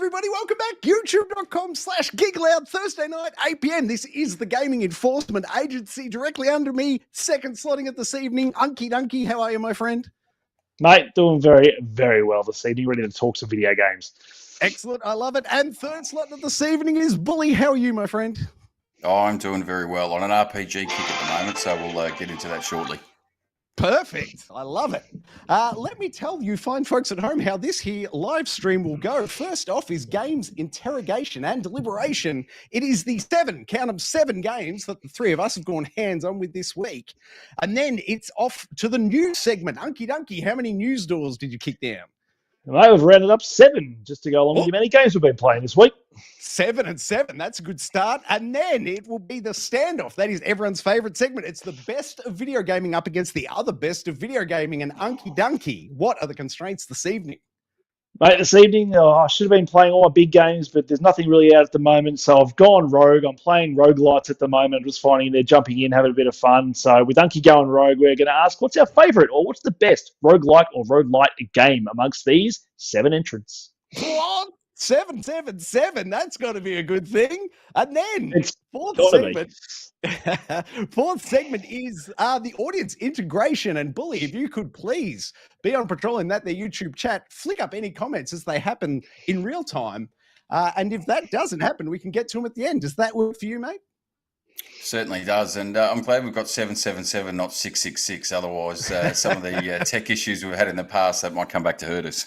everybody. Welcome back. YouTube.com/GeekAloud. Thursday night, 8 p.m. This is the Gaming Enforcement Agency. Directly under me, second slotting it this evening. Unky Dunky, how are you, my friend? Mate, doing very, very well this evening. Ready to talk some video games. Excellent. I love it. And third slot of this evening is Bully. How are you, my friend? Oh, I'm doing very well on an RPG kick at the moment, so we'll get into that shortly. Perfect. I love it. Let me tell you, fine folks at home, how this here live stream will go. First off is games, interrogation, and deliberation. It is the count them, 7 games that the three of us have gone hands-on with this week. And then it's off to the news segment. Unky Dunky, how many news doors did you kick down? Mate, we've rounded up 7 just to go along with the many games we've been playing this week. 7 and 7. That's a good start. And then it will be the standoff. That is everyone's favorite segment. It's the best of video gaming up against the other best of video gaming. And Unky Dunky, what are the constraints this evening? Mate, this evening, I should have been playing all my big games, but there's nothing really out at the moment. So I've gone rogue. I'm playing roguelites at the moment. I'm just finding they're jumping in, having a bit of fun. So with Unky going rogue, we're going to ask, what's our favorite or what's the best roguelike or roguelite game amongst these 7 entrants? What? 777. That's got to be a good thing. And then fourth segment is the audience integration. And Bully, if you could please be on patrol in that their YouTube chat, flick up any comments as they happen in real time. And if that doesn't happen, we can get to them at the end. Does that work for you, mate? Certainly does, and I'm glad we've got 777, not 666. Otherwise, some of the tech issues we've had in the past, that might come back to hurt us.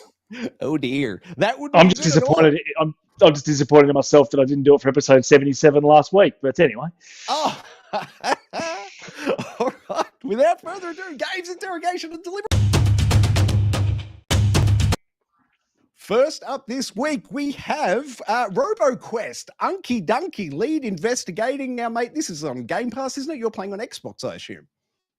Oh dear, that would. I'm just disappointed. I'm just disappointed in myself that I didn't do it for episode 77 last week. But anyway. Oh, all right. Without further ado, games, interrogation, and delivery. First up this week, we have RoboQuest, Unky Dunky, lead investigating. Now, mate, this is on Game Pass, isn't it? You're playing on Xbox, I assume.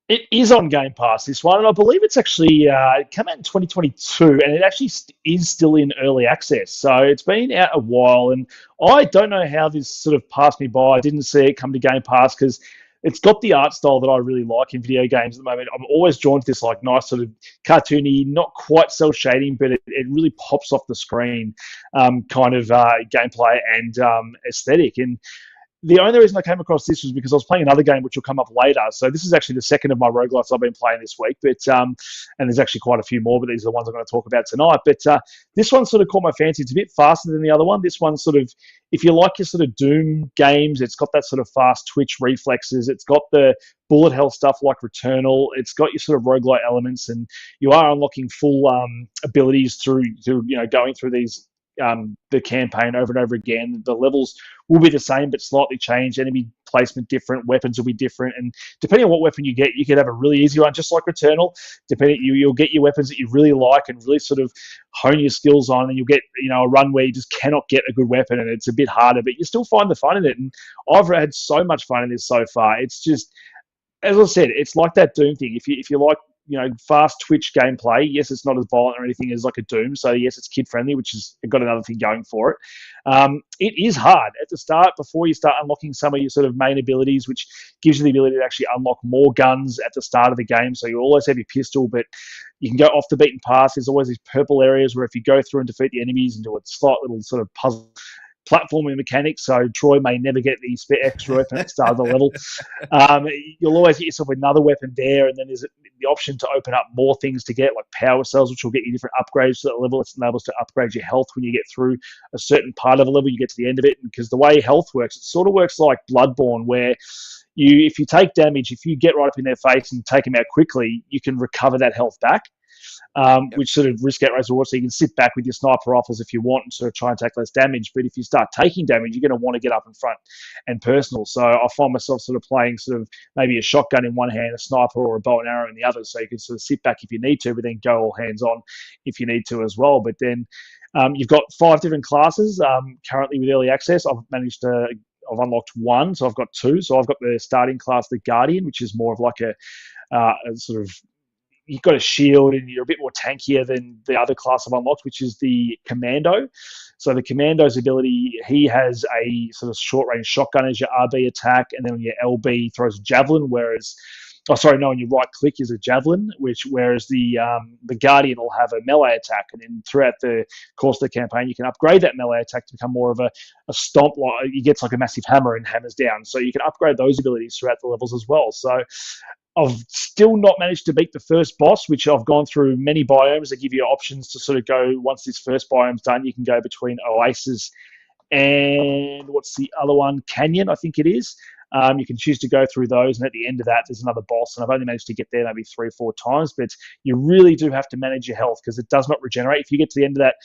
It is on Game Pass, this one, and I believe it's actually it came out in 2022, and it actually is still in early access. So it's been out a while, and I don't know how this sort of passed me by. I didn't see it come to Game Pass because it's got the art style that I really like in video games at the moment. I'm always drawn to this like nice sort of cartoony, not quite cel shading, but it really pops off the screen kind of gameplay and aesthetic. And the only reason I came across this was because I was playing another game which will come up later. So this is actually the second of my roguelites I've been playing this week. But and there's actually quite a few more, but these are the ones I'm going to talk about tonight. But this one sort of caught my fancy. It's a bit faster than the other one. This one sort of, if you like your sort of Doom games, it's got that sort of fast twitch reflexes. It's got the bullet hell stuff like Returnal. It's got your sort of roguelite elements, and you are unlocking full abilities through going through these the campaign over and over again. The levels will be the same but slightly changed. Enemy placement different, weapons will be different, and depending on what weapon you get, you could have a really easy one, just like Returnal. Depending, you'll get your weapons that you really like and really sort of hone your skills on, and you'll get a run where you just cannot get a good weapon, and it's a bit harder, but you still find the fun in it. And I've had so much fun in this so far. It's just, as I said, it's like that Doom thing. If you like fast twitch gameplay, yes, it's not as violent or anything as like a Doom, so yes, it's kid friendly, which has got another thing going for it. It is hard at the start before you start unlocking some of your sort of main abilities, which gives you the ability to actually unlock more guns at the start of the game. So you always have your pistol, but you can go off the beaten path. There's always these purple areas where if you go through and defeat the enemies and do a slight little sort of puzzle platforming mechanics, so Troy may never get the extra weapon at the start of the level. You'll always get yourself another weapon there, and then there's the option to open up more things to get, like power cells, which will get you different upgrades to that level. It enables to upgrade your health when you get through a certain part of a level, you get to the end of it. Because the way health works, it sort of works like Bloodborne, where if you take damage, if you get right up in their face and take them out quickly, you can recover that health back. Which sort of risk outrageous reward. So you can sit back with your sniper rifles if you want and sort of try and take less damage. But if you start taking damage, you're going to want to get up in front and personal. So I find myself sort of playing sort of maybe a shotgun in one hand, a sniper or a bow and arrow in the other. So you can sort of sit back if you need to, but then go all hands on if you need to as well. But then you've got 5 different classes currently with early access. I've unlocked 1, so I've got 2. So I've got the starting class, the Guardian, which is more of like a sort of, you've got a shield and you're a bit more tankier than the other class I've unlocked, which is the Commando. So the Commando's ability, he has a sort of short-range shotgun as your RB attack, and then on your LB throws a javelin, whereas on your right click is a javelin, whereas the Guardian will have a melee attack, and then throughout the course of the campaign, you can upgrade that melee attack to become more of a stomp. Like he gets like a massive hammer and hammers down, so you can upgrade those abilities throughout the levels as well. So I've still not managed to beat the first boss, which I've gone through many biomes that give you options to sort of go. Once this first biome's done, you can go between Oasis and what's the other one? Canyon, I think it is. You can choose to go through those, and at the end of that, there's another boss. And I've only managed to get there maybe 3 or 4 times, but you really do have to manage your health because it does not regenerate. If you get to the end of that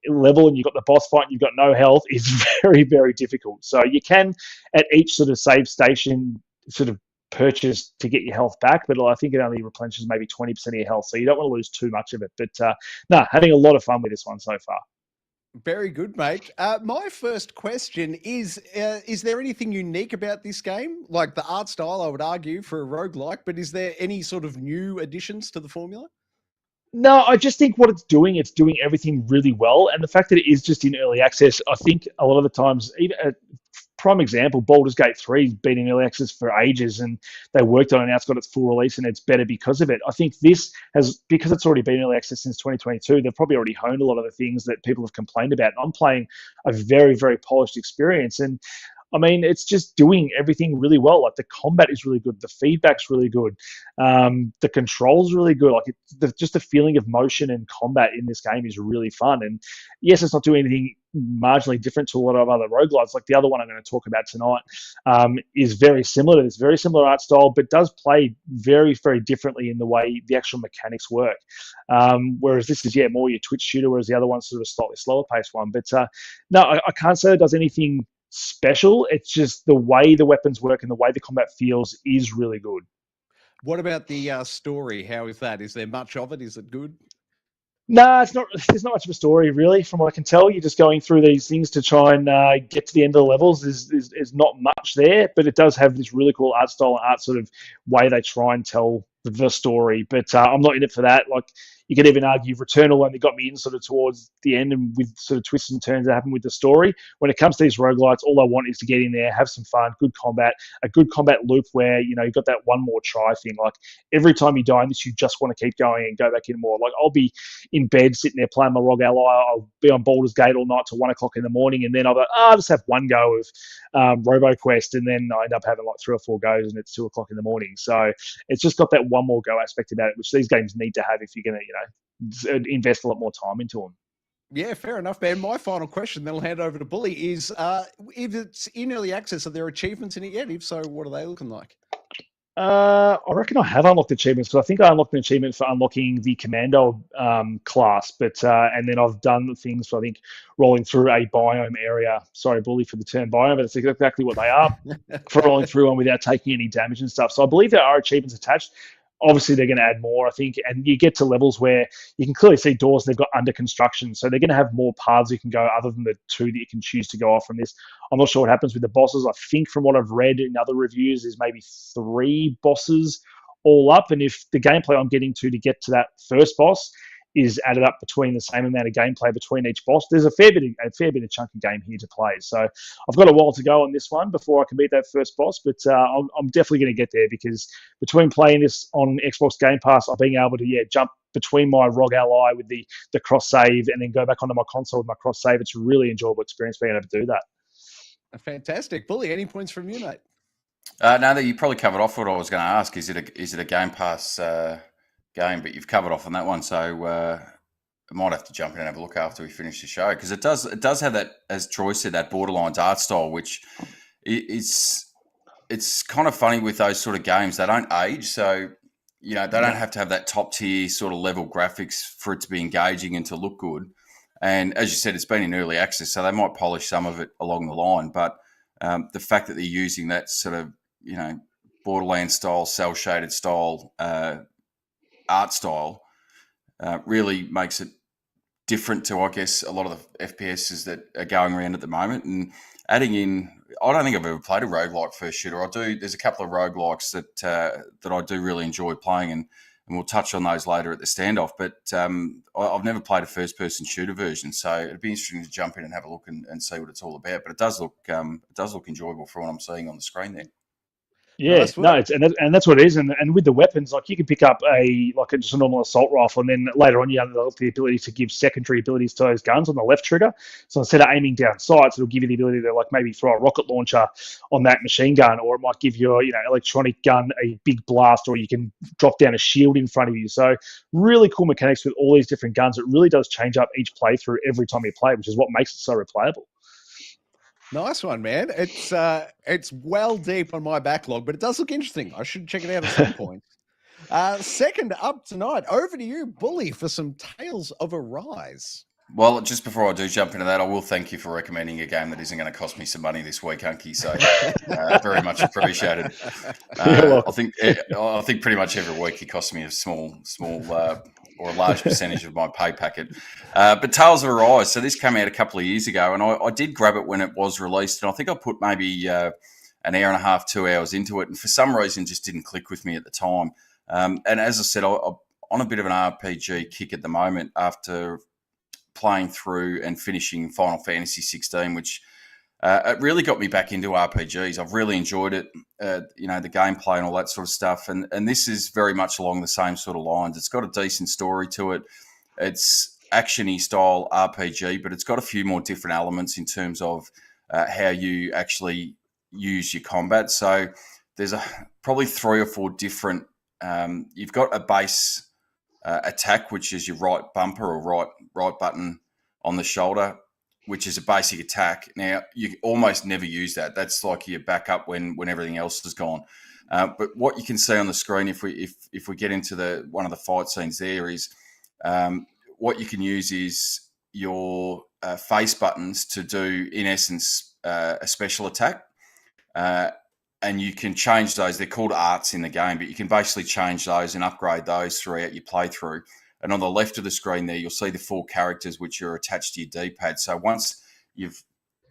level and you've got the boss fight and you've got no health, it's very, very difficult. So you can, at each sort of save station, sort of purchase to get your health back, but I think it only replenishes maybe 20% of your health, so you don't want to lose too much of it. But no, having a lot of fun with this one so far. Very good, mate. My first question is there anything unique about this game? Like the art style, I would argue, for a roguelike, but is there any sort of new additions to the formula? No, I just think what it's doing everything really well. And the fact that it is just in early access, I think a lot of the times, even a prime example, Baldur's Gate 3 has been in early access for ages and they worked on it, now it's got its full release and it's better because of it. I think this has, because it's already been in early access since 2022, they've probably already honed a lot of the things that people have complained about. And I'm playing a very, very polished experience. And I mean, it's just doing everything really well. Like the combat is really good, the feedback's really good, the controls really good. Like just the feeling of motion and combat in this game is really fun. And yes, it's not doing anything marginally different to a lot of other roguelites. Like the other one I'm going to talk about tonight is very similar to this, very similar art style, but does play very, very differently in the way the actual mechanics work. Whereas this is more your twitch shooter, whereas the other one's sort of a slightly slower paced one. But no, I can't say it does anything special. It's just the way the weapons work and the way the combat feels is really good. What about the story? How is that? Is there much of it? Is it good? No, it's not. There's not much of a story, really, from what I can tell. You're just going through these things to try and get to the end of the levels. There's not much there, but it does have this really cool art style and art sort of way they try and tell the story. But I'm not in it for that. Like, you could even argue Returnal only got me in sort of towards the end and with sort of twists and turns that happen with the story. When it comes to these roguelites, all I want is to get in there, have some fun, good combat, a good combat loop where, you've got that one more try thing. Like, every time you die in this, you just want to keep going and go back in more. Like, I'll be in bed sitting there playing my ROG Ally. I'll be on Baldur's Gate all night till 1 o'clock in the morning, and then I'll go, I'll just have one go of RoboQuest, and then I end up having like 3 or 4 goes, and it's 2 o'clock in the morning. So it's just got that one more go aspect about it, which these games need to have if you're going to, invest a lot more time into them. Yeah, fair enough, man. My final question, then I'll hand over to Bully, is if it's in early access, are there achievements in it yet? If so, what are they looking like? I reckon I have unlocked achievements, because I think I unlocked an achievement for unlocking the Commando class, but and then I've done things for, I think, rolling through a biome area. Sorry, Bully, for the term biome, but it's exactly what they are, for rolling through one without taking any damage and stuff. So I believe there are achievements attached. Obviously, they're going to add more, I think, and you get to levels where you can clearly see doors they've got under construction, so they're going to have more paths you can go other than the 2 that you can choose to go off from this. I'm not sure what happens with the bosses. I think from what I've read in other reviews, there's maybe 3 bosses all up, and if the gameplay I'm getting to get to that first boss is added up between the same amount of gameplay between each boss, there's a fair bit of chunk of game here to play. So I've got a while to go on this one before I can beat that first boss, but I'm definitely going to get there, because between playing this on Xbox Game Pass, I've been able to jump between my ROG Ally with the cross save and then go back onto my console with my cross save. It's a really enjoyable experience being able to do that. Fantastic. Bully, any points from you, mate? No, that you probably covered off what I was going to ask. Is it a Game Pass game? But you've covered off on that one, so I might have to jump in and have a look after we finish the show, because it does have that, as Troy said, that Borderlands art style, which it's kind of funny with those sort of games. They don't age, so they don't have to have that top tier sort of level graphics for it to be engaging and to look good. And as you said, it's been in early access, so they might polish some of it along the line. But the fact that they're using that sort of Borderlands style, cell shaded style art style really makes it different to, I guess, a lot of the FPSs that are going around at the moment. And adding in, I don't think I've ever played a roguelike first shooter. There's a couple of roguelikes that I do really enjoy playing, and we'll touch on those later at the Standoff. But I've never played a first-person shooter version, so it'd be interesting to jump in and have a look and see what it's all about. But it does look enjoyable from what I'm seeing on the screen there. Yeah, Nice no, work. and that's what it is. And with the weapons, like you can pick up just a normal assault rifle, and then later on you have the ability to give secondary abilities to those guns on the left trigger. So instead of aiming down sights, it'll give you the ability to maybe throw a rocket launcher on that machine gun, or it might give your electronic gun a big blast, or you can drop down a shield in front of you. So really cool mechanics with all these different guns. It really does change up each playthrough every time you play, which is what makes it so replayable. Nice one, man. It's well deep on my backlog, but it does look interesting. I should check it out at some point. Second up tonight, over to you, Bully, for some Tales of Arise. Well, just before I do jump into that, I will thank you for recommending a game that isn't going to cost me some money this week, Unky. So very much appreciated. You're welcome. I think pretty much every week he costs me a small or a large percentage of my pay packet. But Tales of Arise, so this came out a couple of years ago, and I did grab it when it was released, and I think I put maybe an hour and a half, 2 hours into it, and for some reason just didn't click with me at the time. And as I said, I'm on a bit of an RPG kick at the moment after playing through and finishing Final Fantasy 16, which it really got me back into RPGs. I've really enjoyed it, the gameplay and all that sort of stuff. And this is very much along the same sort of lines. It's got a decent story to it. It's action-y style RPG, but it's got a few more different elements in terms of how you actually use your combat. So there's probably 3 or 4 different. You've got a base attack, which is your right bumper or right button on the shoulder, which is a basic attack. Now, you almost never use that. That's like your backup when everything else is gone. But what you can see on the screen, if we get into one of the fight scenes there, is what you can use is your face buttons to do, in essence, a special attack. And you can change those. They're called arts in the game, but you can basically change those and upgrade those throughout your playthrough. And on the left of the screen there, you'll see the 4 characters which are attached to your D-pad. So once you've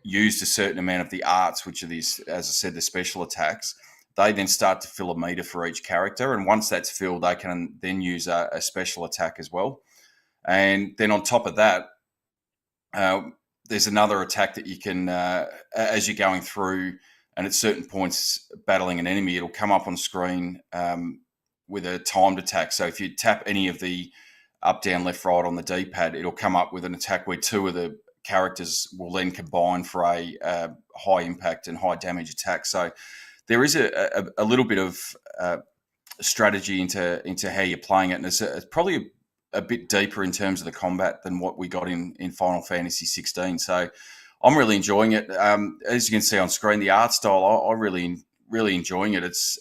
used a certain amount of the arts, which are these, as I said, the special attacks, they then start to fill a meter for each character. And once that's filled, they can then use a special attack as well. And then on top of that, there's another attack that you can, as you're going through, and at certain points battling an enemy, it'll come up on screen with a timed attack. So if you tap any of the up, down, left, right on the D-pad, it'll come up with an attack where 2 of the characters will then combine for a high impact and high damage attack. So there is a little bit of strategy into how you're playing it, and it's probably a bit deeper in terms of the combat than what we got in Final Fantasy 16. So I'm really enjoying it. As you can see on screen, the art style, I really enjoying it. It's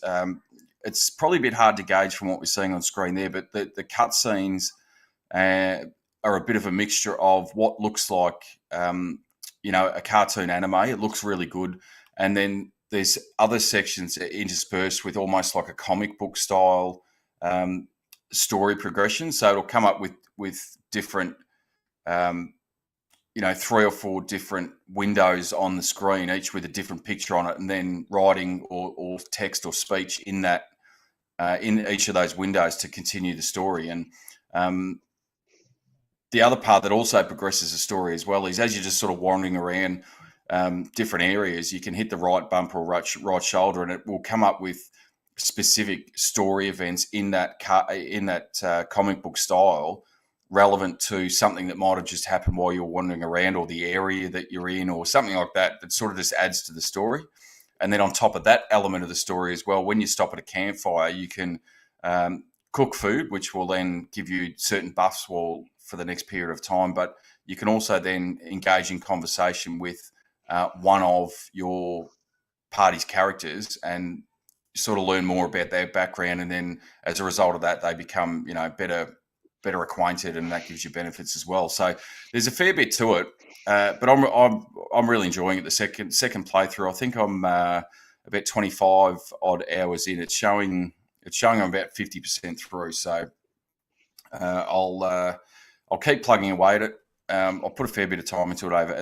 probably a bit hard to gauge from what we're seeing on screen there, but the cutscenes are a bit of a mixture of what looks like, a cartoon anime. It looks really good. And then there's other sections interspersed with almost like a comic book style story progression. So it'll come up with different 3 or 4 different windows on the screen, each with a different picture on it, and then writing or text or speech in that in each of those windows to continue the story. And the other part that also progresses the story as well is as you're just sort of wandering around different areas, you can hit the right bumper or right shoulder, and it will come up with specific story events in that comic book style, relevant to something that might have just happened while you're wandering around, or the area that you're in, or something like that, that sort of just adds to the story. And then on top of that element of the story as well, when you stop at a campfire, you can cook food, which will then give you certain buffs for the next period of time. But you can also then engage in conversation with one of your party's characters and sort of learn more about their background. And then as a result of that, they become, better acquainted, and that gives you benefits as well. So there's a fair bit to it, but I'm really enjoying it. The second playthrough, I think I'm about 25 odd hours in. It's showing I'm about 50% through. So I'll keep plugging away at it. I'll put a fair bit of time into it over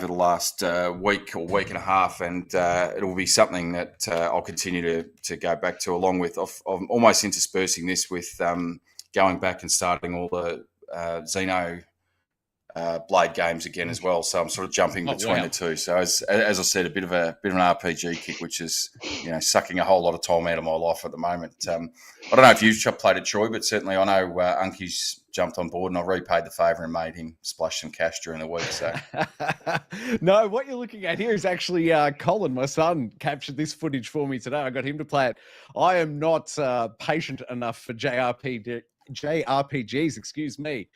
the last week or week and a half, and it'll be something that I'll continue to go back to, along with I'm almost interspersing this with going back and starting all the Xeno Blade games again as well. So I'm sort of jumping between the two. So as I said, a bit of an RPG kick, which is sucking a whole lot of time out of my life at the moment. I don't know if you've played it, Troy, but certainly I know Unky's jumped on board, and I repaid the favour and made him splash some cash during the week. So no, what you're looking at here is actually Colin, my son, captured this footage for me today. I got him to play it. I am not patient enough for JRPGs, excuse me.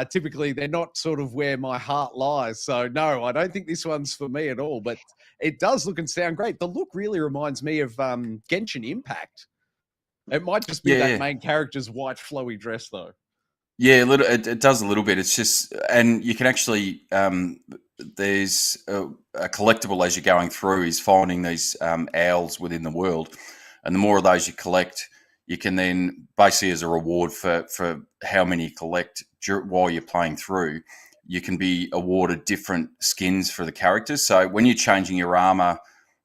Typically, they're not sort of where my heart lies. So, no, I don't think this one's for me at all. But it does look and sound great. The look really reminds me of Genshin Impact. It might just be that main character's white flowy dress, though. Yeah, it does a little bit. It's just, and you can actually, there's a collectible as you're going through is finding these owls within the world. And the more of those you collect, you can then basically, as a reward for how many you collect while you're playing through, you can be awarded different skins for the characters. So when you're changing your armor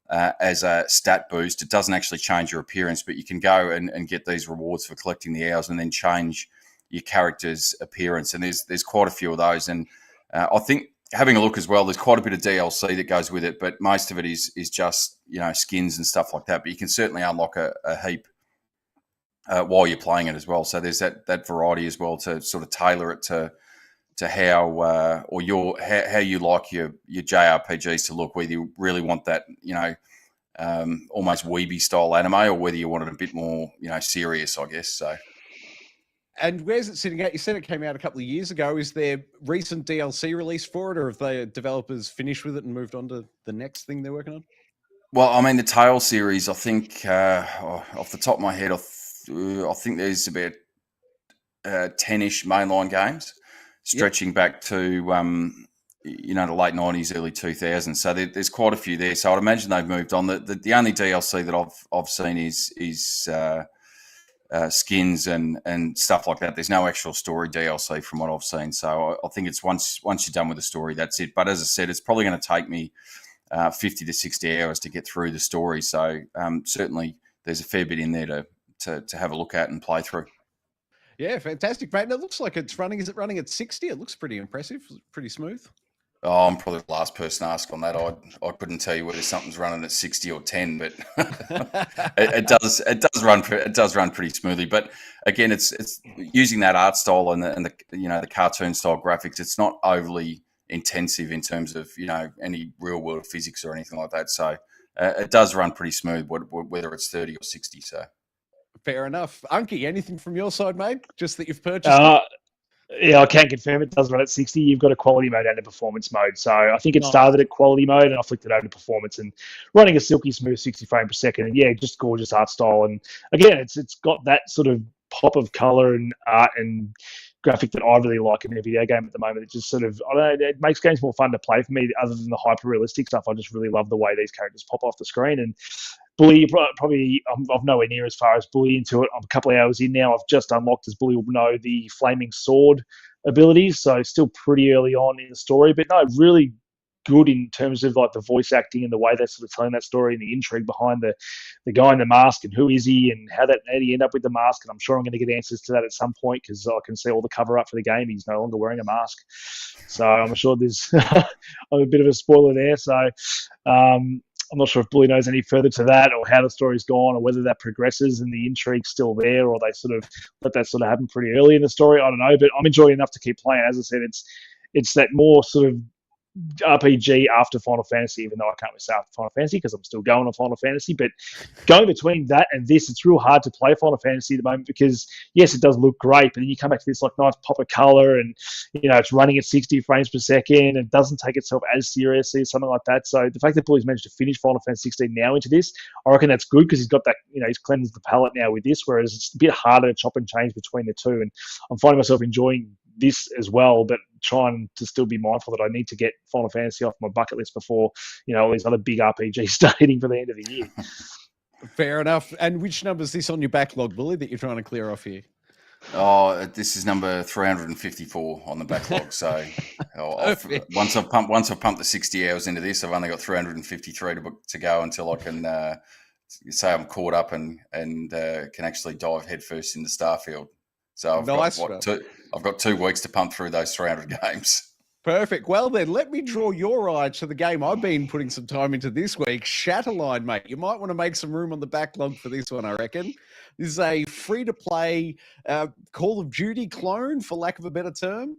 as a stat boost, it doesn't actually change your appearance, but you can go and get these rewards for collecting the owls and then change your character's appearance. And there's quite a few of those. And I think having a look as well, there's quite a bit of DLC that goes with it, but most of it is just, skins and stuff like that. But you can certainly unlock a heap while you're playing it as well. So there's that variety as well to sort of tailor it to how how you like your JRPGs to look, whether you really want that, almost weeby style anime, or whether you want it a bit more, serious, I guess. So. And where's it sitting at? You said it came out a couple of years ago. Is there recent DLC release for it, or have the developers finished with it and moved on to the next thing they're working on? Well, I mean, the Tale series, I think, off the top of my head, I think there's about 10-ish mainline games stretching back to, the late 90s, early 2000s. So there's quite a few there. So I'd imagine they've moved on. The only DLC that I've seen is skins and stuff like that. There's no actual story DLC from what I've seen. So I think it's once you're done with the story, that's it. But as I said, it's probably going to take me 50 to 60 hours to get through the story. So certainly there's a fair bit in there to have a look at and play through. Yeah, fantastic, mate. And it looks like it's running. Is it running at 60? It looks pretty impressive, pretty smooth. Oh, I'm probably the last person to ask on that. I couldn't tell you whether something's running at 60 or 10, but it does run pretty smoothly. But again, it's using that art style and the cartoon style graphics. It's not overly intensive in terms of any real world physics or anything like that. So it does run pretty smooth, whether it's 30 or 60. So fair enough. Unky, anything from your side, mate? Just that you've purchased it? Yeah, I can confirm it does run at 60. You've got a quality mode and a performance mode. So I think it started at quality mode and I flicked it over to performance and running a silky smooth 60 frames per second. And yeah, just gorgeous art style. And again, it's got that sort of pop of color and art and graphic that I really like in a video game at the moment. It just sort of, I don't know, it makes games more fun to play for me other than the hyper realistic stuff. I just really love the way these characters pop off the screen. And Bully, probably, I'm nowhere near as far as Bully into it. I'm a couple of hours in now. I've just unlocked, as Bully will know, the flaming sword abilities. So still pretty early on in the story, but no, really good in terms of like the voice acting and the way they're sort of telling that story and the intrigue behind the guy in the mask and who is he and how did he end up with the mask. And I'm sure I'm going to get answers to that at some point because I can see all the cover up for the game. He's no longer wearing a mask. So I'm sure there's I'm a bit of a spoiler there. So I'm not sure if Bully knows any further to that or how the story's gone or whether that progresses and the intrigue's still there or they sort of let that sort of happen pretty early in the story. I don't know, but I'm enjoying enough to keep playing. As I said, it's that more sort of RPG after Final Fantasy, even though I can't really say after Final Fantasy because I'm still going on Final Fantasy. But going between that and this, it's real hard to play Final Fantasy at the moment because, yes, it does look great, but then you come back to this like nice pop of color and, it's running at 60 frames per second and doesn't take itself as seriously as something like that. So the fact that Bully's managed to finish Final Fantasy 16 now into this, I reckon that's good because he's got that, he's cleansed the palette now with this, whereas it's a bit harder to chop and change between the two. And I'm finding myself enjoying this as well, but trying to still be mindful that I need to get Final Fantasy off my bucket list before, all these other big RPGs start hitting for the end of the year. Fair enough. And which number is this on your backlog, Bully, that you're trying to clear off here? Oh, this is number 354 on the backlog. So once I've pumped the 60 hours into this, I've only got 353 to go until I can say I'm caught up and can actually dive headfirst into Starfield. So I've got 2 weeks to pump through those 300 games. Perfect. Well, then, let me draw your eye to the game I've been putting some time into this week, Shatterline, mate. You might want to make some room on the backlog for this one, I reckon. This is a free-to-play Call of Duty clone, for lack of a better term.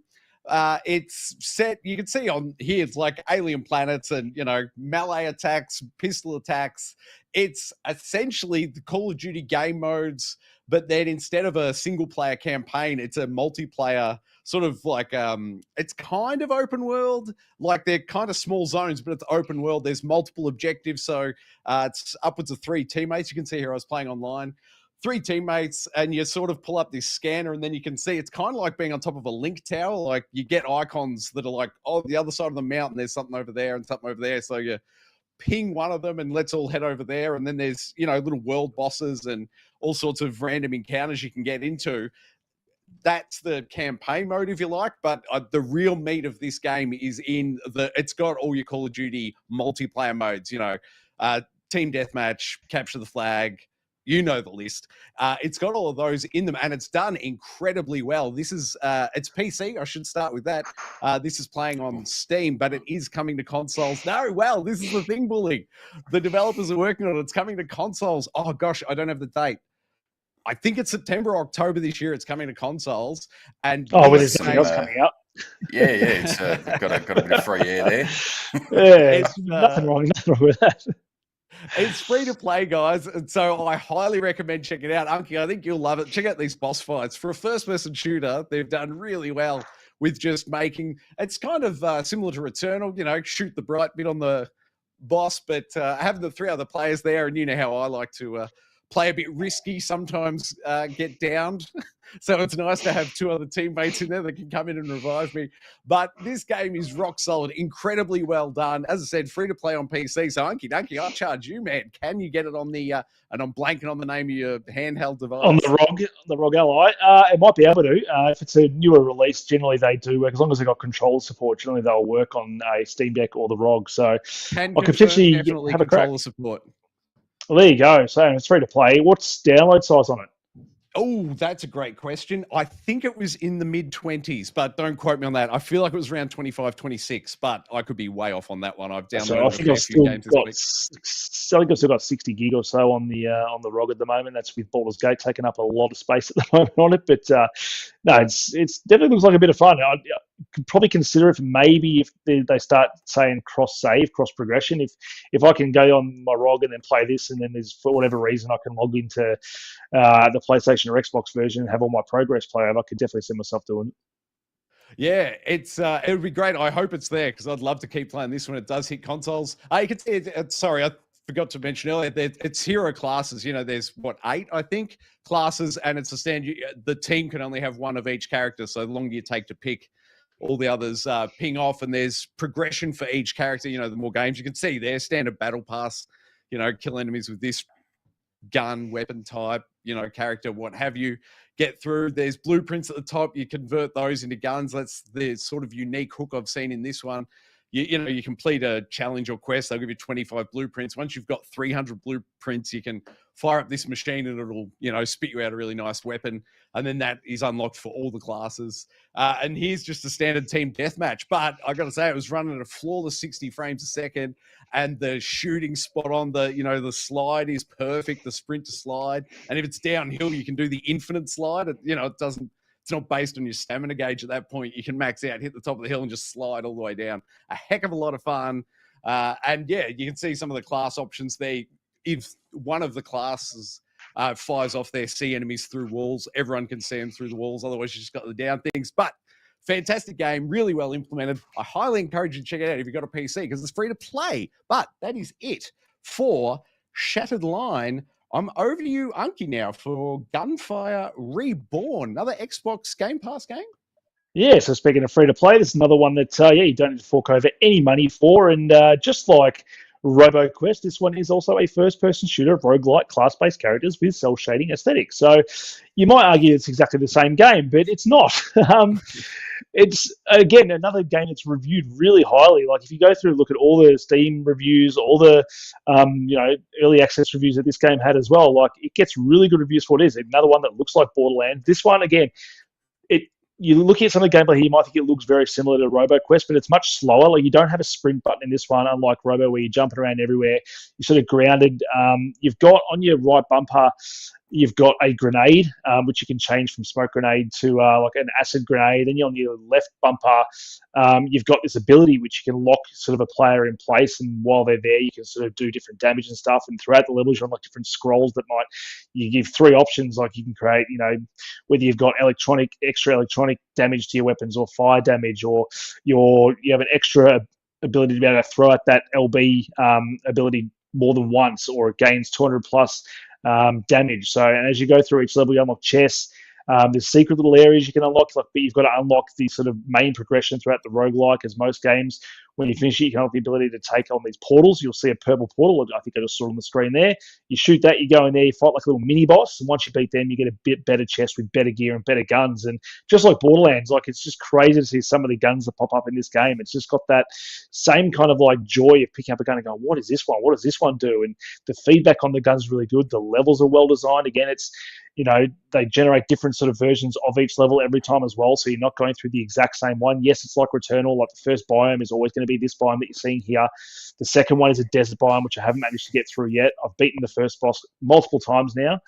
It's set, you can see on here, it's like alien planets and, melee attacks, pistol attacks. It's essentially the Call of Duty game modes, but then instead of a single-player campaign, it's a multiplayer sort of like it's kind of open world, like they're kind of small zones, but it's open world. There's multiple objectives, so it's upwards of 3 teammates. You can see here I was playing online, 3 teammates, and you sort of pull up this scanner, and then you can see it's kind of like being on top of a link tower. Like you get icons that are like, oh, the other side of the mountain, there's something over there and something over there, so you ping one of them and let's all head over there. And then there's little world bosses and all sorts of random encounters you can get into. That's the campaign mode, if you like, but the real meat of this game is it's got all your Call of Duty multiplayer modes, team deathmatch, capture the flag, the list. It's got all of those in them, and it's done incredibly well. This is, it's PC, I should start with that. This is playing on Steam, but it is coming to consoles. No, well, this is the thing, Bully. The developers are working on it. It's coming to consoles. Oh, gosh, I don't have the date. I think it's September or October this year. It's coming to consoles. And there's something else coming up. Yeah, it's got a bit of free air there. Yeah, nothing wrong with that. It's free to play, guys, and so I highly recommend checking it out. Unky, I think you'll love it. Check out these boss fights. For a first-person shooter, they've done really well with just making. It's kind of similar to Returnal, shoot the bright bit on the boss, but having the 3 other players there, and you know how I like to play a bit risky, sometimes get downed. So it's nice to have 2 other teammates in there that can come in and revive me. But this game is rock solid, incredibly well done. As I said, free to play on PC. So Unky Dunky, I'll charge you, man. Can you get it on the, and I'm blanking on the name of your handheld device? On the ROG Ally. It might be able to. If it's a newer release, generally they do work. As long as they've got controller support, generally they'll work on a Steam Deck or the ROG. So I could potentially have a crack. Support. Well, there you go. So it's free to play. What's download size on it? Oh, that's a great question. I think it was in the mid-20s, but don't quote me on that. I feel like it was around 25, 26, but I could be way off on that one. I've downloaded a few games this week. I think I've still got 60 gig or so on the ROG at the moment. That's with Baldur's Gate taking up a lot of space at the moment on it. But no, it's definitely looks like a bit of fun. I could probably consider if they start saying cross-save, cross-progression. If I can go on my ROG and then play this, and then there's, for whatever reason, I can log into the PlayStation or Xbox version and have all my progress play over, I could definitely see myself doing it. Yeah, it would be great. I hope it's there because I'd love to keep playing this when it does hit consoles. You can see it. Sorry, I forgot to mention earlier. It's hero classes. There's 8, I think, classes, and it's a standard. The team can only have 1 of each character, so the longer you take to pick, all the others ping off, and there's progression for each character. The more games you can see there, standard battle pass. Kill enemies with this gun, weapon type, character, what have you. Get through. There's blueprints at the top. You convert those into guns. That's the sort of unique hook I've seen in this one. You complete a challenge or quest, they'll give you 25 blueprints. Once you've got 300 blueprints, you can fire up this machine and it'll, spit you out a really nice weapon. And then that is unlocked for all the classes. And here's just a standard team deathmatch. But I got to say, it was running at a flawless 60 frames a second. And the shooting spot on the slide is perfect, the sprint to slide. And if it's downhill, you can do the infinite slide. It's not based on your stamina gauge at that point. You can max out, hit the top of the hill, and just slide all the way down. A heck of a lot of fun. And yeah, you can see some of the class options there. If one of the classes fires off their sea enemies through walls, everyone can see them through the walls. Otherwise, you just got the down things. But fantastic game, really well implemented. I highly encourage you to check it out if you've got a PC because it's free to play. But that is it for Shatterline. I'm over to you, Unky, now for Gunfire Reborn, another Xbox Game Pass game. Yeah, so speaking of free to play, this is another one that you don't need to fork over any money for. And just like RoboQuest, this one is also a first-person shooter of roguelike class-based characters with cel-shading aesthetics. So you might argue it's exactly the same game, but it's not. It's, again, another game that's reviewed really highly. Like, if you go through and look at all the Steam reviews, all the, early access reviews that this game had as well, like, it gets really good reviews for what it is. Another one that looks like Borderlands. This one, again, you look at some of the gameplay here, you might think it looks very similar to RoboQuest, but it's much slower. Like, you don't have a sprint button in this one, unlike Robo, where you're jumping around everywhere. You're sort of grounded. You've got on your right bumper, you've got a grenade, which you can change from smoke grenade to like an acid grenade. Then on your left bumper, you've got this ability which you can lock sort of a player in place, and while they're there, you can sort of do different damage and stuff. And throughout the levels, you unlock different scrolls that might, you give 3 options, like you can create, whether you've got extra electronic damage to your weapons, or fire damage, or you have an extra ability to be able to throw at that LB ability more than once, or it gains 200 plus damage. So, and as you go through each level, you unlock chests. There's secret little areas you can unlock, but you've got to unlock the sort of main progression throughout the roguelike, as most games. When you finish it, you can have the ability to take on these portals. You'll see a purple portal. I think I just saw it on the screen there. You shoot that, you go in there, you fight like a little mini boss, and once you beat them, you get a bit better chest with better gear and better guns. And just like Borderlands, like, it's just crazy to see some of the guns that pop up in this game. It's just got that same kind of like joy of picking up a gun and going, what is this one? What does this one do? And the feedback on the guns is really good. The levels are well designed. Again, it's, they generate different sort of versions of each level every time as well, so you're not going through the exact same one. Yes, it's like Returnal, like the first biome is always going to be this biome that you're seeing here. The second one is a desert biome, which I haven't managed to get through yet. I've beaten the first boss multiple times now.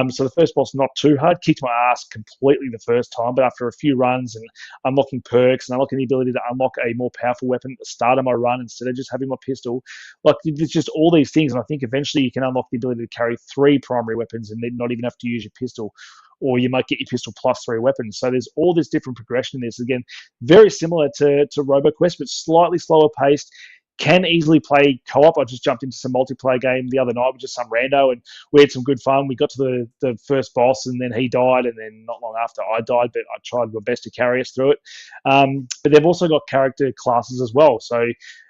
So the first boss, not too hard. Kicked my ass completely the first time, but after a few runs and unlocking perks and unlocking the ability to unlock a more powerful weapon at the start of my run instead of just having my pistol, like, there's just all these things. And I think eventually you can unlock the ability to carry 3 primary weapons and then not even have to use your pistol, or you might get your pistol plus 3 weapons. So there's all this different progression in this. Again, very similar to RoboQuest, but slightly slower paced. Can easily play co-op. I just jumped into some multiplayer game the other night with just some rando, and we had some good fun. We got to the first boss, and then he died, and then not long after I died, but I tried my best to carry us through it. But they've also got character classes as well. So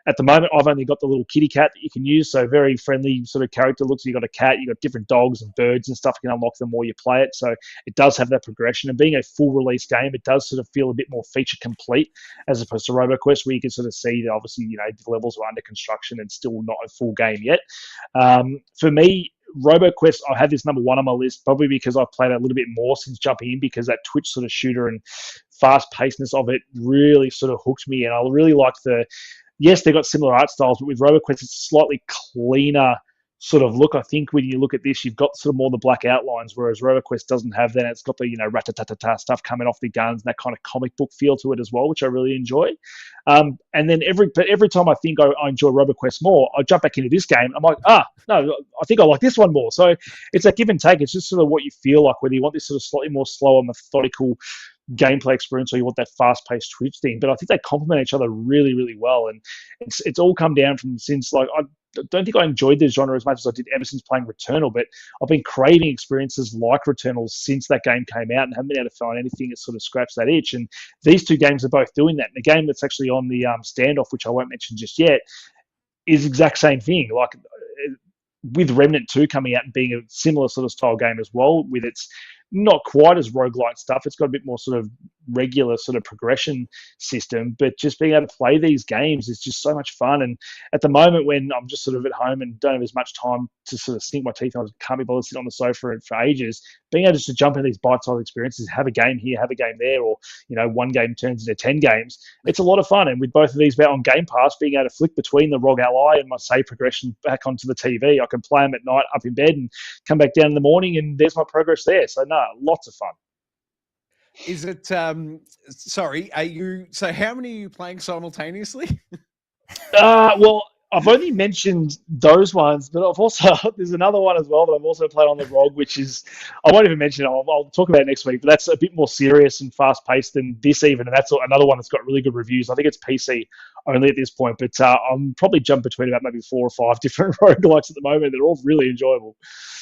at the moment, I've only got the little kitty cat that you can use, so very friendly sort of character looks. You've got a cat, you've got different dogs and birds and stuff. You can unlock them more you play it, so it does have that progression. And being a full release game, it does sort of feel a bit more feature complete as opposed to RoboQuest, where you can sort of see that obviously, the levels are under construction and still not a full game yet. For me, RoboQuest, I have this number 1 on my list, probably because I've played a little bit more since jumping in, because that Twitch sort of shooter and fast-pacedness of it really sort of hooked me. And I really like yes, they've got similar art styles, but with RoboQuest, it's a slightly cleaner sort of look. I think when you look at this, you've got sort of more the black outlines, whereas RoboQuest doesn't have that. It's got the, rat-a-tat-tat stuff coming off the guns, and that kind of comic book feel to it as well, which I really enjoy. And then every time I think I enjoy RoboQuest more, I jump back into this game. I'm like, no, I think I like this one more. So it's a give and take. It's just sort of what you feel like, whether you want this sort of slightly more slower, methodical gameplay experience, or you want that fast-paced Twitch thing. But I think they complement each other really, really well. And it's all come down from since, like, I don't think I enjoyed this genre as much as I did ever since playing Returnal, but I've been craving experiences like Returnal since that game came out and haven't been able to find anything that sort of scratched that itch. And these two games are both doing that. And the game that's actually on the Standoff, which I won't mention just yet, is the exact same thing. Like, with Remnant 2 coming out and being a similar sort of style game as well, with its not quite as roguelike stuff. It's got a bit more sort of regular sort of progression system, but just being able to play these games is just so much fun. And at the moment, when I'm just sort of at home and don't have as much time to sort of sink my teeth on, can't be bothered to sit on the sofa for ages, being able just to jump into these bite-sized experiences, have a game here, have a game there, or, one game turns into 10 games, it's a lot of fun. And with both of these on Game Pass, being able to flick between the ROG Ally and my save progression back onto the TV, I can play them at night up in bed and come back down in the morning, and there's my progress there. So no, lots of fun. Is it, sorry, so how many are you playing simultaneously? Well, I've only mentioned those ones, but I've also, there's another one as well that I've also played on the ROG, which is, I won't even mention it, I'll talk about it next week, but that's a bit more serious and fast-paced than this even, and that's another one that's got really good reviews. I think it's PC only at this point, but I'm probably jumping between about maybe 4 or 5 different roguelikes at the moment. They're all really enjoyable.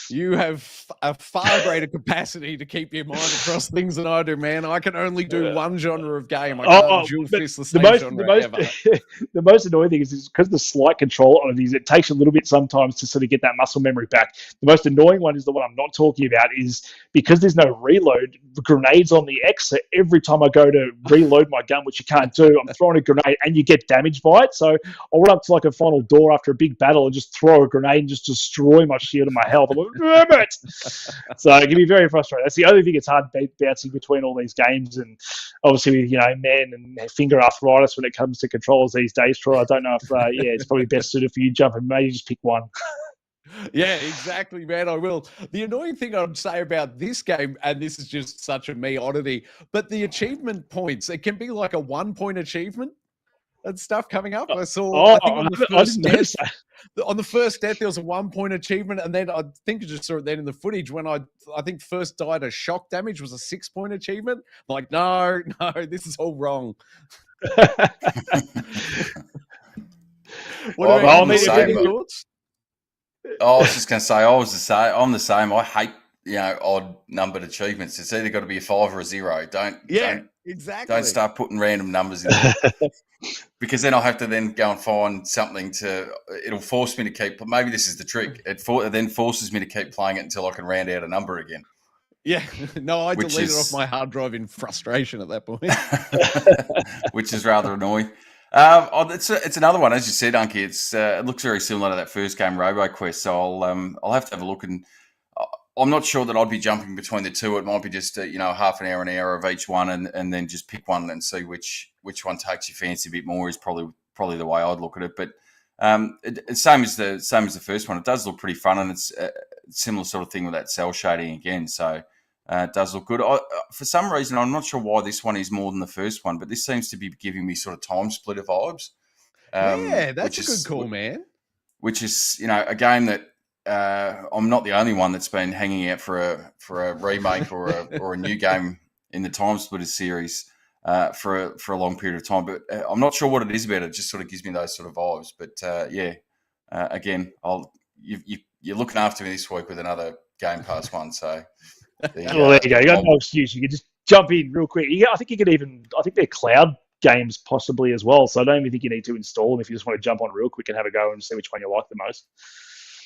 You have a far greater capacity to keep your mind across things than I do, man. I can only do one genre of game. I can't dual fist the same genre ever. The most annoying thing is because the slight like control on it is it takes a little bit sometimes to sort of get that muscle memory back. The most annoying one is the one I'm not talking about, is because there's no reload, the grenades on the X, so every time I go to reload my gun, which you can't do, I'm throwing a grenade and you get damaged by it. So I'll run up to like a final door after a big battle and just throw a grenade and just destroy my shield and my health. I'm like, damn it! So it can be very frustrating. That's the only thing. It's hard bouncing between all these games, and obviously with man and finger arthritis when it comes to controllers these days. Troy, I don't know if it's probably best suited for you. Jump and maybe just pick one. Yeah, exactly, man. I will. The annoying thing I'd say about this game, and this is just such a me oddity, but the achievement points, it can be like a 1-point achievement and stuff coming up. I saw, I think on the first death, there was a 1-point achievement, and then I think I just saw it then in the footage when I think first died of shock damage was a 6-point achievement. I'm like, no, this is all wrong. What about any thoughts? I was just going to say, I'm the same. I hate, odd numbered achievements. It's either got to be a 5 or a 0. Exactly. Don't start putting random numbers in there. Because then I'll have to then go and find something it'll force me to keep, maybe this is the trick. It then forces me to keep playing it until I can round out a number again. Yeah. No, I deleted it off my hard drive in frustration at that point. Which is rather annoying. It's another one, as you said, Unky. It looks very similar to that first game, RoboQuest. So I'll have to have a look, and I'm not sure that I'd be jumping between the two. It might be just half an hour of each one, and then just pick one and see which one takes your fancy a bit more. Is probably the way I'd look at it. But it's same as the first one. It does look pretty fun, and it's a similar sort of thing with that cell shading again. So. It does look good. For some reason, I'm not sure why this one is more than the first one, but this seems to be giving me sort of time splitter vibes. Yeah, that's a good call, man. Which is, a game that I'm not the only one that's been hanging out for a remake or a new game in the Time Splitter series for a long period of time. But I'm not sure what it is about it. It just sort of gives me those sort of vibes. But again, you're looking after me this week with another Game Pass one, so. There you go. You got no excuse. You can just jump in real quick. I think they're cloud games possibly as well. So I don't even think you need to install them if you just want to jump on real quick and have a go and see which one you like the most.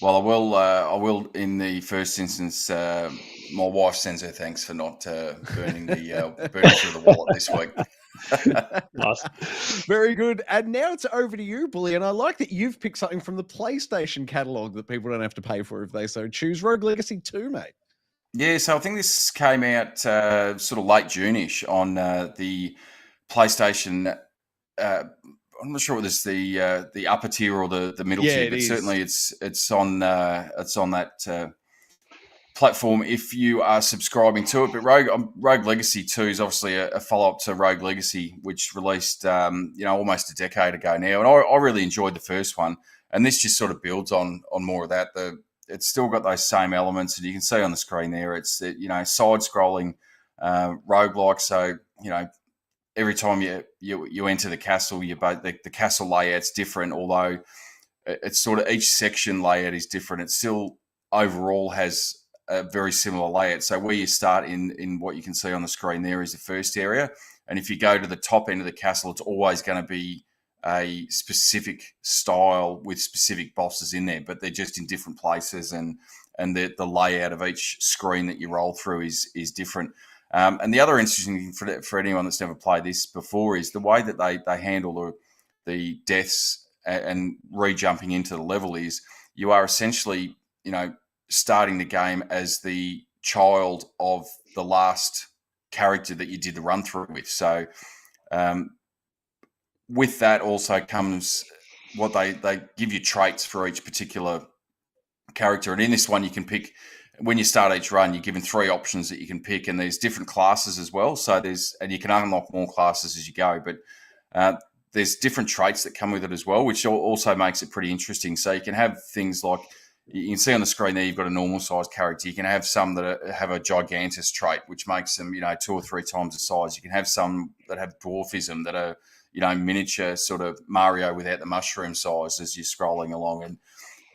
Well, I will. In the first instance, my wife sends her thanks for not burning through the wallet this week. Nice. Very good. And now it's over to you, Bully. And I like that you've picked something from the PlayStation catalog that people don't have to pay for if they so choose. Rogue Legacy 2, mate. Yeah, so I think this came out sort of late June-ish on the PlayStation. I'm not sure whether it's the upper tier or the middle tier, but certainly it's on that platform if you are subscribing to it. But Rogue Legacy 2 is obviously a follow-up to Rogue Legacy, which released almost a decade ago now, and I really enjoyed the first one, and this just sort of builds on more of that. It's still got those same elements, and you can see on the screen there, it's side-scrolling roguelike. So every time you enter the castle, the castle layout's different. Although it's sort of each section layout is different, it still overall has a very similar layout. So where you start in what you can see on the screen there is the first area, and if you go to the top end of the castle, it's always going to be a specific style with specific bosses in there, but they're just in different places, and the layout of each screen that you roll through is different. And the other interesting thing for anyone that's never played this before is the way that they handle the deaths and re-jumping into the level is you are essentially, starting the game as the child of the last character that you did the run through with. So, with that also comes what they give you traits for each particular character. And in this one, you can pick, when you start each run, you're given 3 options that you can pick, and there's different classes as well. So and you can unlock more classes as you go, but there's different traits that come with it as well, which also makes it pretty interesting. So you can have things like, you can see on the screen there, you've got a normal sized character. You can have some that have a gigantus trait, which makes them, 2 or 3 times the size. You can have some that have dwarfism that are, miniature sort of Mario without the mushroom size as you're scrolling along.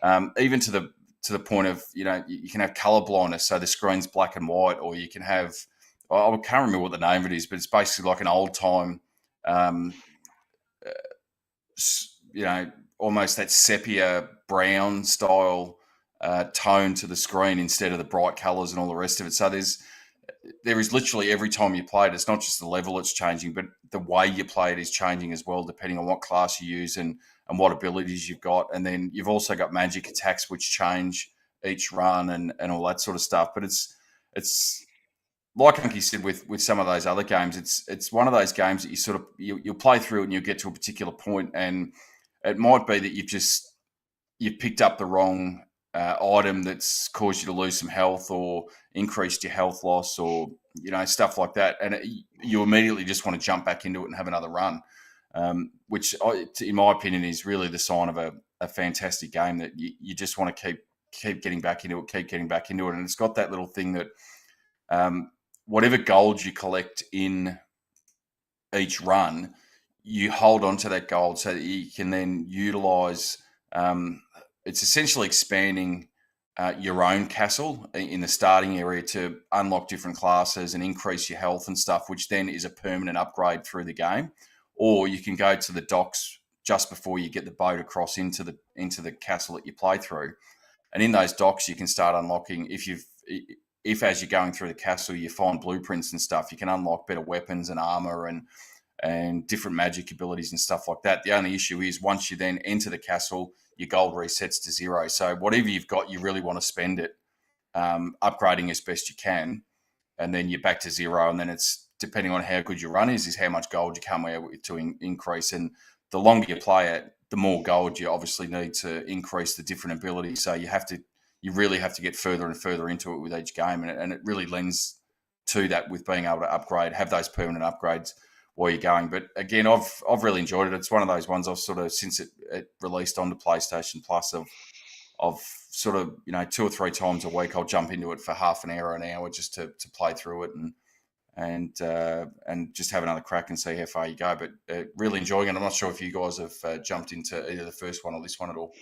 And even to the point of, you can have color blindness. So the screen's black and white, or you can have, I can't remember what the name of it is, but it's basically like an old time, almost that sepia brown style tone to the screen instead of the bright colours and all the rest of it. So there is literally every time you play it, it's not just the level it's changing, but the way you play it is changing as well, depending on what class you use and what abilities you've got. And then you've also got magic attacks which change each run and all that sort of stuff. But it's like Unky said with some of those other games, it's one of those games that you'll play through it and you'll get to a particular point, and it might be that you've picked up the wrong item that's caused you to lose some health or increased your health loss or stuff like that, and you immediately just want to jump back into it and have another run, which in my opinion is really the sign of a fantastic game, that you just want to keep getting back into it, and it's got that little thing that whatever gold you collect in each run, you hold on to that gold so that you can then utilize. It's essentially expanding your own castle in the starting area to unlock different classes and increase your health and stuff, which then is a permanent upgrade through the game. Or you can go to the docks just before you get the boat across into the castle that you play through, and in those docks you can start unlocking. If as you're going through the castle you find blueprints and stuff, you can unlock better weapons and armor and different magic abilities and stuff like that. The only issue is once you then enter the castle, your gold resets to 0. So whatever you've got, you really want to spend it upgrading as best you can, and then you're back to 0. And then it's depending on how good your run is how much gold you come out with to increase. And the longer you play it, the more gold you obviously need to increase the different abilities. So you really have to get further and further into it with each game, and it really lends to that with being able to have those permanent upgrades while you're going. But again, I've really enjoyed it. It's one of those ones I've sort of, since it released onto PlayStation Plus, I've sort of 2 or 3 times a week I'll jump into it for half an hour, just to play through it and just have another crack and see how far you go. But really enjoying it. I'm not sure if you guys have jumped into either the first one or this one at all.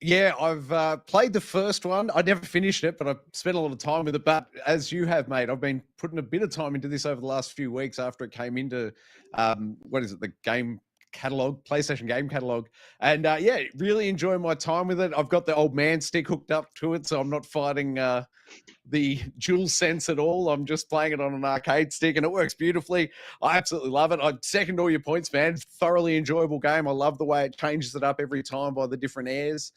Yeah, I've played the first one. I never finished it, but I've spent a lot of time with it. But as you have, mate, I've been putting a bit of time into this over the last few weeks after it came into, the game catalog, PlayStation game catalog. And really enjoying my time with it. I've got the old man stick hooked up to it, so I'm not fighting the dual sense at all. I'm just playing it on an arcade stick, and it works beautifully. I absolutely love it. I second all your points, man. Thoroughly enjoyable game. I love the way it changes it up every time by the different airs.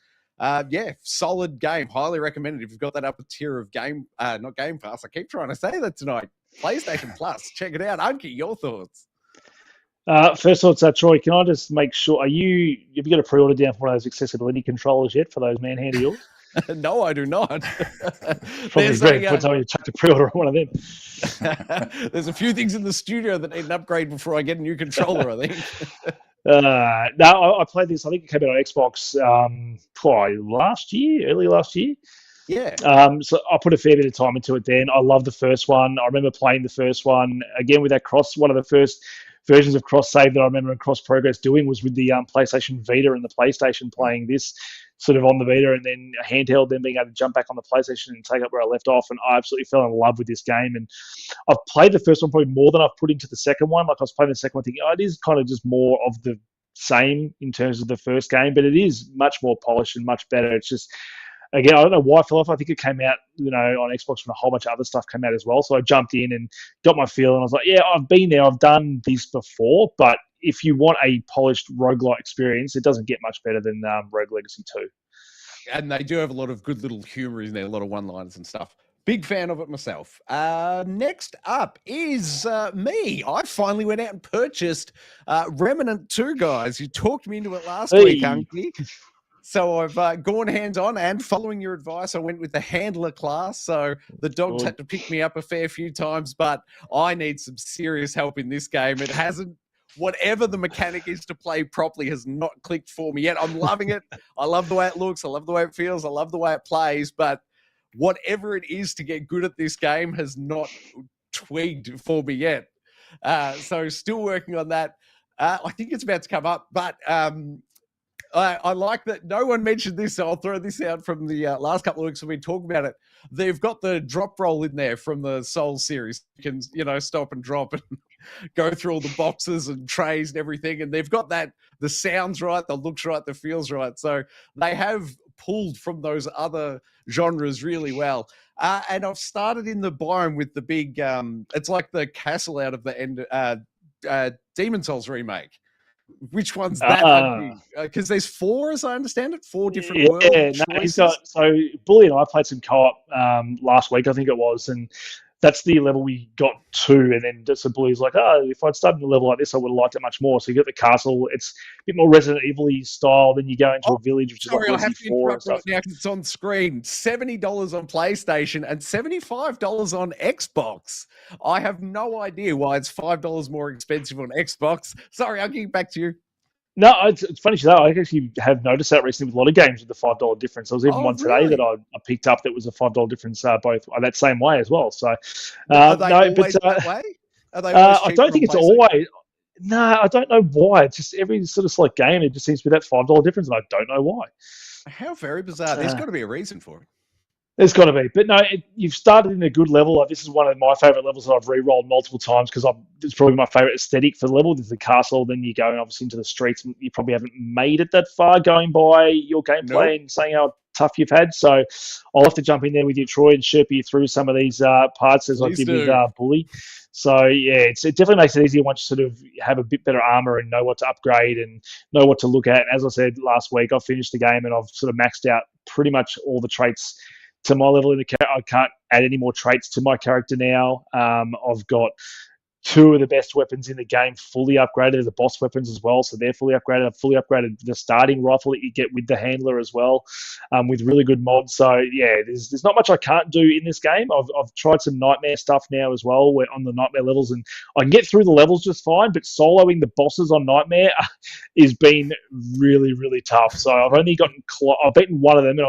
Solid game. Highly recommended. If you've got that upper tier of not Game Pass, I keep trying to say that tonight. PlayStation Plus. Check it out. Unky, your thoughts? First thoughts, Troy, can I just make sure, have you got a pre-order down for one of those accessibility controllers yet for those man-hand of yours? No, I do not. Probably very good time you chuck the pre-order on one of them. There's a few things in the studio that need an upgrade before I get a new controller, I think. No, I played this. I think it came out on Xbox early last year. Yeah. So I put a fair bit of time into it then. I love the first one. I remember playing the first one again with that one of the first versions of cross save that I remember and cross progress doing was with the PlayStation Vita and the PlayStation, playing this sort of on the Vita and then a handheld, then being able to jump back on the PlayStation and take up where I left off. And I absolutely fell in love with this game. And I've played the first one probably more than I've put into the second one. Like I was playing the second one thinking, it is kind of just more of the same in terms of the first game, but it is much more polished and much better. It's just, again, I don't know why I fell off. I think it came out, on Xbox when a whole bunch of other stuff came out as well. So I jumped in and got my feel, and I was like, yeah, I've been there. I've done this before, but if you want a polished roguelike experience, it doesn't get much better than Rogue Legacy 2. And they do have a lot of good little humor in there, a lot of one-liners and stuff. Big fan of it myself. Next up is me. I finally went out and purchased Remnant 2, guys. You talked me into it last week, Unky. So I've gone hands-on, and following your advice, I went with the handler class. So the dogs had to pick me up a fair few times, but I need some serious help in this game. It hasn't, whatever the mechanic is to play properly, has not clicked for me yet. I'm loving it. I love the way it looks. I love the way it feels. I love the way it plays. But whatever it is to get good at this game has not twigged for me yet. So still working on that. I think it's about to come up, but I like that no one mentioned this, so I'll throw this out from the last couple of weeks we've been talking about it. They've got the drop roll in there from the Soul series. You can, stop and drop. go through all the boxes and trays and everything. And they've got the sounds right, the looks right, the feels right. So they have pulled from those other genres really well. And I've started in the biome with the big, it's like the castle out of the end, Demon Souls remake. Which one's that? Because there's 4, as I understand it, 4 different world choices. So Bully and I played some co-op last week, I think it was, and that's the level we got to. And then so Bully's like, if I'd started a level like this, I would have liked it much more. So you get the castle. It's a bit more Resident Evil-y style. Then you go into a village, which is like Resident Evil 4 and stuff. Right now, because it's on screen. $70 on PlayStation and $75 on Xbox. I have no idea why it's $5 more expensive on Xbox. Sorry, I'll get back to you. No, it's funny though. I actually have noticed that recently with a lot of games with the $5 difference. There was even one today that I picked up that was a $5 difference both that same way as well. So, are they always that way? Are they I don't think it's always. No, I don't know why. It's just every sort of select game, it just seems to be that $5 difference, and I don't know why. How very bizarre! There's got to be a reason for it. There's got to be. But no, you've started in a good level. Like, this is one of my favourite levels that I've re-rolled multiple times because it's probably my favourite aesthetic for the level. There's the castle, then you go obviously into the streets. And you probably haven't made it that far going by your gameplay and saying how tough you've had. So I'll have to jump in there with you, Troy, and Sherpa you through some of these parts as I did with Bully. So, yeah, it definitely makes it easier once you sort of have a bit better armor and know what to upgrade and know what to look at. And as I said last week, I've finished the game and I've sort of maxed out pretty much all the traits to my level in the character. I can't add any more traits to my character now. I've got 2 of the best weapons in the game fully upgraded, the boss weapons as well, so they're fully upgraded. I've fully upgraded the starting rifle that you get with the handler as well, with really good mods. So yeah, there's not much I can't do in this game. I've tried some nightmare stuff now as well. We're on the nightmare levels, and I can get through the levels just fine. But soloing the bosses on nightmare has been really, really tough. So I've only gotten I've beaten one of them, and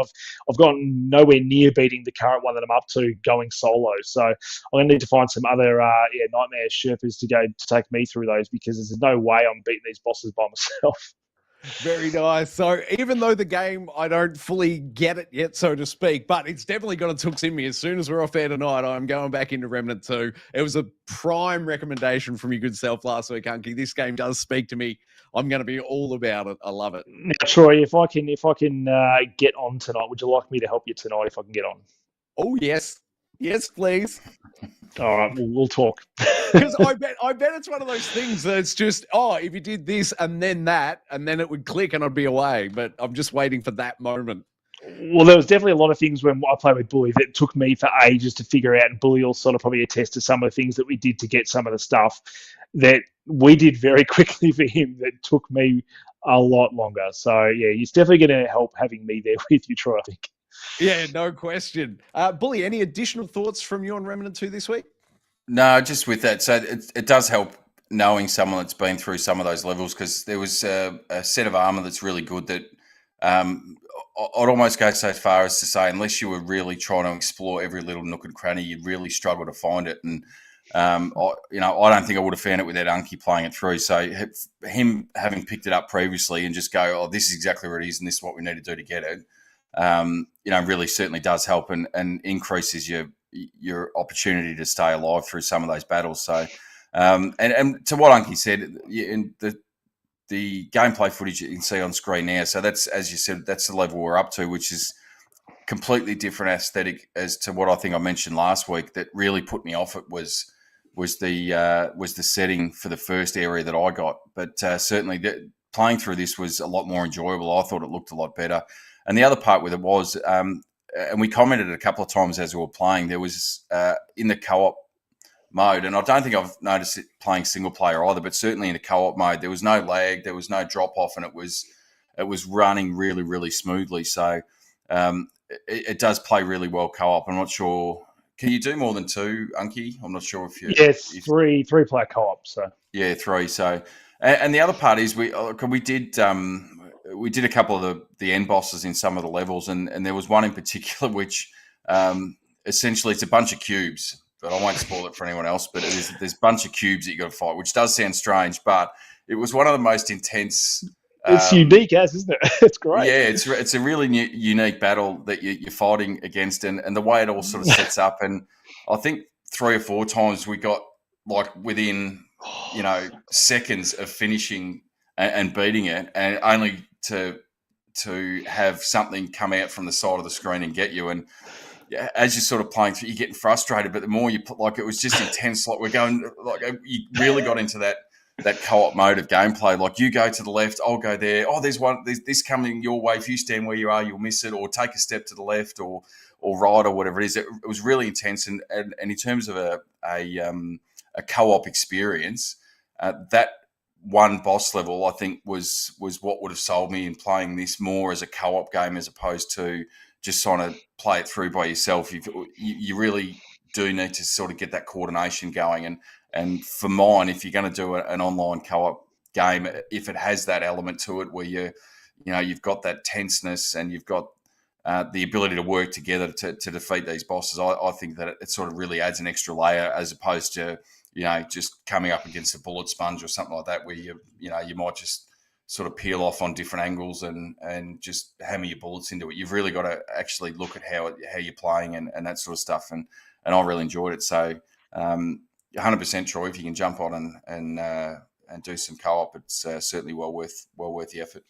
I've gotten nowhere near beating the current one that I'm up to going solo. So I'm gonna need to find some other nightmare Sherpas to go to take me through those, because there's no way I'm beating these bosses by myself. Very nice. So even though the game, I don't fully get it yet, so to speak, but it's definitely got its hooks in me. As soon as we're off air tonight, I'm going back into Remnant 2. It was a prime recommendation from your good self last week, Unky. This game does speak to me. I'm going to be all about it. I love it. Now, Troy, if I can get on tonight, would you like me to help you tonight if I can get on? Oh, yes. Yes, please. All right, we'll talk. Because I bet it's one of those things that it's just, if you did this and then that, and then it would click and I'd be away. But I'm just waiting for that moment. Well, there was definitely a lot of things when I played with Bully that took me for ages to figure out, and Bully will sort of probably attest to some of the things that we did to get some of the stuff that we did very quickly for him that took me a lot longer. So, yeah, it's definitely going to help having me there with you, Troy, I think. Yeah, no question. Bully, any additional thoughts from you on Remnant 2 this week? No, just with that. So it does help knowing someone that's been through some of those levels, because there was a set of armor that's really good that I'd almost go so far as to say, unless you were really trying to explore every little nook and cranny, you'd really struggle to find it. And, I don't think I would have found it without Unky playing it through. So him having picked it up previously and just go, this is exactly what it is and this is what we need to do to get it, really certainly does help and increases your opportunity to stay alive through some of those battles. So, and to what Unky said, in the gameplay footage you can see on screen now. So that's, as you said, that's the level we're up to, which is completely different aesthetic as to what I think I mentioned last week. That really put me off. It was the setting for the first area that I got, but certainly playing through this was a lot more enjoyable. I thought it looked a lot better. And the other part with it was, and we commented a couple of times as we were playing, there was in the co-op mode, and I don't think I've noticed it playing single player either, but certainly in the co-op mode, there was no lag, there was no drop off, and it was running really, really smoothly. So it does play really well co-op. I'm not sure. Can you do more than 2, Unky? I'm not sure if you. Yes, three player co-op. So yeah, 3. So and the other part is we did a couple of the end bosses in some of the levels, and there was one in particular which essentially it's a bunch of cubes, but I won't spoil it for anyone else. But there's a bunch of cubes that you got to fight, which does sound strange, but it was one of the most intense. It's unique, isn't it? It's great. Yeah, it's a really unique battle that you're fighting against, and the way it all sort of sets up. And I think 3 or 4 times we got like within seconds of finishing and beating it, and only to have something come out from the side of the screen and get you. And as you're sort of playing through, you're getting frustrated, but the more you put, it was just intense. We're going, you really got into that co-op mode of gameplay. You go to the left, I'll go there. Oh, there's this coming your way. If you stand where you are, you'll miss it, or take a step to the left or right or whatever it is. It was really intense. And in terms of a co-op experience, that one boss level, I think, was what would have sold me in playing this more as a co-op game as opposed to just trying to play it through by yourself. You really do need to sort of get that coordination going. And for mine, if you're going to do an online co-op game, if it has that element to it where you've got that tenseness and you've got the ability to work together to defeat these bosses, I think that it sort of really adds an extra layer as opposed to just coming up against a bullet sponge or something like that, where you might just sort of peel off on different angles and just hammer your bullets into it. You've really got to actually look at how you're playing and that sort of stuff. And I really enjoyed it. So 100% Troy, if you can jump on and do some co-op, it's certainly well worth the effort.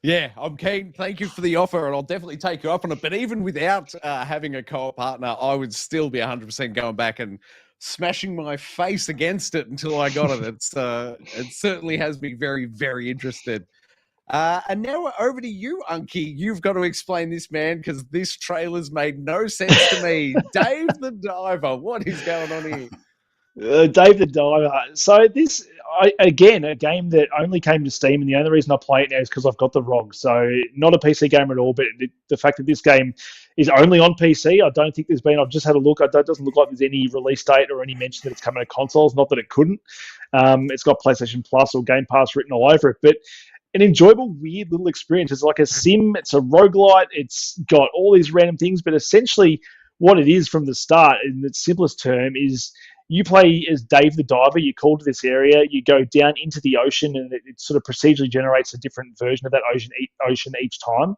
Yeah, I'm keen. Thank you for the offer, and I'll definitely take you up on it. But even without having a co-op partner, I would still be 100% going back and smashing my face against it until I got it. It certainly has me very, very interested. And now over to you, Unky. You've got to explain this, man, because this trailer's made no sense to me. Dave the Diver, what is going on here? Dave the Diver. So this, again, a game that only came to Steam, and the only reason I play it now is because I've got the ROG. So not a PC game at all, but the fact that this game is only on PC, I don't think there's been, I've just had a look, it doesn't look like there's any release date or any mention that it's coming to consoles, not that it couldn't. It's got PlayStation Plus or Game Pass written all over it, but an enjoyable, weird little experience. It's like a sim, it's a roguelite, it's got all these random things, but essentially what it is from the start, in its simplest term, is you play as Dave the Diver. You call to this area, you go down into the ocean, and it sort of procedurally generates a different version of that ocean each time.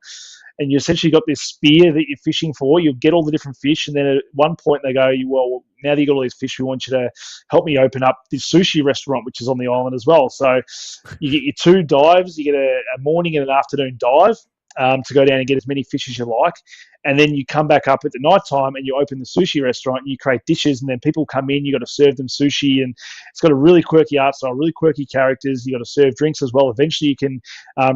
And you essentially got this spear that you're fishing for. You'll get all the different fish, and then at one point they go, well, now that you got all these fish, we want you to help me open up this sushi restaurant, which is on the island as well. So you get your 2 dives. You get a morning and an afternoon dive to go down and get as many fish as you like. And then you come back up at the night time and you open the sushi restaurant and you create dishes, and then people come in, you got to serve them sushi, and it's got a really quirky art style, really quirky characters. You got to serve drinks as well. Eventually you can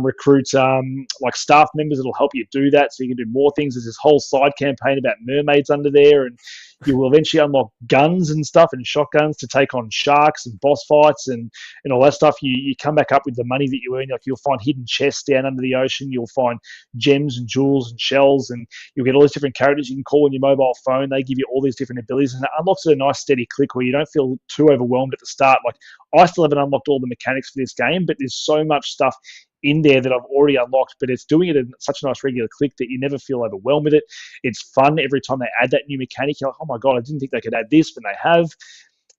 recruit like staff members that'll help you do that, so you can do more things. There's this whole side campaign about mermaids under there, and you will eventually unlock guns and stuff and shotguns to take on sharks and boss fights and all that stuff. You come back up with the money that you earn. Like, you'll find hidden chests down under the ocean. You'll find gems and jewels and shells, and you'll get all these different characters you can call on your mobile phone. They give you all these different abilities, and it unlocks at a nice steady click where you don't feel too overwhelmed at the start. Like, I still haven't unlocked all the mechanics for this game, but there's so much stuff in there that I've already unlocked, but it's doing it in such a nice regular click that you never feel overwhelmed with it. It's fun every time they add that new mechanic. You're like, oh my God, I didn't think they could add this, but they have.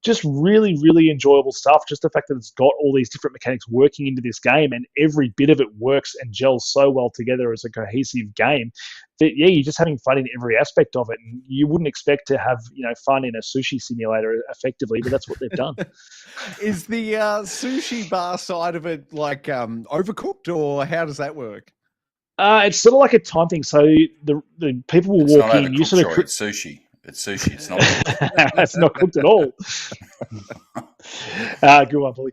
Just really, really enjoyable stuff. Just the fact that it's got all these different mechanics working into this game, and every bit of it works and gels so well together as a cohesive game that, yeah, you're just having fun in every aspect of it. And you wouldn't expect to have, fun in a sushi simulator effectively, but that's what they've done. Is the sushi bar side of it like overcooked, or how does that work? It's sort of like a time thing. So the people will walk in. You sort of it's sushi. It's sushi. It's not. It's not cooked at all. Good one, Polly.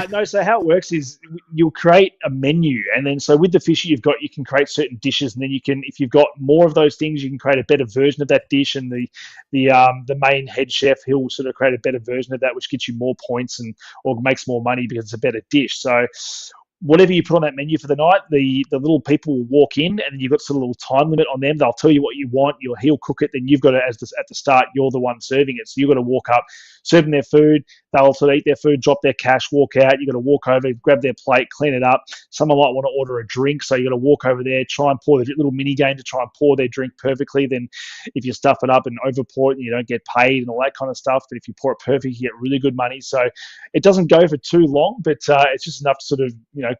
No, so how it works is you'll create a menu, and then so with the fish you can create certain dishes, and then you can, if you've got more of those things, you can create a better version of that dish. And the main head chef, he'll sort of create a better version of that, which gets you more points or makes more money because it's a better dish. So whatever you put on that menu for the night, the little people will walk in, and then you've got sort of a little time limit on them. They'll tell you what you want. He'll cook it. Then you've got to, at the start, you're the one serving it. So you've got to walk up, serve them their food. They'll sort of eat their food, drop their cash, walk out. You've got to walk over, grab their plate, clean it up. Someone might want to order a drink, so you've got to walk over there, try and pour the little mini game to try and pour their drink perfectly. Then if you stuff it up and over pour it, you don't get paid and all that kind of stuff. But if you pour it perfect, you get really good money. So it doesn't go for too long, but it's just enough to sort of,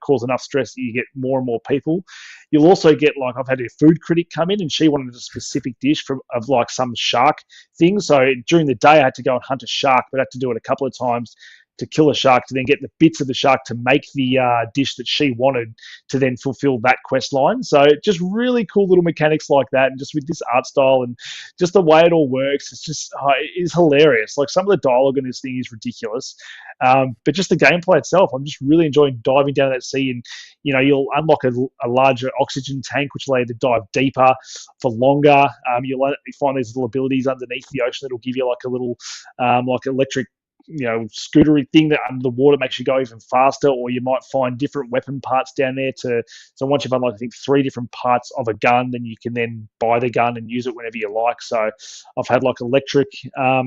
cause enough stress that you get more and more people. You'll also get, like, I've had a food critic come in, and she wanted a specific dish of like some shark thing. So during the day I had to go and hunt a shark, but I had to do it a couple of times to kill a shark, to then get the bits of the shark to make the dish that she wanted to then fulfill that quest line. So just really cool little mechanics like that, and just with this art style and just the way it all works, it's just it is hilarious. Like, some of the dialogue in this thing is ridiculous, but just the gameplay itself, I'm just really enjoying diving down that sea. And you'll unlock a larger oxygen tank, which will allow you to dive deeper for longer. You'll find these little abilities underneath the ocean that'll give you like a little like electric scootery thing that under the water makes you go even faster, or you might find different weapon parts down there so once you've unlocked, I think, 3 different parts of a gun, then you can then buy the gun and use it whenever you like. So I've had like electric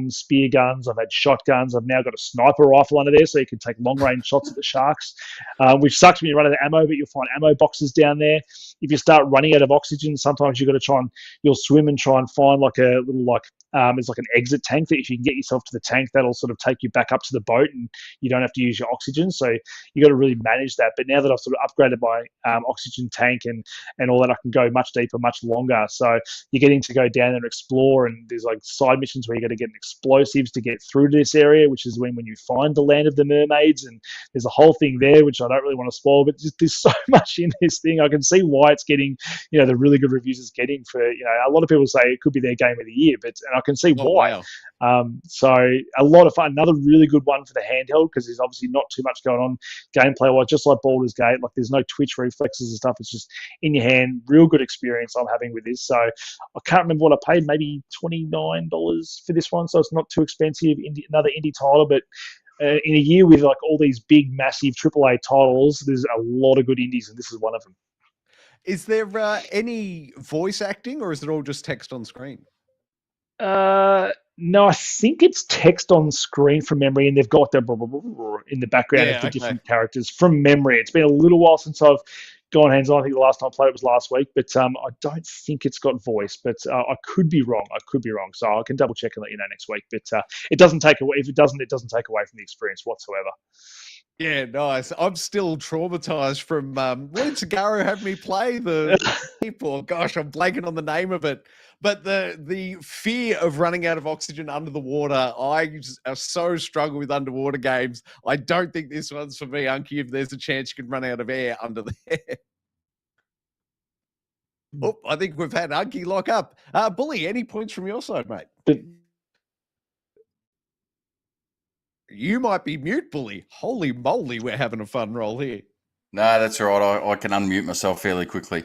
spear guns, I've had shotguns, I've now got a sniper rifle under there so you can take long range shots at the sharks, which sucks when you run out of ammo, but you'll find ammo boxes down there. If you start running out of oxygen, sometimes you've got to you'll swim and try and find like a little it's like an exit tank that if you can get yourself to the tank, that'll sort of take you back up to the boat and you don't have to use your oxygen. So you got to really manage that. But now that I've sort of upgraded my oxygen tank and all that, I can go much deeper, much longer. So you're getting to go down and explore, and there's like side missions where you got to get explosives to get through to this area, which is when you find the land of the mermaids. And there's a whole thing there, which I don't really want to spoil, but there's so much in this thing. I can see why it's getting, the really good reviews it's getting for, a lot of people say it could be their game of the year, and I can see why. Wow. So a lot of fun. Another really good one for the handheld, because there's obviously not too much going on gameplay-wise, just like Baldur's Gate. Like, there's no twitch reflexes and stuff. It's just in your hand. Real good experience I'm having with this. So I can't remember what I paid, maybe $29 for this one. So it's not too expensive. Another indie title, but in a year with like all these big, massive AAA titles, there's a lot of good indies, and this is one of them. Is there any voice acting, or is it all just text on screen? No, I think it's text on screen from memory, and they've got the in the background of the different characters from memory. It's been a little while since I've gone hands-on. I think the last time I played it was last week, but I don't think it's got voice, but I could be wrong. So I can double check and let you know next week. But it doesn't take away. If it doesn't take away from the experience whatsoever. Yeah, nice. I'm still traumatized from what did Sagaro have me play? The people. Gosh, I'm blanking on the name of it. But the fear of running out of oxygen under the water, I so struggle with underwater games. I don't think this one's for me, Unky, if there's a chance you can run out of air under there. Oh, I think we've had Unky lock up. Bully, any points from your side, mate? You might be mute, Bully. Holy moly, we're having a fun roll here. No, that's all right. I can unmute myself fairly quickly.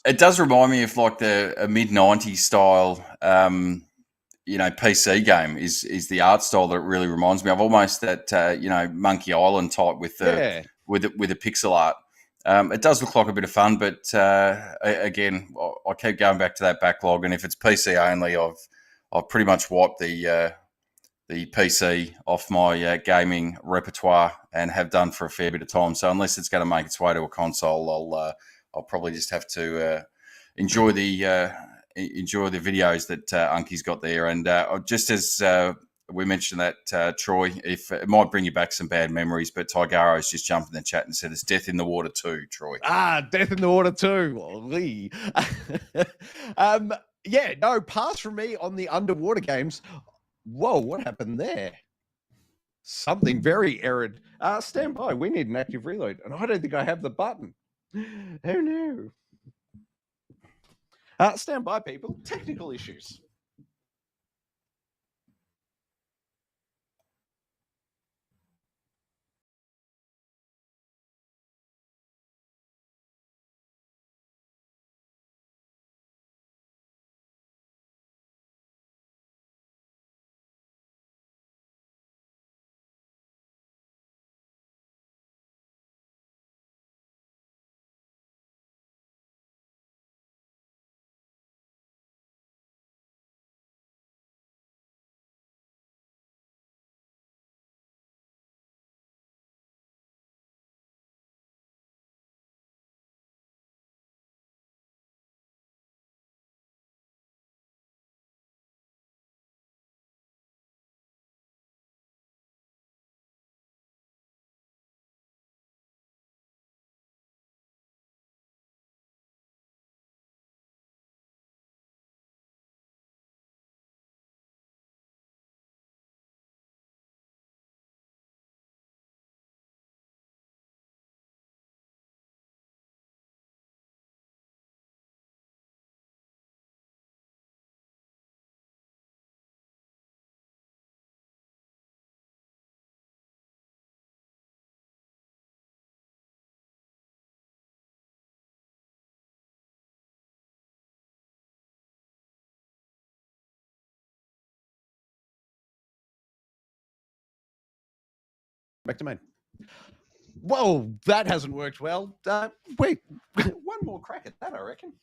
It does remind me of like a mid-90s style, PC game is the art style that it really reminds me of. Almost that, Monkey Island type with the pixel art. It does look like a bit of fun, but again, I keep going back to that backlog. And if it's PC only, I've pretty much wiped the PC off my gaming repertoire and have done for a fair bit of time. So unless it's going to make its way to a console, I'll probably just have to enjoy the videos that Unky's got there. And just as we mentioned that, Troy, if it might bring you back some bad memories, but Tygaro's just jumped in the chat and said it's Death in the Water 2, Troy. Death in the Water 2. Pass from me on the underwater games. Whoa, what happened there? Something very arid. Stand by. We need an active reload. And I don't think I have the button. Oh, no. Stand by, people. Technical issues. Back to me. Whoa, that hasn't worked well. Wait, one more crack at that, I reckon.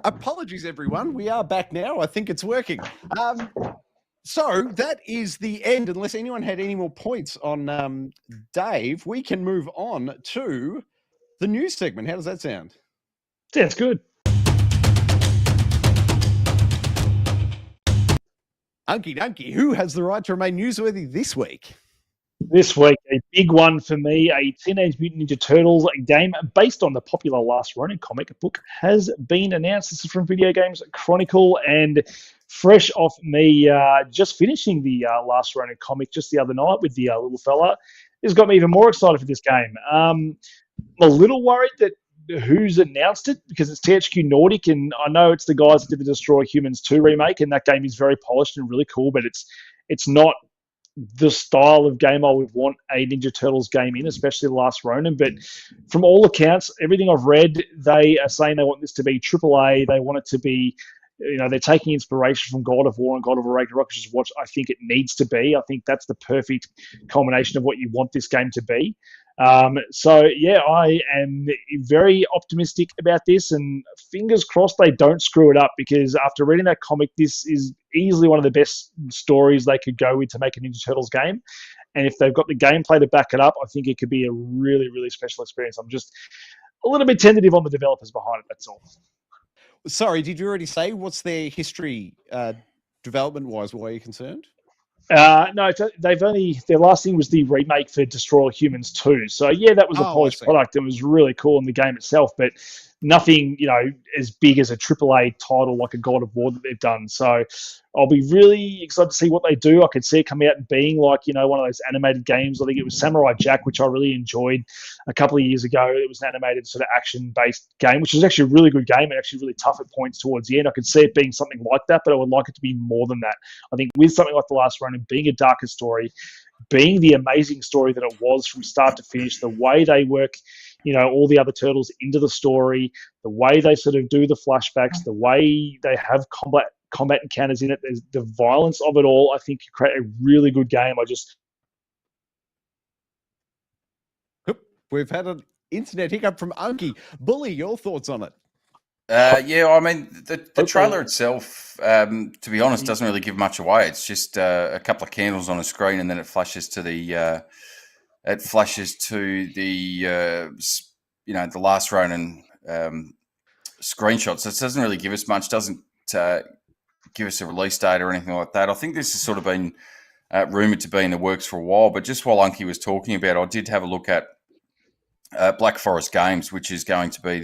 Apologies, everyone. We are back now. I think it's working. So that is the end. Unless anyone had any more points on Dave, we can move on to the news segment. How does that sound? Sounds good. Unky Dunky, who has the right to remain newsworthy this week? This week, a big one for me, a Teenage Mutant Ninja Turtles game based on the popular Last Ronin comic book has been announced. This is from Video Games Chronicle, and fresh off me just finishing the Last Ronin comic just the other night with the little fella, has got me even more excited for this game. I'm a little worried that who's announced it because it's THQ Nordic, and I know it's the guys that did the Destroy Humans 2 remake, and that game is very polished and really cool, but it's not the style of game I would want a Ninja Turtles game in, especially the Last Ronin. But from all accounts, everything I've read, they are saying they want this to be AAA. They want it to be, they're taking inspiration from God of War and God of War Ragnarok, which is what I think it needs to be. I think that's the perfect combination of what you want this game to be. So yeah, I am very optimistic about this, and fingers crossed they don't screw it up, because after reading that comic, this is easily one of the best stories they could go with to make a Ninja Turtles game. And if they've got the gameplay to back it up, I think it could be a really, really special experience. I'm just a little bit tentative on the developers behind it, that's all. Sorry, did you already say what's their history development-wise? Why are you concerned? No, their last thing was the remake for Destroy All Humans 2. So yeah, that was a polished product. It was really cool in the game itself, but nothing, as big as a AAA title like a God of War that they've done. So I'll be really excited to see what they do. I could see it coming out and being like, one of those animated games. I think it was Samurai Jack, which I really enjoyed a couple of years ago. It was an animated sort of action-based game, which was actually a really good game and actually really tough at points towards the end. I could see it being something like that, but I would like it to be more than that. I think with something like The Last Ronin, being a darker story, being the amazing story that it was from start to finish, the way they work, all the other turtles into the story, the way they sort of do the flashbacks, the way they have combat encounters in it, there's the violence of it all, I think you create a really good game. We've had an internet hiccup from Unky. Bully, your thoughts on it? Yeah, I mean, the trailer itself, to be honest, doesn't really give much away. It's just a couple of candles on a screen, and then it flashes to the the Last Ronin screenshots. So it doesn't really give us much. Doesn't give us a release date or anything like that. I think this has sort of been rumored to be in the works for a while. But just while Unky was talking about it, I did have a look at Black Forest Games, which is going to be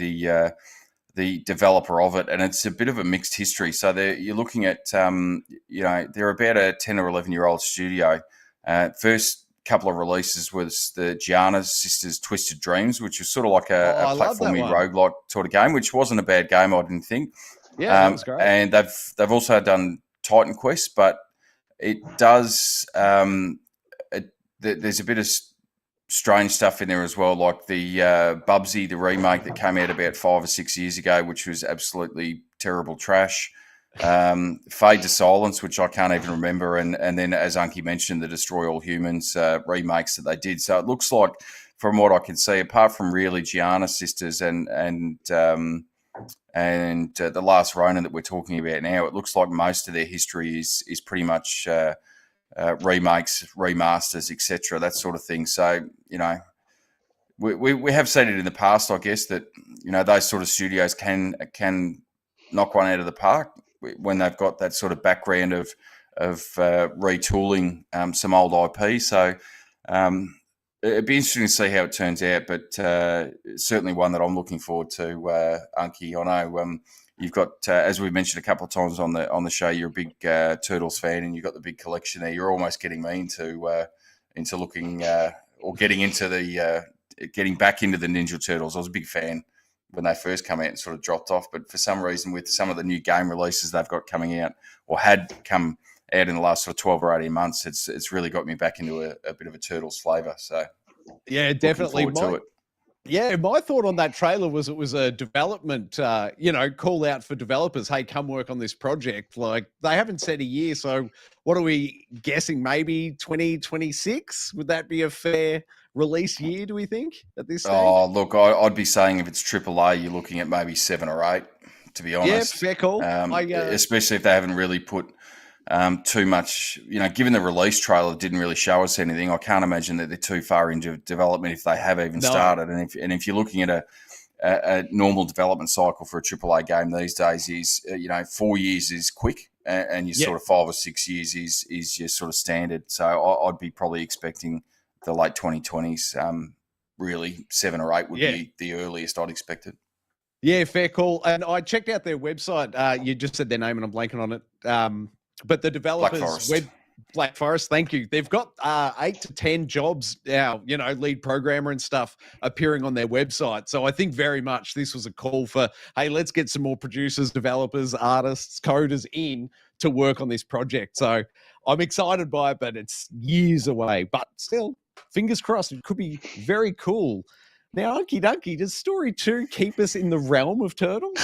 the developer of it, and it's a bit of a mixed history. So you're looking at, they're about a 10 or 11-year-old studio. First couple of releases was the G.E.A. Sisters Twisted Dreams, which was sort of like a platforming roguelike sort of game, which wasn't a bad game, I didn't think. Yeah, that was great. And they've also done Titan Quest, but it does, there's a bit of strange stuff in there as well, like the Bubsy, the remake that came out about 5 or 6 years ago, which was absolutely terrible trash. Fade to Silence, which I can't even remember, and then, as Unky mentioned, the Destroy All Humans remakes that they did. So it looks like, from what I can see, apart from really G.E.A. Sisters and the Last Ronin that we're talking about now, it looks like most of their history is pretty much remakes, remasters, etc., that sort of thing. So, we have seen it in the past, I guess, that, those sort of studios can knock one out of the park. when they've got that sort of background of retooling some old IP. So it'd be interesting to see how it turns out, but certainly one that I'm looking forward to, Unky. I know you've got, as we mentioned a couple of times on the show, you're a big Turtles fan, and you've got the big collection there. You're almost getting me into looking or getting into getting back into the Ninja Turtles. I was a big fan when they first come out and sort of dropped off, but for some reason, with some of the new game releases they've got coming out or had come out in the last sort of 12 or 18 months, it's really got me back into a bit of a Turtles flavour. So yeah, definitely. My thought on that trailer was it was a development, call out for developers. Hey, come work on this project. Like, they haven't said a year, so what are we guessing? Maybe 2026? Would that be a fair release year, do we think, at this stage? Oh, look, I'd be saying if it's AAA, you're looking at maybe 7 or 8, to be honest. Yeah, fair call. Especially if they haven't really put too much, given the release trailer didn't really show us anything. I can't imagine that they're too far into development if they have even started. And if you're looking at a normal development cycle for a AAA game these days is, 4 years is quick, and your sort of 5 or 6 years is your sort of standard. So I'd be probably expecting the late 2020s. Really, 7 or 8 would be the earliest I'd expect it. Yeah, fair call. And I checked out their website. You just said their name and I'm blanking on it. But the developers, Black Forest, thank you. They've got 8 to 10 jobs now, lead programmer and stuff appearing on their website. So I think very much this was a call for, hey, let's get some more producers, developers, artists, coders in to work on this project. So I'm excited by it, but it's years away. But still, fingers crossed, it could be very cool. Now, Unky Dunky, does Story 2 keep us in the realm of Turtles?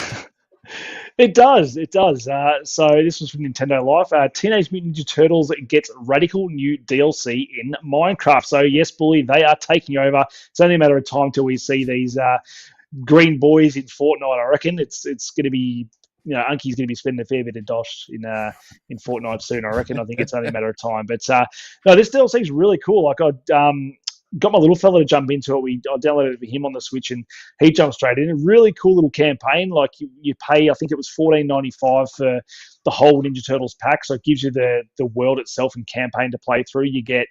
It does. So this was from Nintendo Life. Teenage Mutant Ninja Turtles gets radical new DLC in Minecraft. So yes, Bully, they are taking over. It's only a matter of time till we see these green boys in Fortnite. I reckon it's going to be, Unky's going to be spending a fair bit of dosh in Fortnite soon. I reckon. I think it's only a matter of time. But no, this DLC is really cool. Like I got my little fella to jump into it. I downloaded it for him on the Switch, and he jumped straight in. A really cool little campaign. Like you pay, I think it was $14.95 for the whole Ninja Turtles pack. So it gives you the world itself and campaign to play through. You get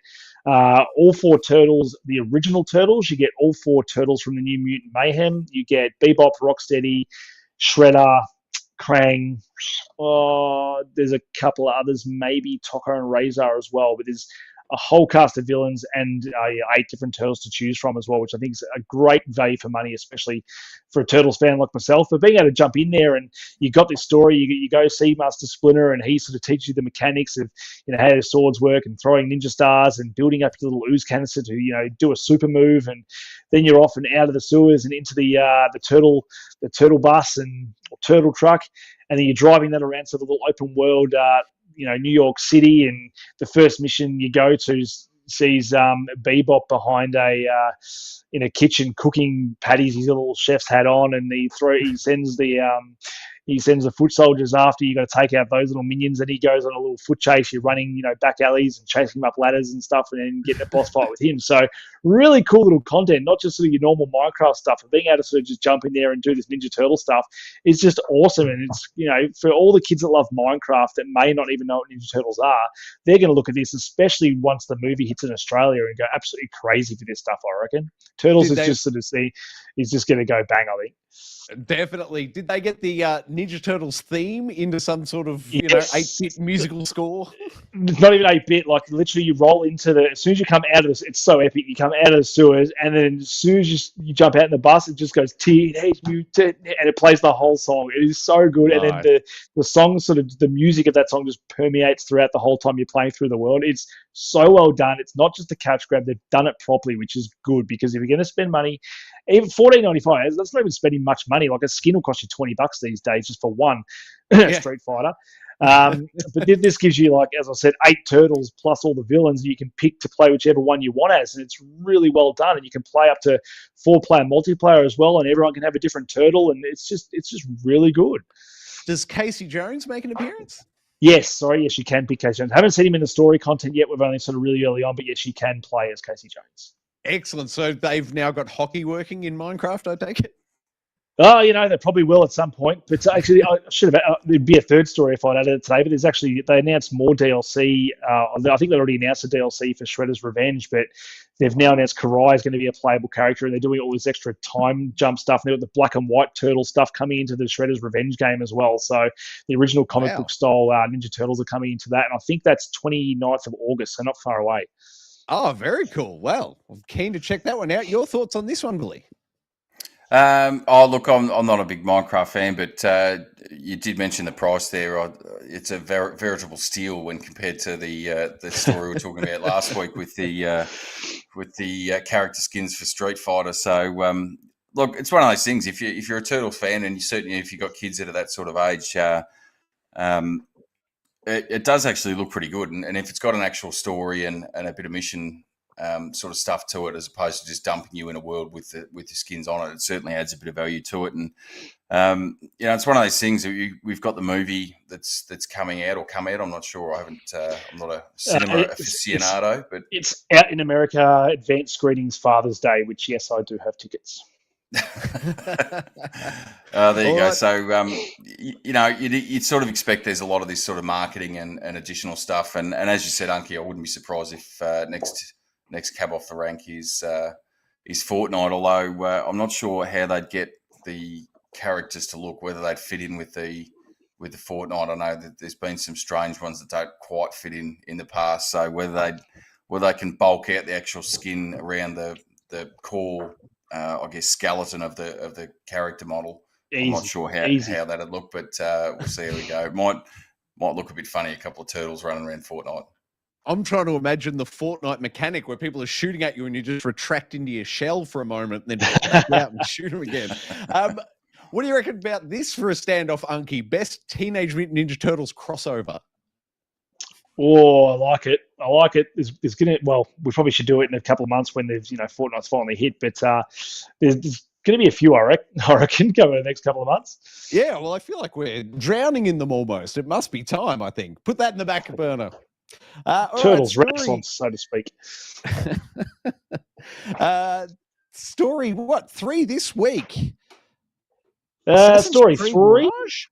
all 4 turtles, the original turtles. You get all 4 turtles from the New Mutant Mayhem. You get Bebop, Rocksteady, Shredder, Krang. There's a couple of others, maybe Tokka and Razor as well. But there's a whole cast of villains and 8 different turtles to choose from as well, which I think is a great value for money, especially for a Turtles fan like myself. But being able to jump in there and you got this story, you go see Master Splinter and he sort of teaches you the mechanics of how the swords work and throwing ninja stars and building up your little ooze canister to do a super move, and then you're off and out of the sewers and into the turtle bus or turtle truck, and then you're driving that around to the little open world New York City, and the first mission you go to sees Bebop behind in a kitchen cooking patties. He's got a little chef's hat on, and he sends the foot soldiers after. You got to take out those little minions, and he goes on a little foot chase. You're running, back alleys and chasing him up ladders and stuff, and then getting a boss fight with him. So really cool little content, not just sort of your normal Minecraft stuff, but being able to sort of just jump in there and do this Ninja Turtle stuff is just awesome. And it's, for all the kids that love Minecraft that may not even know what Ninja Turtles are, they're going to look at this, especially once the movie hits in Australia, and go absolutely crazy for this stuff, I reckon. Turtles is just going to go bang, I think. Definitely. Did they get the Ninja Turtles theme into some sort of 8-bit musical score? Not even 8-bit. Like literally, you roll into as soon as you come out of this, it's so epic. You come out of the sewers, and then as soon as you jump out in the bus, it just goes Teenage Mutant, and it plays the whole song. It is so good. Nice. And then the song, sort of the music of that song, just permeates throughout the whole time you're playing through the world. It's so well done. It's not just a cash grab. They've done it properly, which is good, because if you're going to spend money, even $14.95, that's not even spending much money. Like a skin will cost you $20 these days just for one Street Fighter. But this gives you, like, as I said, 8 turtles plus all the villains. You can pick to play whichever one you want as, and it's really well done. And you can play up to 4-player multiplayer as well, and everyone can have a different turtle, and it's just really good. Does Casey Jones make an appearance? Yes, you can pick Casey Jones. I haven't seen him in the story content yet. We've only sort of really early on, but yes, you can play as Casey Jones. Excellent. So they've now got hockey working in Minecraft, I take it? Oh, they probably will at some point. But actually, I should have. There'd be a third story if I'd added it today. But there's actually they announced more DLC. I think they already announced a DLC for Shredder's Revenge, but they've now announced Karai is going to be a playable character, and they're doing all this extra time jump stuff. And they've got the black and white turtle stuff coming into the Shredder's Revenge game as well. So the original comic book style Ninja Turtles are coming into that, and I think that's 29th of August, so not far away. Oh, very cool. Well, I'm keen to check that one out. Your thoughts on this one, Billy? Look, I'm not a big Minecraft fan, but you did mention the price there. It's a veritable steal when compared to the story we were talking about last week with the character skins for Street Fighter. So, look, it's one of those things. If you're a Turtles fan, and certainly if you've got kids that are that sort of age, it does actually look pretty good. And if it's got an actual story and a bit of mission sort of stuff to it, as opposed to just dumping you in a world with the skins on it, it certainly adds a bit of value to it. And it's one of those things that we've got the movie that's coming out or come out. I'm not sure. I haven't. I'm not a cinema aficionado, but it's out in America. Advanced screenings Father's Day, which yes, I do have tickets. There you go. So you'd sort of expect there's a lot of this sort of marketing and additional stuff. And as you said, Unky, I wouldn't be surprised if next cab off the rank is Fortnite, although I'm not sure how they'd get the characters to look, whether they'd fit in with the Fortnite. I know that there's been some strange ones that don't quite fit in the past, so whether they can bulk out the actual skin around the core I guess skeleton of the character model. I'm not sure how that'd look, but we'll see how we go. It might look a bit funny, a couple of turtles running around Fortnite. I'm trying to imagine the Fortnite mechanic where people are shooting at you and you just retract into your shell for a moment and then pop back out and shoot them again. What do you reckon about this for a standoff, Unky? Best Teenage Mutant Ninja Turtles crossover? Oh, I like it. There's gonna. Well, we probably should do it in a couple of months when there's Fortnite's finally hit. But there's going to be a few, I reckon, over the next couple of months. Yeah, well, I feel like we're drowning in them almost. It must be time, I think. Put that in the back burner. Turtles Renaissance, so to speak. Story, what? 3 this week? Story 3. Mirage?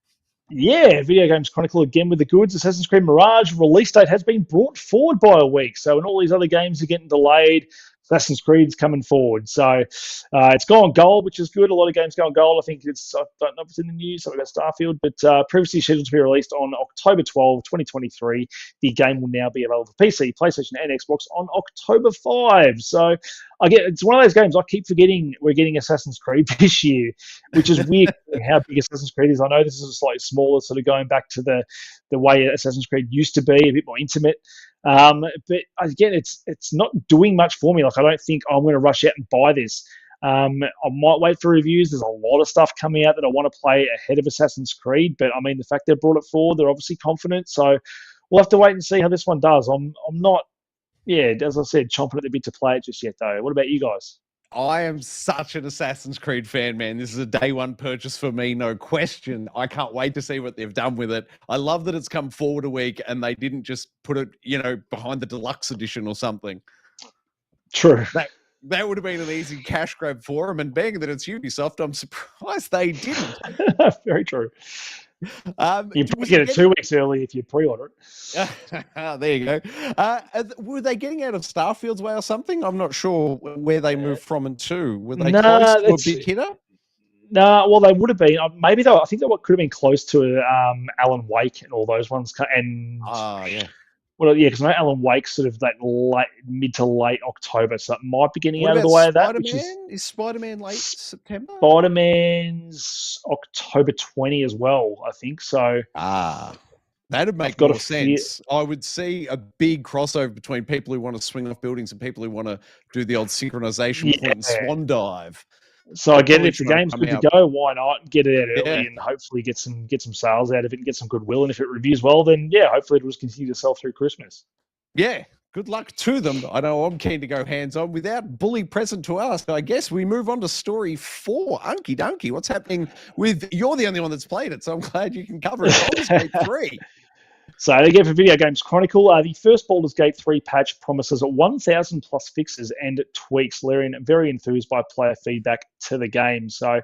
Yeah, Video Games Chronicle again with the goods. Assassin's Creed Mirage release date has been brought forward by a week. So, and all these other games are getting delayed. Assassin's Creed's coming forward. So, it's gone gold, which is good. A lot of games go on gold. I think I don't know if it's in the news, something about Starfield, but previously scheduled to be released on October 12, 2023. The game will now be available for PC, PlayStation, and Xbox on October 5. So, it's one of those games I keep forgetting we're getting Assassin's Creed this year, which is weird how big Assassin's Creed is. I know this is a slightly smaller, sort of going back to the way Assassin's Creed used to be, a bit more intimate. But again, it's not doing much for me. Like, I don't think I'm going to rush out and buy this. I might wait for reviews. There's a lot of stuff coming out that I want to play ahead of Assassin's Creed. But I mean, the fact they brought it forward, they're obviously confident. So we'll have to wait and see how this one does. I'm not, as I said, chomping at the bit to play it just yet, though. What about you guys? I am such an Assassin's Creed fan, man. This is a day one purchase for me, no question. I can't wait to see what they've done with it. I love that it's come forward a week and they didn't just put it, behind the deluxe edition or something. True. That would have been an easy cash grab for them. And being that it's Ubisoft, I'm surprised they didn't. Very true. You probably get it 2 weeks early if you pre-order it. There you go. Were they getting out of Starfield's way or something? I'm not sure where they moved from and to. Were they close to a big hitter? No, well, they would have been. Maybe I think they could have been close to Alan Wake and all those ones. And yeah. Well, yeah, because I know Alan Wake's sort of that mid to late October, so it might be getting out of the way of that. Is Spider-Man late September? Spider-Man's October 20 as well, I think. So that'd make more sense. I would see a big crossover between people who want to swing off buildings and people who want to do the old synchronization point and swan dive. So again, if the game's good to go, why not get it out early and hopefully get some sales out of it and get some goodwill. And if it reviews well, then hopefully it'll just continue to sell through Christmas. Yeah, good luck to them. I know I'm keen to go hands-on. Without Bully present to us, I guess we move on to story 4. Unky Dunky, what's happening with... You're the only one that's played it, so I'm glad you can cover it. Baldur's Gate 3. So again, for Video Games Chronicle, the first Baldur's Gate 3 patch promises 1,000 plus fixes and tweaks. Larian very enthused by player feedback to the game. So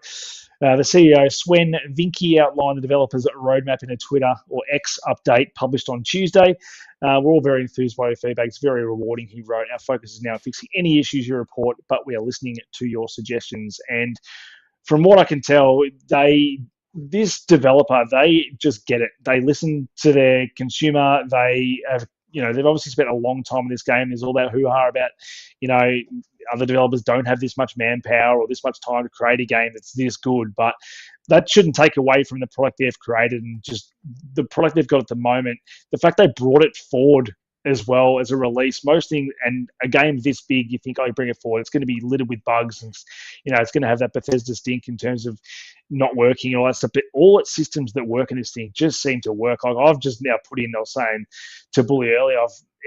the CEO, Sven Vinky, outlined the developers' roadmap in a Twitter or X update published on Tuesday. We're all very enthused by your feedback. It's very rewarding, he wrote. Our focus is now on fixing any issues you report, but we are listening to your suggestions. And from what I can tell, this developer, they just get it. They listen to their consumer. They have, they've obviously spent a long time in this game. There's all that hoo-ha about, other developers don't have this much manpower or this much time to create a game that's this good. But that shouldn't take away from the product they've created and just the product they've got at the moment. The fact they brought it forward as well as a release, and a game this big, you think, bring it forward, it's going to be littered with bugs, and it's going to have that Bethesda stink in terms of not working and all that stuff. But all its systems that work in this thing just seem to work. Like I've just now put in, I was saying to Bully earlier,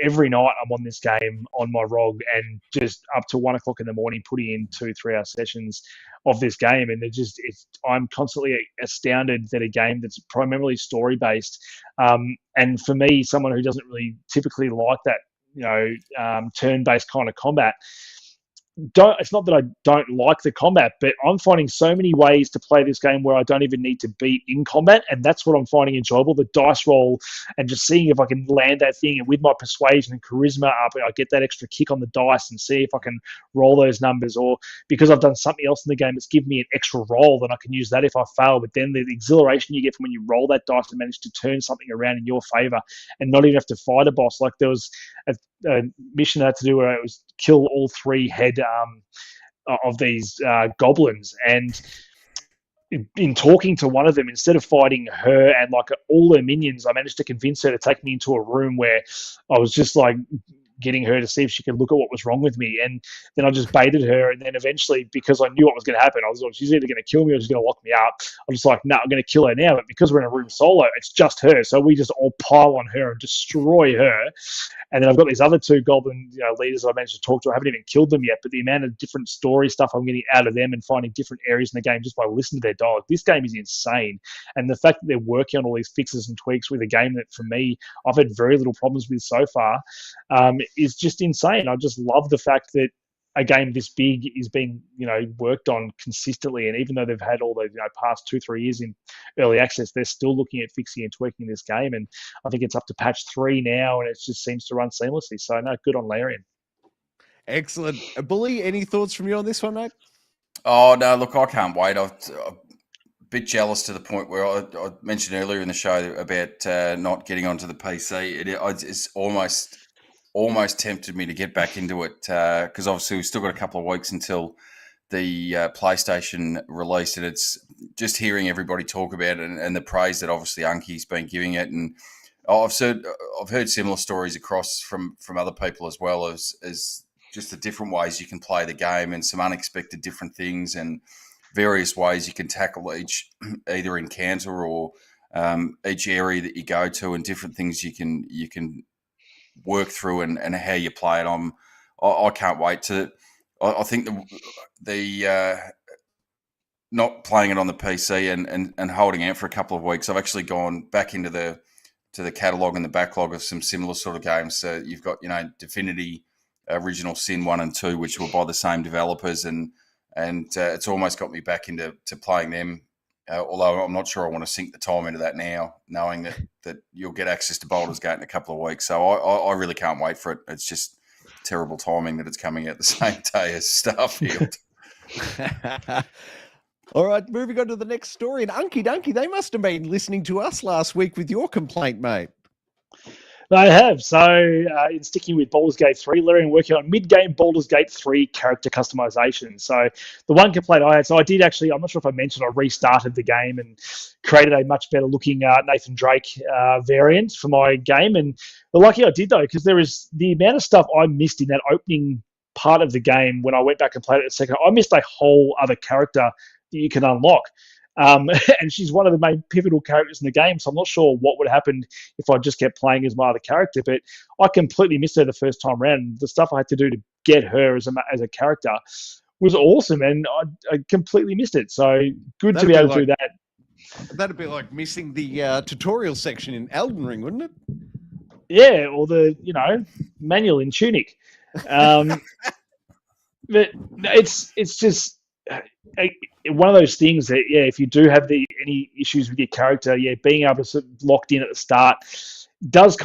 every night I'm on this game on my ROG and just up to 1 o'clock in the morning putting in 2-3 hour sessions of this game, and I'm constantly astounded that a game that's primarily story based, and for me, someone who doesn't really typically like that turn based kind of combat, it's not that I don't like the combat, but I'm finding so many ways to play this game where I don't even need to be in combat, and that's what I'm finding enjoyable. The dice roll and just seeing if I can land that thing, and with my persuasion and charisma up, I get that extra kick on the dice and see if I can roll those numbers, or because I've done something else in the game that's given me an extra roll, then I can use that if I fail. But then the exhilaration you get from when you roll that dice and manage to turn something around in your favor and not even have to fight a boss. Like there was a mission I had to do where it was kill all 3 head of these goblins, and in talking to one of them, instead of fighting her and like all her minions, I managed to convince her to take me into a room where I was just like getting her to see if she could look at what was wrong with me. And then I just baited her. And then eventually, because I knew what was going to happen, I was like, she's either going to kill me or she's going to lock me up. I'm just like, no, I'm going to kill her now. But because we're in a room solo, it's just her. So we just all pile on her and destroy her. And then I've got these other 2 goblin leaders I managed to talk to. I haven't even killed them yet, but the amount of different story stuff I'm getting out of them and finding different areas in the game just by listening to their dialogue, this game is insane. And the fact that they're working on all these fixes and tweaks with a game that, for me, I've had very little problems with so far, is just insane. I just love the fact that a game this big is being, worked on consistently. And even though they've had all the, past 2-3 years in early access, they're still looking at fixing and tweaking this game. And I think it's up to patch 3 now, and it just seems to run seamlessly. So no, good on Larian. Excellent. Bully, any thoughts from you on this one, mate? Oh, no, look, I can't wait. I'm a bit jealous to the point where I mentioned earlier in the show about not getting onto the PC. It's almost tempted me to get back into it because obviously we've still got a couple of weeks until the PlayStation release, and it's just hearing everybody talk about it and the praise that obviously Unky's been giving it. And I've heard similar stories across from other people as well as just the different ways you can play the game and some unexpected different things and various ways you can tackle each either encounter or each area that you go to and different things you can work through and how you play it. I can't wait to. I think the not playing it on the PC and holding out for a couple of weeks, I've actually gone back into the catalogue and the backlog of some similar sort of games. So you've got Divinity, Original Sin 1 and 2, which were by the same developers, and it's almost got me back into playing them. Although I'm not sure I want to sink the time into that now, knowing that you'll get access to Baldur's Gate in a couple of weeks. So I really can't wait for it. It's just terrible timing that it's coming out the same day as Starfield. All right, moving on to the next story. And Unky Dunky, they must have been listening to us last week with your complaint, mate. They have. So, in sticking with Baldur's Gate 3, Larian working on mid-game Baldur's Gate 3 character customization. So, the one complaint I had, so I did actually, I'm not sure if I mentioned, I restarted the game and created a much better looking Nathan Drake variant for my game. And lucky I did, though, because there is the amount of stuff I missed in that opening part of the game when I went back and played it a second. I missed a whole other character that you can unlock. And she's one of the main pivotal characters in the game, so I'm not sure what would happen if I just kept playing as my other character, but I completely missed her the first time around. The stuff I had to do to get her as a character was awesome, and I completely missed it, so good to be able to do that. That'd be like missing the tutorial section in Elden Ring, wouldn't it? Yeah, or the manual in Tunic. Um, but it's just one of those things that if you do have any issues with your character, being able to sort of locked in at the start does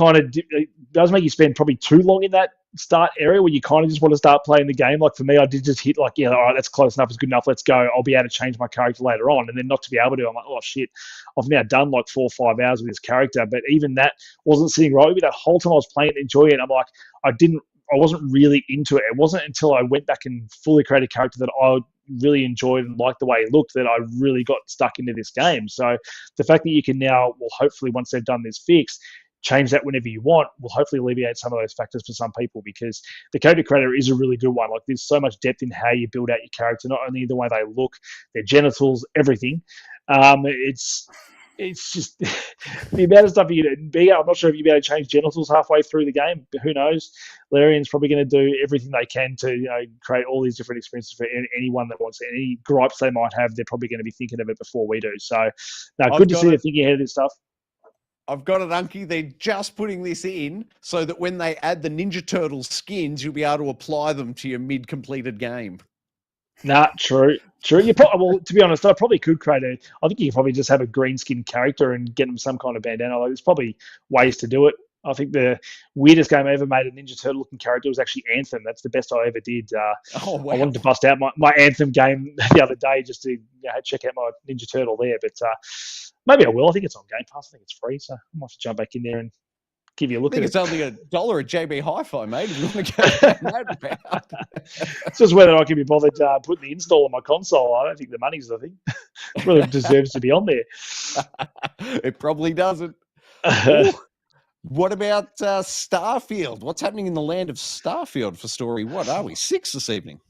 does make you spend probably too long in that start area where you kind of just want to start playing the game. Like for me, I did just hit all right, that's close enough, it's good enough, let's go. I'll be able to change my character later on, and then not to be able to, I'm like, oh shit, I've now done like 4 or 5 hours with this character, but even that wasn't sitting right with me. That whole time I was playing it, enjoying it, I'm like, I wasn't really into it. It wasn't until I went back and fully created a character that I really enjoyed and liked the way it looked that I really got stuck into this game. So the fact that you can now, well, hopefully once they've done this fix, change that whenever you want, will hopefully alleviate some of those factors for some people, because the character creator is a really good one. Like there's so much depth in how you build out your character, not only the way they look, their genitals, everything. It's just the amount of stuff you can be. I'm not sure if you'll be able to change genitals halfway through the game, but who knows? Larian's probably going to do everything they can to create all these different experiences for anyone that wants it. Any gripes they might have, they're probably going to be thinking of it before we do. So, good to see they're thinking ahead of this stuff. I've got it, Unky. They're just putting this in so that when they add the Ninja Turtles skins, you'll be able to apply them to your mid-completed game. Nah, true. Well, to be honest, I probably could create I think you could probably just have a green skin character and get them some kind of bandana. Like, there's probably ways to do it. I think the weirdest game I ever made a Ninja Turtle looking character was actually Anthem. That's the best I ever did. Wow. I wanted to bust out my Anthem game the other day just to check out my Ninja Turtle there. But maybe I will. I think it's on Game Pass. I think it's free, so I might have to jump back in there and give you a look at it. It's only $1 at JB Hi-Fi, mate, if you want to go that about. It's just whether I can be bothered putting the install on my console. I don't think the money's the thing. It really deserves to be on there. It probably doesn't. What about Starfield? What's happening in the land of Starfield for story? What are we, 6 this evening?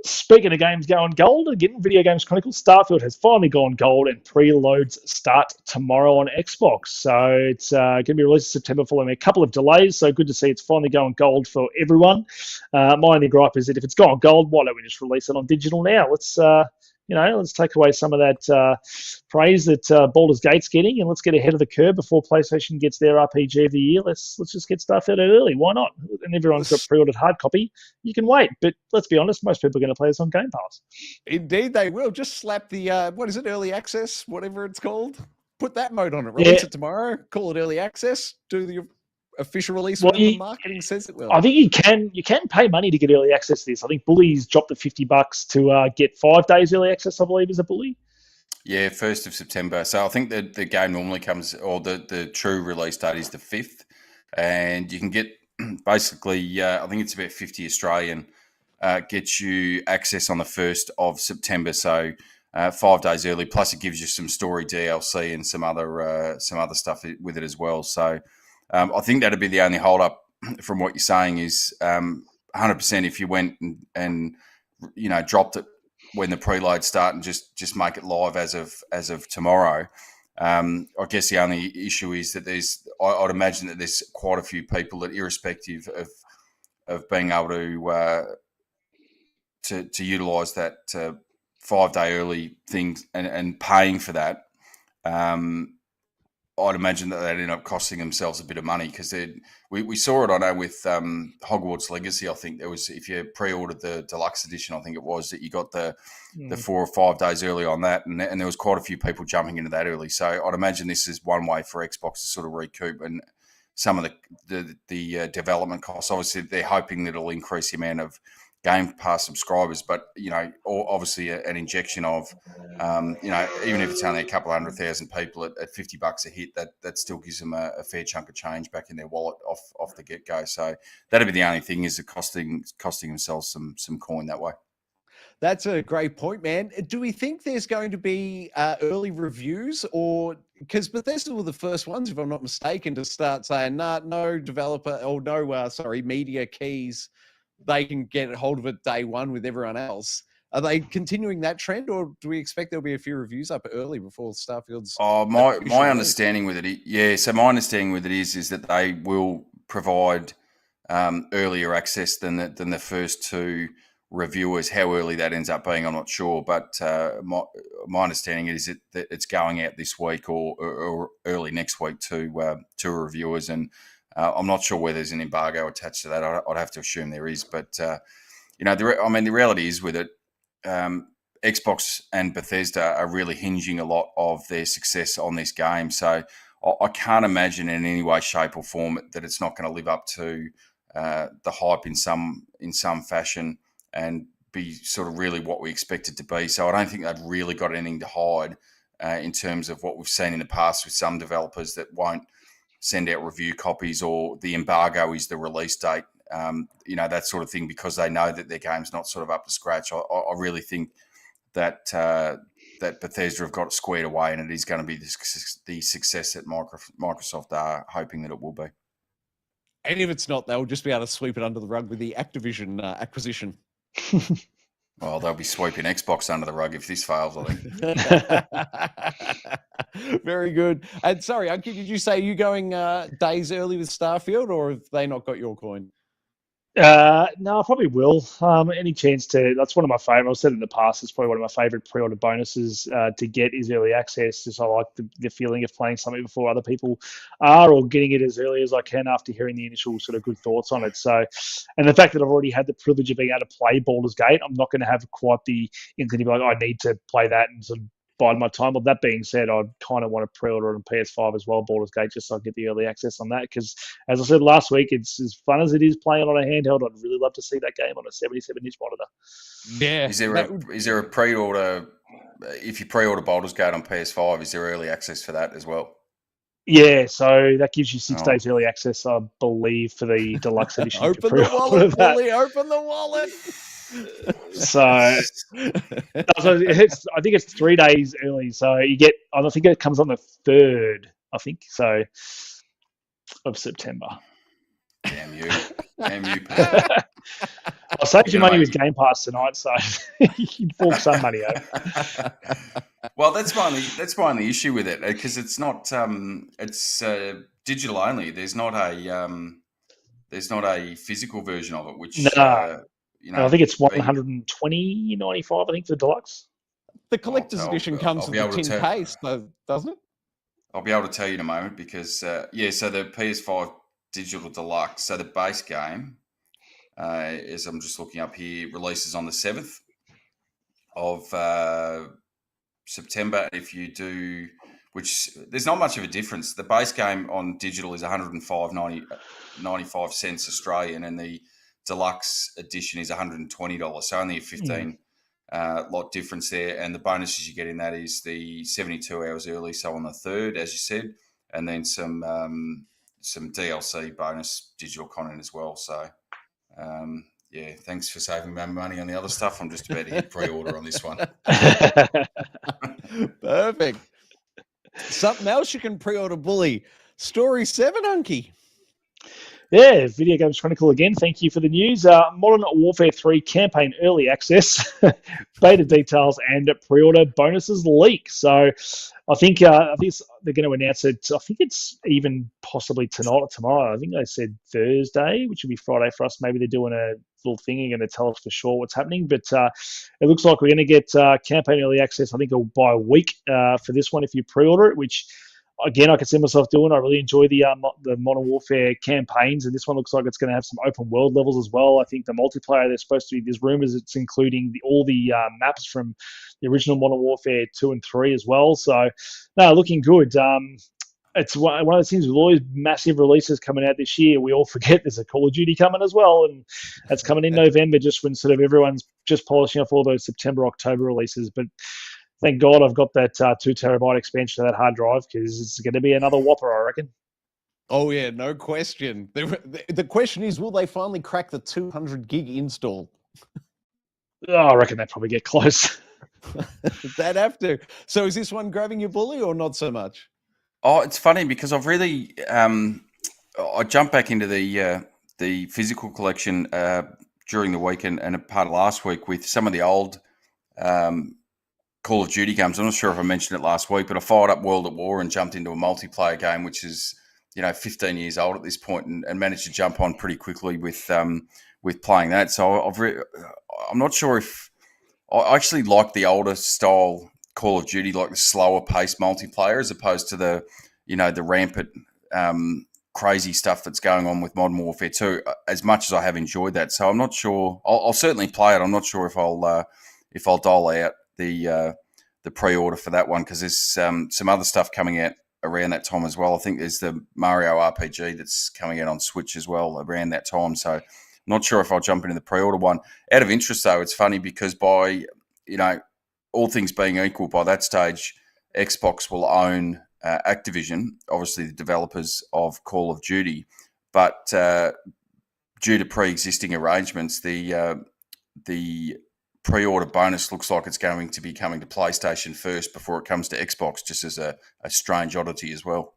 Speaking of games going gold, again, Video Games Chronicles, Starfield has finally gone gold, and pre-loads start tomorrow on Xbox. So it's going to be released in September following a couple of delays. So good to see it's finally going gold for everyone. My only gripe is that if it's gone gold, why don't we just release it on digital now? Let's take away some of that praise that Baldur's Gate's getting, and let's get ahead of the curve before PlayStation gets their RPG of the year. Let's just get stuff out early. Why not? And everyone's got pre-ordered hard copy. You can wait, but let's be honest, most people are going to play this on Game Pass. Indeed, they will. Just slap the what is it, early access, whatever it's called. Put that mode on it. Release it tomorrow. Call it early access. Do the official release when the marketing says it will. I think you can pay money to get early access to this. I think Bully's dropped the $50 to get 5 days early access, I believe, is a Bully. Yeah, 1st of September. So I think that the game normally comes, or the true release date is the 5th, and you can get basically, I think it's about 50 Australian, gets you access on the 1st of September. So 5 days early. Plus, it gives you some story DLC and some other stuff with it as well. So I think that'd be the only hold up from what you're saying is 100% if you went and dropped it when the preload start and just make it live as of tomorrow. I guess the only issue is that I'd imagine that there's quite a few people that, irrespective of being able to utilise that 5 day early thing and paying for that, I'd imagine that they'd end up costing themselves a bit of money, because we saw it, I know, with Hogwarts Legacy. I think there was, if you pre-ordered the deluxe edition, I think it was, that you got the 4 or 5 days early on that, and there was quite a few people jumping into that early. So I'd imagine this is one way for Xbox to sort of recoup and some of the development costs. Obviously, they're hoping that it'll increase the amount of Game Pass subscribers, but obviously an injection of even if it's only a couple 100,000 people at $50 a hit, that still gives them a fair chunk of change back in their wallet off the get go. So that'd be the only thing, is it costing themselves some coin that way. That's a great point, man. Do we think there's going to be early reviews, or because Bethesda were the first ones, if I'm not mistaken, to start saying, no developer or media keys, they can get a hold of it day one with everyone else. Are they continuing that trend, or do we expect there'll be a few reviews up early before Starfield's? My understanding with it, So my understanding with it is that they will provide earlier access than the first two reviewers. How early that ends up being, I'm not sure, but my understanding is that it's going out this week or early next week to reviewers, and I'm not sure whether there's an embargo attached to that. I'd have to assume there is, but the reality is with it, Xbox and Bethesda are really hinging a lot of their success on this game. So I can't imagine in any way, shape, or form that it's not going to live up to the hype in some fashion and be sort of really what we expect it to be. So I don't think they've really got anything to hide in terms of what we've seen in the past with some developers that won't send out review copies, or the embargo is the release date, that sort of thing, because they know that their game's not sort of up to scratch. I really think that that Bethesda have got it squared away, and it is going to be the success that Microsoft are hoping that it will be. And if it's not, they'll just be able to sweep it under the rug with the Activision acquisition. Well, they'll be sweeping Xbox under the rug if this fails, I think. Very good. And sorry, Unky, did you say you going days early with Starfield, or have they not got your coin? No, I probably will. Any chance to? That's one of my favorite. I've said in the past, it's probably one of my favorite pre-order bonuses to get is early access. Just I like the feeling of playing something before other people are, or getting it as early as I can after hearing the initial sort of good thoughts on it. So, and the fact that I've already had the privilege of being able to play Baldur's Gate, I'm not going to have quite the incentive like I need to play that and sort of bide my time. But that being said, I kind of want to pre-order on PS5 as well, Baldur's Gate, just so I get the early access on that. Because as I said last week, it's as fun as it is playing on a handheld. I'd really love to see that game on a 77-inch monitor. Yeah. Is there a pre-order? If you pre-order Baldur's Gate on PS5, is there early access for that as well? Yeah, so that gives you 6 days early access, I believe, for the deluxe edition. Open the wallet, Bully. Open the wallet. So I think it's 3 days early. So you get, I think it comes on the 3rd, I think, so of September. Damn you. Damn you. I'll save you money with Game Pass tonight, so you can fork some money out. Well, that's my only issue with it, because it's not it's digital only. There's not a physical version of it, which I think it's $120.95. I think for the deluxe. The collector's edition comes with a tin case, though, doesn't it? I'll be able to tell you in a moment, because so the PS5 digital deluxe, so the base game, as I'm just looking up here, releases on the 7th of September. If you do, which there's not much of a difference. The base game on digital is $105.95 Australian, and the deluxe edition is $120. So only a 15 lot difference there. And the bonuses you get in that is the 72 hours early, so on the 3rd, as you said, and then some DLC bonus digital content as well. So thanks for saving my money on the other stuff. I'm just about to hit pre-order on this one. Perfect. Something else you can pre-order, Bully. Story 7, Unky. Yeah, Video Games Chronicle again. Thank you for the news. Modern Warfare 3 campaign early access, beta details, and pre-order bonuses leak. So I think they're going to announce it. I think it's even possibly tonight or tomorrow. I think they said Thursday, which will be Friday for us. Maybe they're doing a little thing and going to tell us for sure what's happening. But it looks like we're going to get campaign early access, I think, by a week for this one if you pre-order it, which... Again, I can see myself doing. I really enjoy the Modern Warfare campaigns, and this one looks like it's going to have some open world levels as well. I think the multiplayer, there's rumors it's including all the maps from the original Modern Warfare 2 and 3 as well. So, no, looking good. It's one of those things with all these massive releases coming out this year. We all forget there's a Call of Duty coming as well, and that's coming in November, just when sort of everyone's just polishing off all those September, October releases. But thank God I've got that 2 terabyte expansion to that hard drive, because it's going to be another whopper, I reckon. Oh, yeah, no question. The question is, will they finally crack the 200 gig install? I reckon they'd probably get close. They'd have to. So is this one grabbing your Bully or not so much? Oh, it's funny because I've really I jumped back into the physical collection during the week and a part of last week with some of the old Call of Duty games. I'm not sure if I mentioned it last week, but I fired up World at War and jumped into a multiplayer game, which is 15 years old at this point, and managed to jump on pretty quickly with playing that. So I'm not sure if I actually like the older style Call of Duty, like the slower paced multiplayer, as opposed to the rampant crazy stuff that's going on with Modern Warfare 2, as much as I have enjoyed that. So I'm not sure. I'll certainly play it. I'm not sure if I'll dole out the pre-order for that one, because there's some other stuff coming out around that time as well. I think there's the Mario RPG that's coming out on Switch as well around that time. So I'm not sure if I'll jump into the pre-order one. Out of interest, though, it's funny because by, all things being equal, by that stage, Xbox will own Activision, obviously the developers of Call of Duty, but due to pre-existing arrangements, the pre-order bonus looks like it's going to be coming to PlayStation first before it comes to Xbox, just as a strange oddity as well.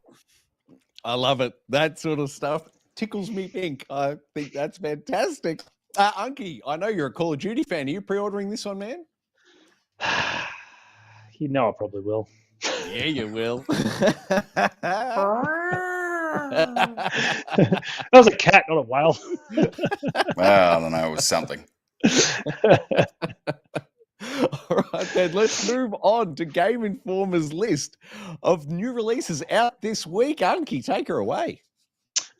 I love it. That sort of stuff tickles me pink. I think that's fantastic. Unky, I know you're a Call of Duty fan. Are you pre-ordering this one, man? I probably will. Yeah, you will. That was a cat, not a whale. Well, I don't know. It was something. All right, then let's move on to Game Informer's list of new releases out this week. Unky, take her away.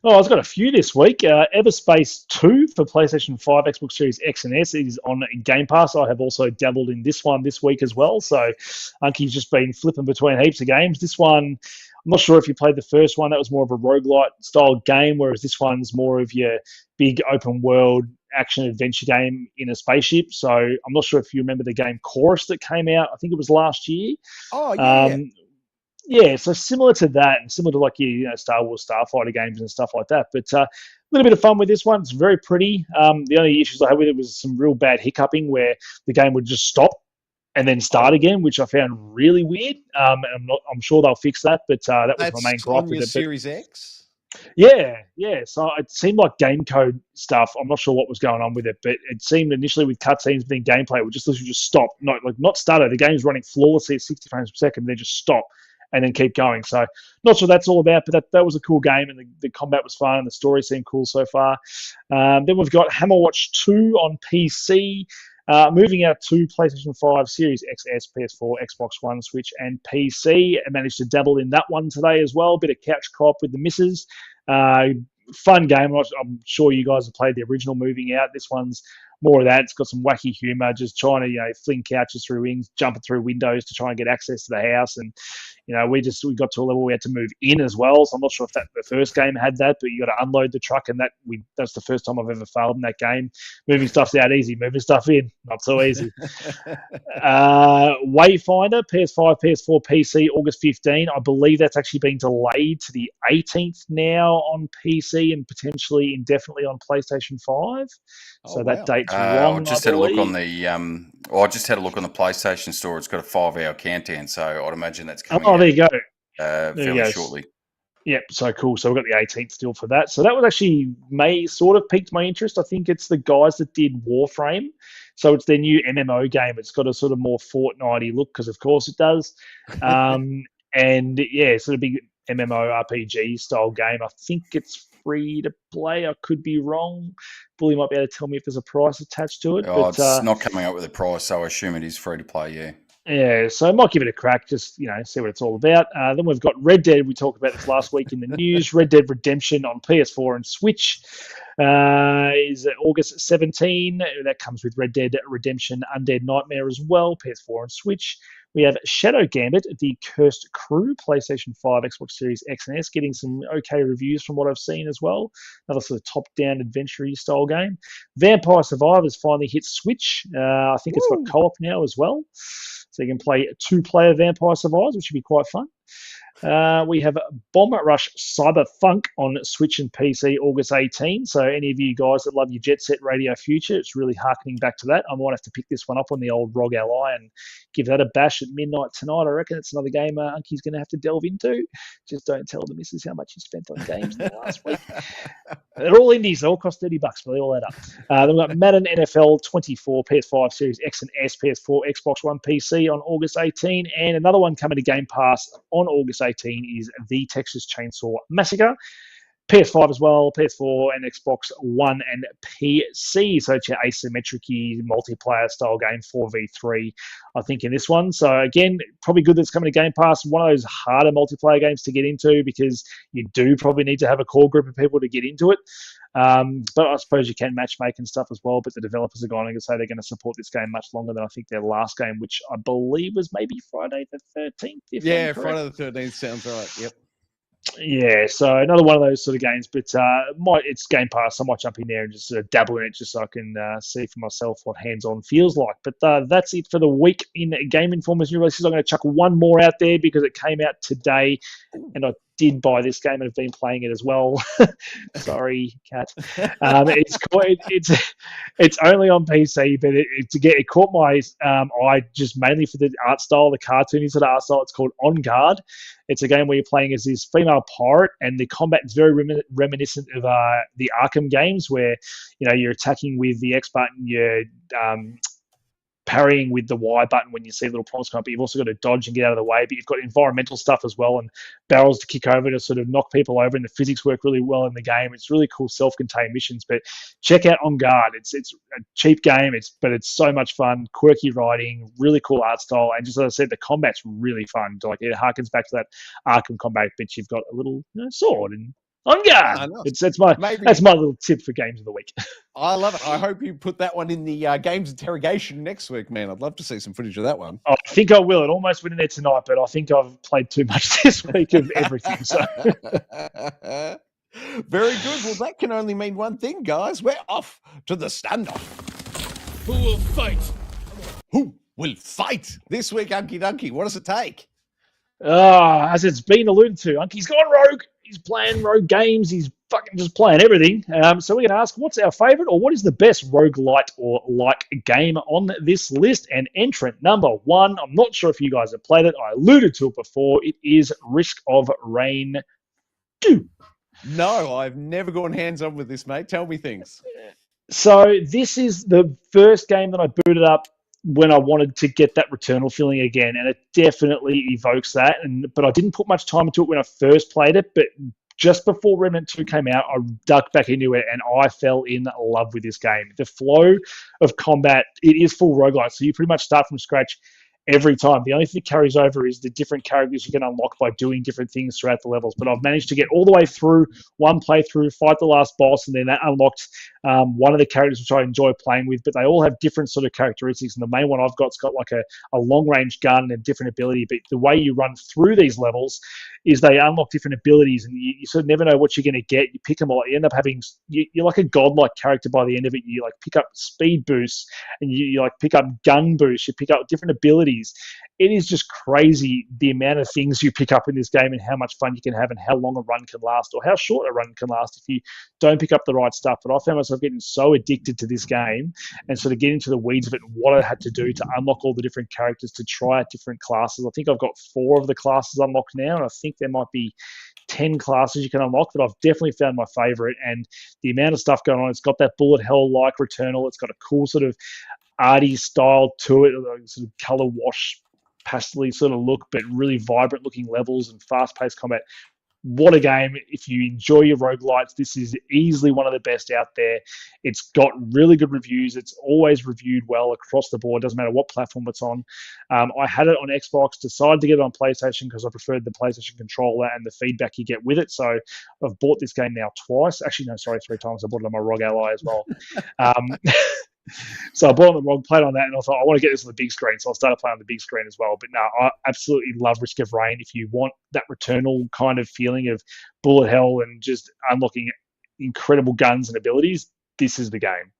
Oh, I've got a few this week. Everspace 2 for PlayStation 5, Xbox Series X and S is on Game Pass. I have also dabbled in this one this week as well. So Unky's just been flipping between heaps of games. This one, I'm not sure if you played the first one. That was more of a roguelite style game, whereas this one's more of your big open world action adventure game in a spaceship. So I'm not sure if you remember the game Chorus that came out. I think it was last year. Oh, yeah. Yeah, so similar to that, and similar to like your Star Wars Starfighter games and stuff like that. But a little bit of fun with this one. It's very pretty. The only issues I had with it was some real bad hiccuping where the game would just stop and then start again, which I found really weird. And I'm sure they'll fix that, but that was my main gripe with it. Series X? Yeah. So it seemed like game code stuff. I'm not sure what was going on with it, but it seemed initially with cutscenes being gameplay, it would just literally just stop. Not stutter. The game's running flawlessly at 60 frames per second, then just stop and then keep going. So not sure that's all about, but that was a cool game, and the combat was fun, and the story seemed cool so far. Then we've got Hammerwatch 2 on PC, moving out to PlayStation 5, Series XS, PS4, Xbox One, Switch, and PC. I managed to dabble in that one today as well. Bit of couch co-op with the missus. Fun game. I'm sure you guys have played the original moving out. This one's more of that. It's got some wacky humor, just trying to fling couches through wings, jumping through windows to try and get access to the house. And we got to a level we had to move in as well. So I'm not sure if the first game had that, but you got to unload the truck, and that's the first time I've ever failed in that game. Moving stuff's out easy, moving stuff in not so easy. Wayfinder, PS5, PS4, PC, August 15. I believe that's actually been delayed to the 18th now on PC and potentially indefinitely on PlayStation 5. So that date's wrong. I just had a look on the I just had a look on the PlayStation Store. It's got a 5-hour countdown, so I'd imagine that's coming out, there you go. Fairly shortly. Yep, so cool. So we've got the 18th still for that. So that was actually sort of piqued my interest. I think it's the guys that did Warframe. So it's their new MMO game. It's got a sort of more Fortnite-y look, because of course it does. And yeah, sort of big MMO RPG style game. I think it's free to play. I could be wrong. Bully might be able to tell me if there's a price attached to it. It's not coming up with a price, so I assume it is free to play, yeah. Yeah, so I might give it a crack, just, see what it's all about. Then we've got Red Dead. We talked about this last week in the news. Red Dead Redemption on PS4 and Switch is August 17. That comes with Red Dead Redemption Undead Nightmare as well, PS4 and Switch. We have Shadow Gambit, The Cursed Crew, PlayStation 5, Xbox Series X and S, getting some okay reviews from what I've seen as well. Another sort of top-down adventure style game. Vampire Survivors finally hit Switch. I think it's got co-op now as well. So you can play 2-player Vampire Survivors, which should be quite fun. We have Bomb Rush Cyberpunk on Switch and PC August 18. So any of you guys that love your Jet Set Radio Future, it's really harkening back to that. I might have to pick this one up on the old ROG Ally and give that a bash at midnight tonight. I reckon it's another game Unky's going to have to delve into. Just don't tell the missus how much he spent on games in the last week. They're all indies. They all cost $30, but they all add up. Then we've got Madden NFL 24, PS5, Series X and S, PS4, Xbox One, PC on August 18. And another one coming to Game Pass on August 18 is The Texas Chainsaw Massacre. PS5 as well, PS4 and Xbox One and PC. So it's your asymmetric multiplayer style game, 4v3, I think, in this one. So again, probably good that it's coming to Game Pass. One of those harder multiplayer games to get into because you do probably need to have a core group of people to get into it. But I suppose you can matchmake and stuff as well. But the developers are going to say they're going to support this game much longer than I think their last game, which I believe was maybe Friday the 13th. Yeah, Friday the 13th sounds right. Yep. Yeah, so another one of those sort of games, but it's Game Pass. I might jump in there and just dabble in it just so I can see for myself what hands-on feels like. But that's it for the week in Game Informer's new releases. I'm going to chuck one more out there because it came out today, and I did buy this game and have been playing it as well. Sorry, Kat. It's only on PC, but it caught my eye just mainly for the art style, the cartoony sort of art style. It's called On Guard. It's a game where you're playing as this female pirate, and the combat is very reminiscent of the Arkham games, where you're attacking with the X button, you're parrying with the Y button when you see little prompts come up, but you've also got to dodge and get out of the way. But you've got environmental stuff as well, and barrels to kick over to sort of knock people over, and the physics work really well in the game. It's really cool self-contained missions. But check out On Guard. It's a cheap game, but it's so much fun, quirky writing, really cool art style, and just as I said, the combat's really fun. Like, it harkens back to that Arkham combat, but you've got a little sword and On Guard. That's my little tip for games of the week. I love it. I hope you put that one in the games interrogation next week, man. I'd love to see some footage of that one. I think I will. It almost went in there tonight, but I think I've played too much this week of everything. So very good. Well, that can only mean one thing, guys. We're off to the standoff. Who will fight? Who will fight this week, Unky Dunky? What does it take? As it's been alluded to, Unky's gone rogue. He's playing rogue games. He's fucking just playing everything. So we're going to ask, what's our favorite, or what is the best roguelite or like game on this list? And entrant number one, I'm not sure if you guys have played it. I alluded to it before. It is Risk of Rain 2. No, I've never gone hands-on with this, mate. Tell me things. So this is the first game that I booted up when I wanted to get that Returnal feeling again, and it definitely evokes that. But I didn't put much time into it when I first played it, but just before Remnant 2 came out, I ducked back into it, and I fell in love with this game. The flow of combat, it is full roguelite, so you pretty much start from scratch every time. The only thing that carries over is the different characters you can unlock by doing different things throughout the levels. But I've managed to get all the way through one playthrough, fight the last boss, and then that unlocked one of the characters which I enjoy playing with. But they all have different sort of characteristics, and the main one I've got's got like a long-range gun and different ability. But the way you run through these levels is they unlock different abilities, and you sort of never know what you're going to get. You pick them all. You end up having, you're like a godlike character by the end of it. You like pick up speed boosts, and you like pick up gun boosts. You pick up different abilities. It is just crazy the amount of things you pick up in this game and how much fun you can have and how long a run can last, or how short a run can last if you don't pick up the right stuff. But I found myself getting so addicted to this game and sort of getting into the weeds of it and what I had to do to unlock all the different characters, to try out different classes. I think I've got 4 of the classes unlocked now, and I think there might be 10 classes you can unlock, but I've definitely found my favorite. And the amount of stuff going on, it's got that bullet hell like Returnal. It's got a cool sort of arty style to it, sort of color wash, pastel sort of look, but really vibrant looking levels and fast-paced combat. What a game. If you enjoy your roguelites, this is easily one of the best out there. It's got really good reviews. It's always reviewed well across the board. Doesn't matter what platform it's on. I had it on Xbox, decided to get it on PlayStation because I preferred the PlayStation controller and the feedback you get with it. So I've bought this game now twice. Actually, no, sorry, 3 times. I bought it on my ROG Ally as well. So I bought on the ROG, played on that, and I thought, I want to get this on the big screen, so I started playing on the big screen as well. But no, I absolutely love Risk of Rain. If you want that Returnal kind of feeling of bullet hell and just unlocking incredible guns and abilities, this is the game.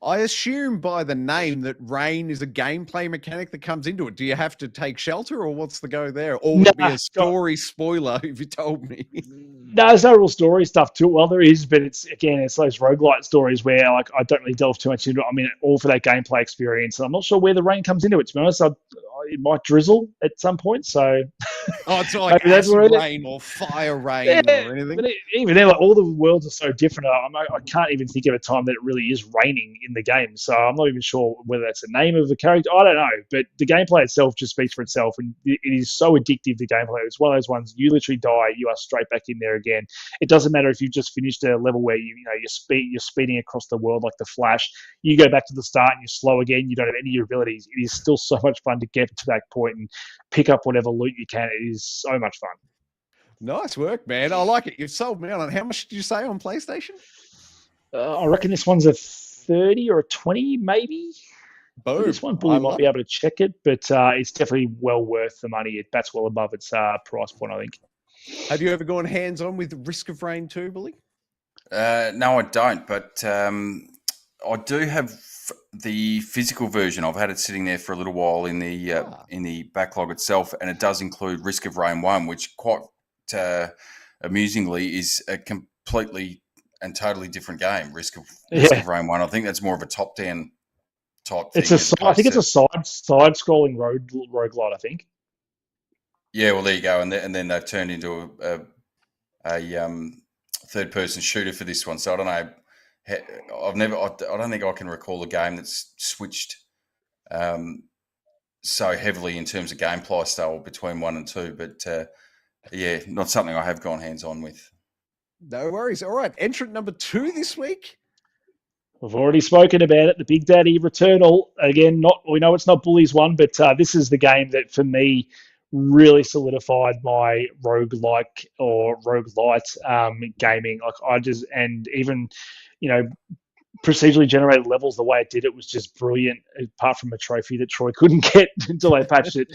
I assume by the name that rain is a gameplay mechanic that comes into it. Do you have to take shelter, or what's the go there? Or would it be a story spoiler if you told me? No, there's no real story stuff to it. Well, there is, but it's those roguelite stories where like I don't really delve too much into it. I mean, all for that gameplay experience. And I'm not sure where the rain comes into it, to be honest. it might drizzle at some point. So Oh, it's not like maybe that's acid where rain or fire rain yeah, or anything. but even then, like, all the worlds are so different. I can't even think of a time that it really is raining in the game. So I'm not even sure whether that's the name of the character. I don't know. But the gameplay itself just speaks for itself, and it is so addictive. The gameplay. It's one of those ones you literally die, you are straight back in there again. It doesn't matter if you've just finished a level where you're speeding across the world like the Flash. You go back to the start and you're slow again. You don't have any of your abilities. It is still so much fun to get to that point and pick up whatever loot you can. It is so much fun. Nice work, man. I like it. You've sold me on it. How much did you say on PlayStation? I reckon this one's a 30 or a 20, maybe. Boom. This one, Bully might be able to check it, but it's definitely well worth the money. That's well above its price point, I think. Have you ever gone hands-on with Risk of Rain 2, Bully? No, I don't, but I do have the physical version. I've had it sitting there for a little while in the backlog itself, and it does include Risk of Rain 1, which quite amusingly is a completely and totally different game. Risk of Rain 1. I think that's more of a top-down type thing. I think it's a side-scrolling roguelite, I think. Yeah, well, there you go. And then they've turned into a third-person shooter for this one. So I don't know. I don't think I can recall a game that's switched so heavily in terms of gameplay style between 1 and 2. But yeah, not something I have gone hands-on with. No worries. All right. Entrant number 2 this week. We've already spoken about it. The Big Daddy Returnal. Again, we know it's not Bully's one, but this is the game that for me really solidified my roguelike or roguelite gaming. And even, procedurally generated levels, the way it did it was just brilliant, apart from a trophy that Troy couldn't get until they patched it,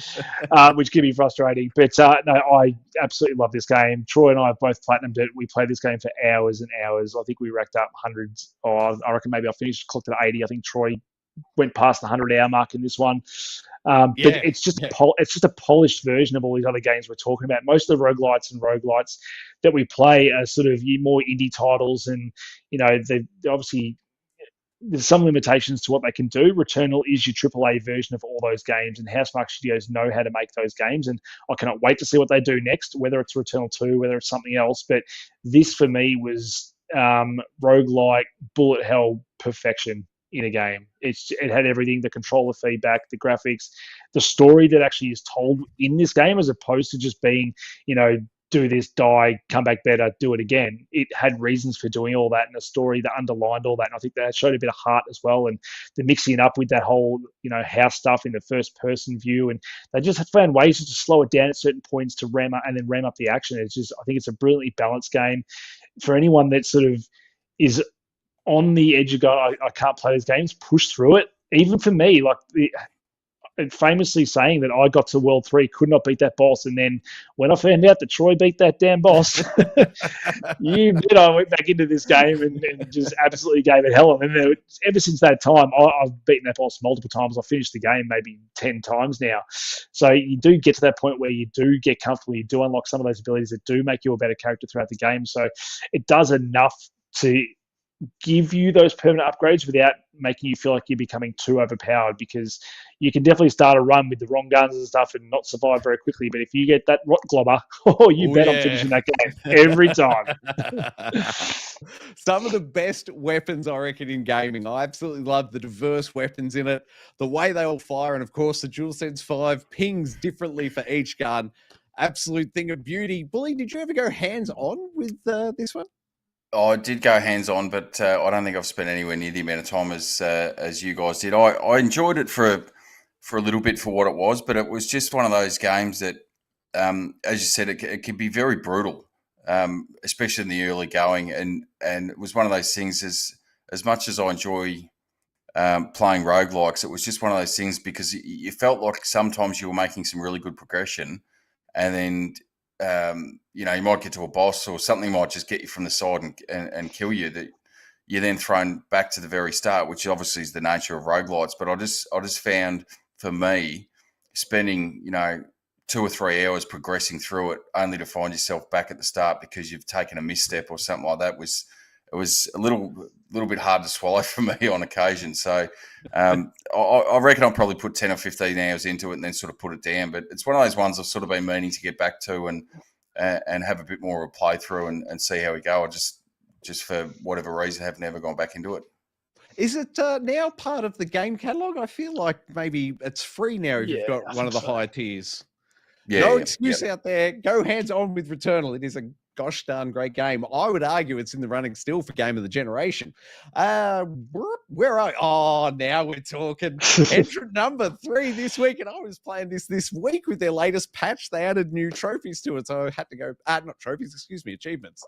which can be frustrating. But no, I absolutely love this game. Troy and I have both platinumed it. We played this game for hours and hours. I think we racked up hundreds. I reckon maybe I finished, clocked at 80. I think Troy went past the 100-hour mark in this one. But it's just a polished version of all these other games we're talking about. Most of the roguelites that we play are sort of more indie titles, and they obviously there's some limitations to what they can do. Returnal is your AAA version of all those games, and Housemarque Studios know how to make those games, and I cannot wait to see what they do next, whether it's Returnal 2, whether it's something else. But this, for me, was roguelike, bullet hell perfection in a game. It had everything: the controller feedback, the graphics, the story that actually is told in this game, as opposed to just being, do this, die, come back better, do it again. It had reasons for doing all that, and a story that underlined all that. And I think that showed a bit of heart as well. And the mixing it up with that whole, house stuff in the first person view. And they just found ways to slow it down at certain points to ram up the action. I think it's a brilliantly balanced game for anyone that sort of is on the edge of going, I can't play these games, push through it. Even for me, famously saying that I got to World 3, could not beat that boss. And then when I found out that Troy beat that damn boss, you bet I went back into this game and just absolutely gave it hell. And then ever since that time, I've beaten that boss multiple times. I've finished the game maybe 10 times now. So you do get to that point where you do get comfortable. You do unlock some of those abilities that do make you a better character throughout the game. So it does enough to give you those permanent upgrades without making you feel like you're becoming too overpowered, because you can definitely start a run with the wrong guns and stuff and not survive very quickly. But if you get that rot globber, I'm finishing that game every time. Some of the best weapons, I reckon, in gaming. I absolutely love the diverse weapons in it, the way they all fire, and of course the DualSense 5 pings differently for each gun. Absolute thing of beauty. Bully, did you ever go hands-on with this one? I did go hands-on, but I don't think I've spent anywhere near the amount of time as you guys did. I enjoyed it for a little bit for what it was, but it was just one of those games that, as you said, it can be very brutal, especially in the early going. And it was one of those things, as much as I enjoy playing roguelikes, it was just one of those things because you felt like sometimes you were making some really good progression, and then you might get to a boss or something might just get you from the side and kill you, that you're then thrown back to the very start, which obviously is the nature of roguelites. But I just found, for me, spending 2 or 3 hours progressing through it only to find yourself back at the start because you've taken a misstep or something like that it was a little bit hard to swallow for me on occasion. So I reckon I'll probably put 10 or 15 hours into it and then sort of put it down. But it's one of those ones I've sort of been meaning to get back to and have a bit more of a playthrough and see how we go. I just for whatever reason have never gone back into it. Is it now part of the game catalog? I feel like maybe it's free now if you've got one of the higher tiers. No excuse out there. Go hands on with Returnal. It is a gosh darn great game. I would argue it's in the running still for Game of the Generation. Where are Oh, now we're talking. Entrant number 3 this week, and I was playing this week with their latest patch. They added new trophies to it, so I had to go. Not trophies, excuse me, achievements.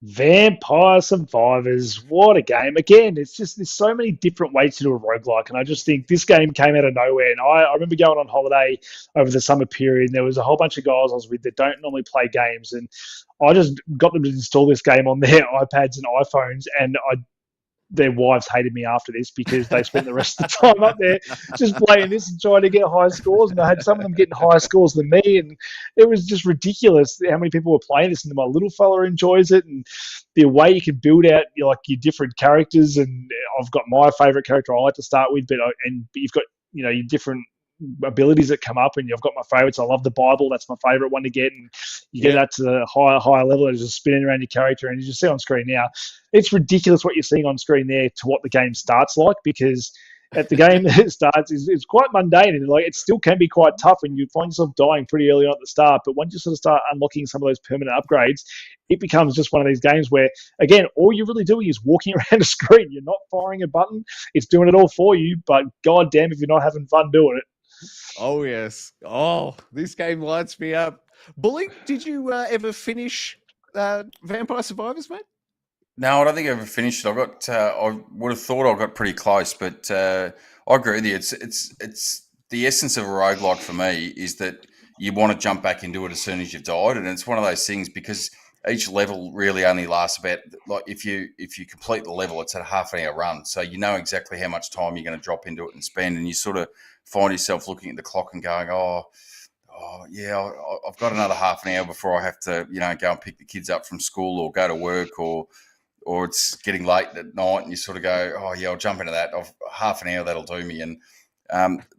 Vampire Survivors, what a game. Again, it's just there's so many different ways to do a roguelike, and I just think this game came out of nowhere. And I remember going on holiday over the summer period, and there was a whole bunch of guys I was with that don't normally play games, and I just got them to install this game on their iPads and iPhones, and their wives hated me after this because they spent the rest of the time up there just playing this and trying to get high scores. And I had some of them getting higher scores than me. And it was just ridiculous how many people were playing this. And my little fella enjoys it. And the way you can build out your different characters. And I've got my favorite character I like to start with, but you've got, your different abilities that come up, and you've got my favorites. I love the Bible. That's my favorite one to get. And you get that to the higher level, and just spinning around your character. And you just see on screen now, it's ridiculous what you're seeing on screen there to what the game starts like, because at the game it starts it's quite mundane, and it still can be quite tough, and you find yourself dying pretty early on at the start. But once you sort of start unlocking some of those permanent upgrades, it becomes just one of these games where, again, all you're really doing is walking around a screen. You're not firing a button. It's doing it all for you, but god damn if you're not having fun doing it. Oh, yes. Oh, this game lights me up. Bully, did you ever finish Vampire Survivors, mate? No, I don't think I ever finished it. I would have thought I got pretty close, but I agree with you. It's the essence of a roguelike for me is that you want to jump back into it as soon as you've died, and it's one of those things because each level really only lasts about, if you complete the level, it's a half an hour run, so you know exactly how much time you're going to drop into it and spend, and you sort of find yourself looking at the clock and going, oh yeah, I've got another half an hour before I have to, go and pick the kids up from school or go to work, or it's getting late at night, and you sort of go, oh yeah, I'll jump into that. Half an hour, that'll do me. And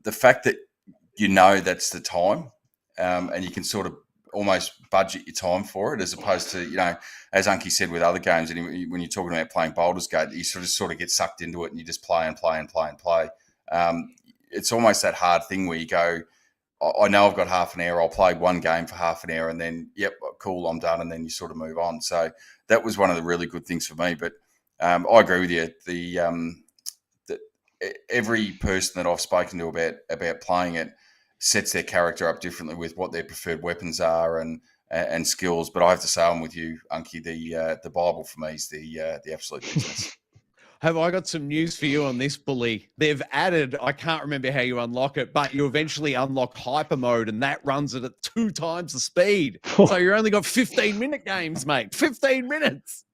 the fact that that's the time, and you can sort of almost budget your time for it, as opposed to, as Unky said with other games, and when you're talking about playing Baldur's Gate, you sort of get sucked into it and you just play and play and play and play. It's almost that hard thing where you go, I know I've got half an hour, I'll play one game for half an hour and then, yep, cool, I'm done, and then you sort of move on. So that was one of the really good things for me. But I agree with you. Every person that I've spoken to about playing it sets their character up differently with what their preferred weapons are and skills. But I have to say, I'm with you, Unky. The Bible for me is the absolute business. Have I got some news for you on this, Bully? They've added, I can't remember how you unlock it, but you eventually unlock hyper mode, and that runs it at 2 times the speed. So you only got 15-minute games, mate. 15 minutes.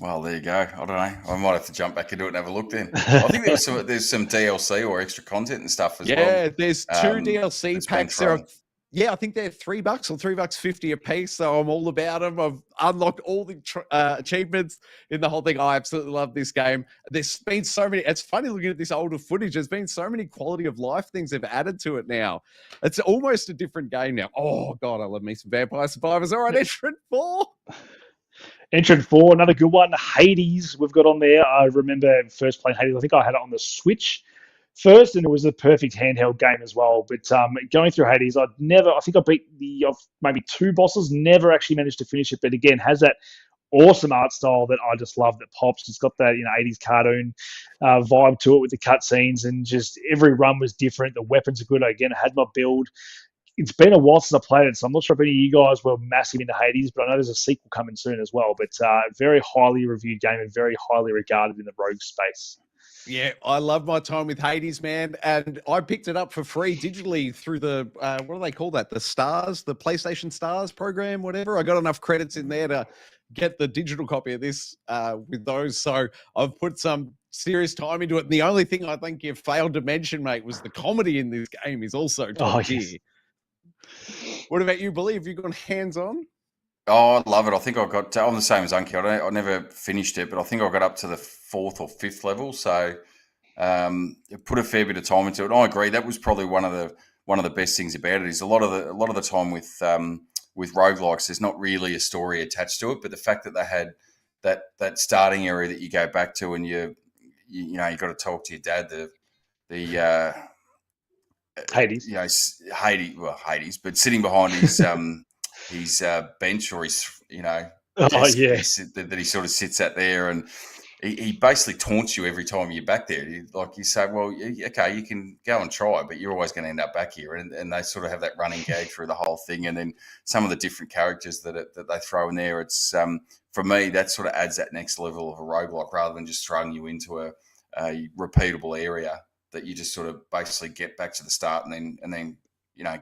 Well, there you go. I don't know. I might have to jump back into it and have a look then. I think there's some DLC or extra content and stuff as well. Yeah, there's 2 DLC packs. I think they're $3 or $3.50 a piece. So I'm all about them. I've unlocked all the achievements in the whole thing. I absolutely love this game. There's been so many. It's funny looking at this older footage. There's been so many quality of life things they've added to it now. It's almost a different game now. Oh, God, I love me some Vampire Survivors. All right, Entrant 4. Entrant 4, another good one. Hades, we've got on there. I remember first playing Hades. I think I had it on the Switch first, and it was a perfect handheld game as well. But going through Hades, I think I beat maybe 2 bosses, never actually managed to finish it. But again, has that awesome art style that I just love that pops. It's got that 80s cartoon vibe to it with the cutscenes, and just every run was different. The weapons are good. Again, I had my build. It's been a while since I played it, so I'm not sure if any of you guys were massive into Hades, but I know there's a sequel coming soon as well. But very highly reviewed game and very highly regarded in the rogue space. Yeah, I love my time with Hades, man. And I picked it up for free digitally through the, what do they call that? The Stars, the PlayStation Stars program, whatever. I got enough credits in there to get the digital copy of this with those. So I've put some serious time into it. And the only thing I think you failed to mention, mate, was the comedy in this game is also top tier. What about you, Billy? Have you gone hands-on? Oh, I love it. I think I'm the same as Unky. I never finished it, but I think I got up to the 4th or 5th level. So put a fair bit of time into it. And I agree. That was probably one of the best things about it is a lot of the time with roguelikes, there's not really a story attached to it, but the fact that they had that starting area that you go back to, and you got to talk to your dad, the Hades. Hades, but sitting behind his bench, or his desk that he sort of sits at there, and he basically taunts you every time you're back there. You say, well, okay, you can go and try, but you're always going to end up back here. And they sort of have that running gag through the whole thing. And then some of the different characters that they throw in there, it's for me, that sort of adds that next level of a roguelike, rather than just throwing you into a repeatable area that you just sort of basically get back to the start and then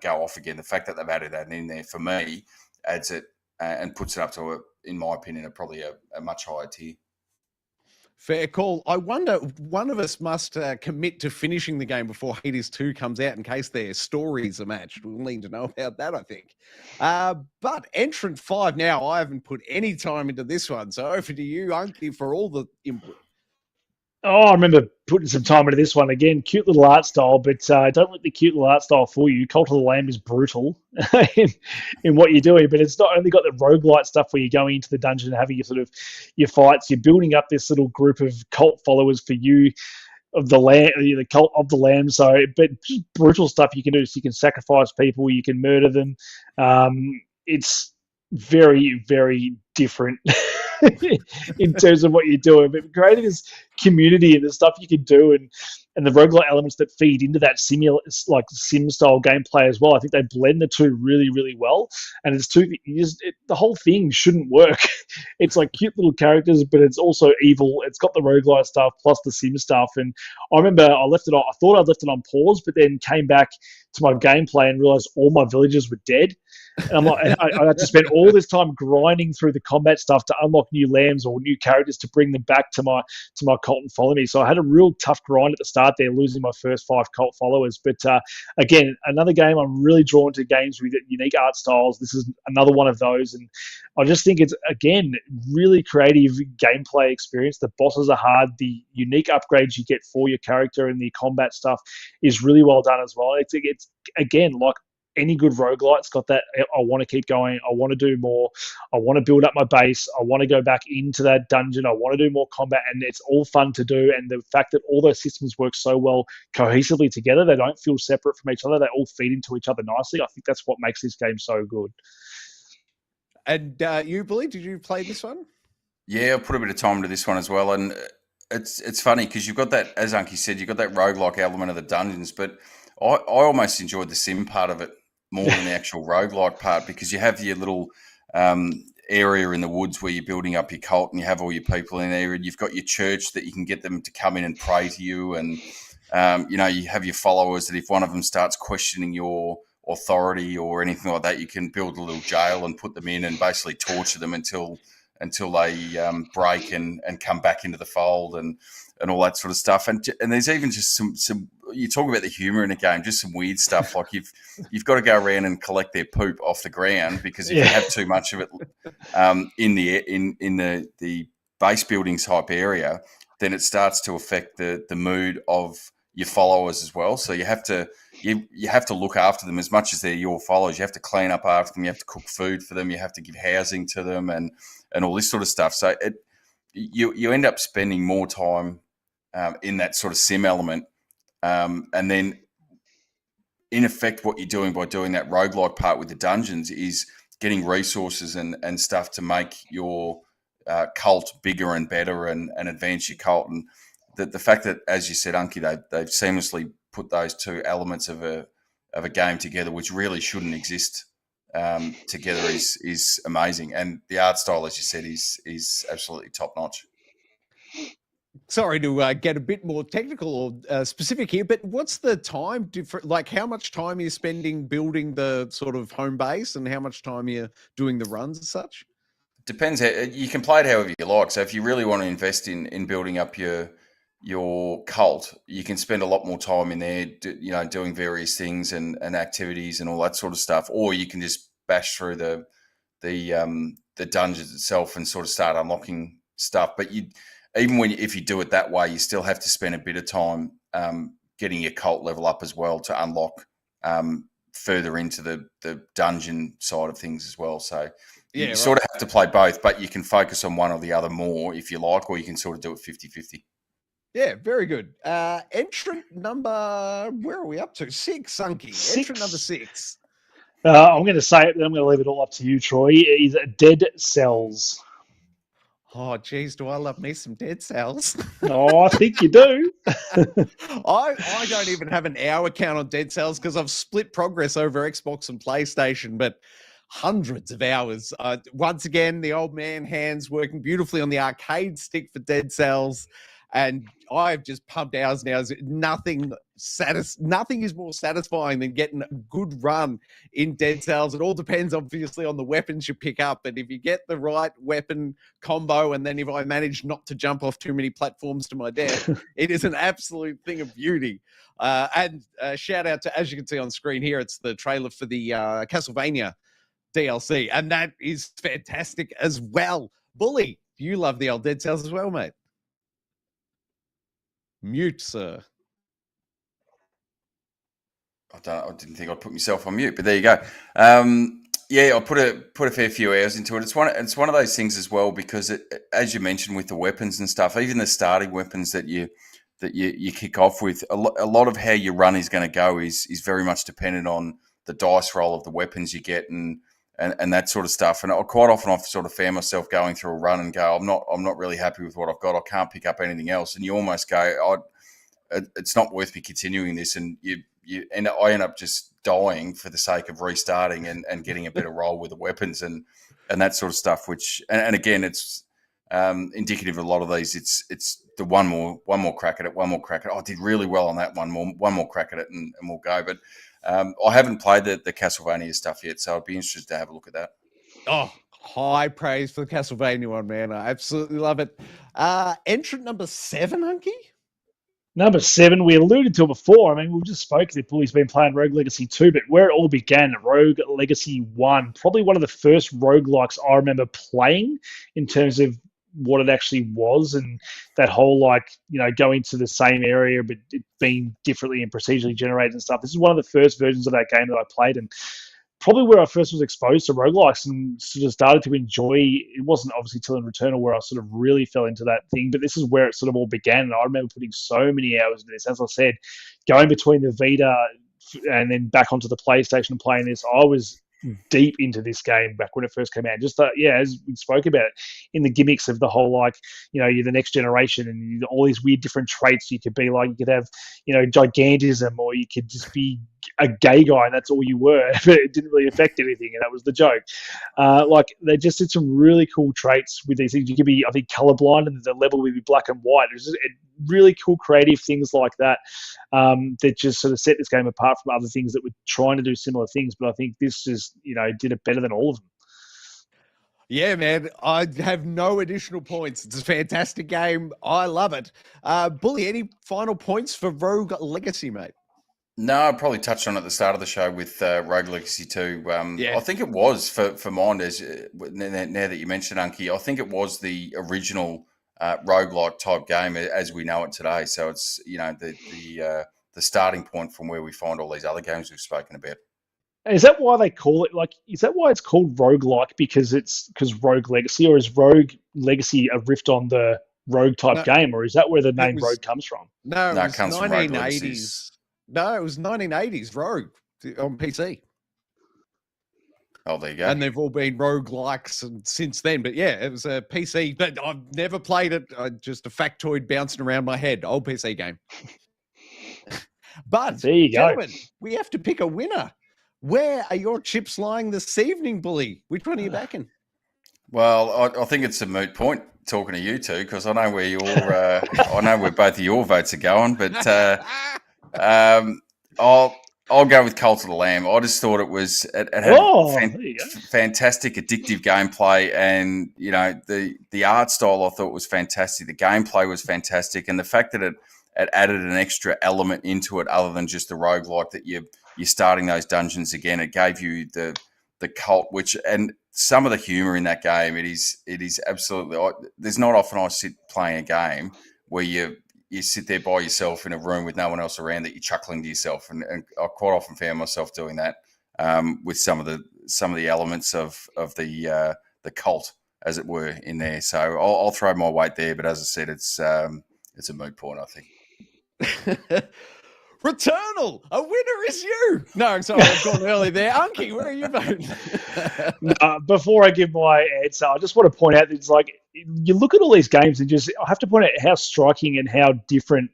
go off again. The fact that they've added that in there, for me, adds it and puts it up to, in my opinion, probably a much higher tier. Fair call. I wonder, one of us must commit to finishing the game before Hades 2 comes out in case their stories are matched. We'll need to know about that, I think. But Entrant 5 now, I haven't put any time into this one. So over to you, Unky, for all the input. Oh, I remember putting some time into this one. Again, cute little art style, but don't let the cute little art style fool you. Cult of the Lamb is brutal in what you're doing, but it's not only got the roguelite stuff where you're going into the dungeon and having your fights. You're building up this little group of cult followers for you, of the lamb, the cult of the lamb. So, but just brutal stuff you can do. So you can sacrifice people, you can murder them. It's very, very different in terms of what you're doing, but creating this community and the stuff you can do, and the roguelike elements that feed into that sim style gameplay as well. I think they blend the two really, really well, and it's the whole thing shouldn't work. It's like cute little characters, but it's also evil. It's got the roguelike stuff plus the sim stuff, and I remember I thought I'd left it on pause, but then came back to my gameplay and realized all my villagers were dead. And I'm like, I had to spend all this time grinding through the combat stuff to unlock new lambs or new characters to bring them back to my cult and follow me. So I had a real tough grind at the start there, losing my first 5 cult followers. But again, another game I'm really drawn to, games with unique art styles. This is another one of those, and I just think it's, again, really creative gameplay experience. The bosses are hard. The unique upgrades you get for your character and the combat stuff is really well done as well. It's again, like any good roguelite's got that. I want to keep going. I want to do more. I want to build up my base. I want to go back into that dungeon. I want to do more combat, and it's all fun to do. And the fact that all those systems work so well cohesively together, they don't feel separate from each other. They all feed into each other nicely. I think that's what makes this game so good. And you, Billy, did you play this one? Yeah, I put a bit of time into this one as well, and it's funny because you've got that, as Unky said, you've got that roguelike element of the dungeons, but I almost enjoyed the sim part of it more than the actual roguelike part, because you have your little area in the woods where you're building up your cult, and you have all your people in there, and you've got your church that you can get them to come in and pray to you, and you have your followers that if one of them starts questioning your authority or anything like that, you can build a little jail and put them in and basically torture them until they break and come back into the fold and all that sort of stuff. And there's even just some you talk about the humor in a game, just some weird stuff like you've got to go around and collect their poop off the ground, because if you have too much of it in the base building type area, then it starts to affect the mood of your followers as well. So you have to look after them as much as they're your followers. You have to clean up after them. You have to cook food for them. You have to give housing to them and all this sort of stuff. So you end up spending more time in that sort of sim element. And then, in effect, what you're doing by doing that roguelike part with the dungeons is getting resources and stuff to make your cult bigger and better and advance your cult. And the fact that, as you said, Unky, they've seamlessly put those two elements of a game together, which really shouldn't exist together, is amazing. And the art style, as you said, is absolutely top notch. Sorry to get a bit more technical or specific here, but what's the time different? Like, how much time are you spending building the sort of home base, and how much time you're doing the runs and such? Depends. You can play it however you like. So if you really want to invest in building up your cult, you can spend a lot more time in there, doing various things and activities and all that sort of stuff. Or you can just bash through the the dungeons itself and sort of start unlocking stuff. But if you do it that way, you still have to spend a bit of time getting your cult level up as well to unlock further into the dungeon side of things as well. So you sort of have to play both, but you can focus on one or the other more if you like, or you can sort of do it 50-50. Yeah, very good. Entrant number, where are we up to? 6, Sunky. Entrant number 6. I'm going to say it, then I'm going to leave it all up to you, Troy. Is Dead Cells. Oh, geez, do I love me some Dead Cells? Oh, I think you do. I don't even have an hour count on Dead Cells because I've split progress over Xbox and PlayStation, but hundreds of hours. Once again, the old man hands working beautifully on the arcade stick for Dead Cells, and I've just pumped hours now. Nothing is more satisfying than getting a good run in Dead Cells. It all depends, obviously, on the weapons you pick up. But if you get the right weapon combo, and then if I manage not to jump off too many platforms to my death, it is an absolute thing of beauty. And shout out to, as you can see on screen here, it's the trailer for the Castlevania DLC, and that is fantastic as well. Bully, you love the old Dead Cells as well, mate. Mute, sir. I didn't think I'd put myself on mute, but there you go. Yeah, I put a fair few hours into it. It's one of those things as well, because as you mentioned with the weapons and stuff, even the starting weapons that you kick off with, a lot of how your run is going to go is very much dependent on the dice roll of the weapons you get and that sort of stuff. And quite often I've sort of found myself going through a run and go, I'm not really happy with what I've got. I can't pick up anything else. And you almost go, it's not worth me continuing this. And I end up just dying for the sake of restarting and getting a better roll with the weapons and that sort of stuff. Which and again, it's indicative of a lot of these. It's the one more crack at it. Oh, I did really well on that one more crack at it, and we'll go. But I haven't played the Castlevania stuff yet, so I'd be interested to have a look at that. Oh, high praise for the Castlevania one, man. I absolutely love it. Entrant number 7, Hunky? Number 7, we alluded to it before. I mean, we've just spoken that Bully's been playing Rogue Legacy 2, but where it all began, Rogue Legacy 1, probably one of the first roguelikes I remember playing in terms of what it actually was, and that whole, going to the same area but it being differently and procedurally generated and stuff. This is one of the first versions of that game that I played, and probably where I first was exposed to roguelikes and sort of started to enjoy. It wasn't obviously till in Returnal where I sort of really fell into that thing, but this is where it sort of all began. And I remember putting so many hours into this. As I said, going between the Vita and then back onto the PlayStation and playing this, I was deep into this game back when it first came out. Just as we spoke about it, in the gimmicks of the whole, you're the next generation and all these weird different traits you could be like. You could have, gigantism, or you could just be a gay guy and that's all you were. It didn't really affect anything, and that was the joke. They just did some really cool traits with these things. You could be, I think, colorblind, and the level would be black and white. It was just really cool creative things like that that just sort of set this game apart from other things that were trying to do similar things. But I think this just did it better than all of them. Yeah, man, I have no additional points. It's a fantastic game. I love it. Bully, any final points for Rogue Legacy, mate? No, I probably touched on it at the start of the show with Rogue Legacy 2. Yeah. I think it was, for mine, now that you mentioned Unky, I think it was the original roguelike type game as we know it today. So it's, the starting point from where we find all these other games we've spoken about. Is that why they call it, is that why it's called roguelike? Because Rogue Legacy, or is Rogue Legacy a riff on the Rogue type game, or is that where the name Rogue comes from? No, it comes from 1980s. No, it was 1980s Rogue on PC. Oh, there you go. And they've all been roguelikes since then. But yeah, it was a PC, but I've never played it. Just a factoid bouncing around my head. Old PC game. But, there you gentlemen, we have to pick a winner. Where are your chips lying this evening, Bully? Which one are you backing? Well, I think it's a moot point talking to you two, because I know where I know where both of your votes are going, but I'll go with Cult of the Lamb. I just thought it had fantastic, addictive gameplay, and the art style I thought was fantastic. The gameplay was fantastic, and the fact that it added an extra element into it other than just the roguelike, that you're starting those dungeons again. It gave you the cult, and some of the humor in that game, it is absolutely. There's not often I sit playing a game where you sit there by yourself in a room with no one else around that you're chuckling to yourself, and I quite often found myself doing that with some of the elements of the cult, as it were, in there. So I'll throw my weight there, but as I said, it's a moot point, I think. Returnal, a winner is you. No, sorry, I've gone early there. Unky, where are you voting? Before I give my answer, I just want to point out that it's like you look at all these games and just I have to point out how striking and how different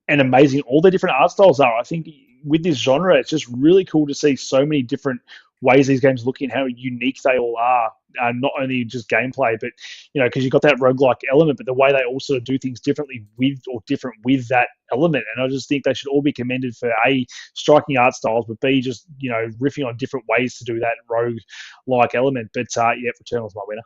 and amazing all the different art styles are. I think with this genre, it's just really cool to see so many different ways these games look and how unique they all are. Not only just gameplay, but because you've got that roguelike element, but the way they also do things differently different with that element. And I just think they should all be commended for A, striking art styles, but B, just riffing on different ways to do that rogue-like element. But Returnal's my winner.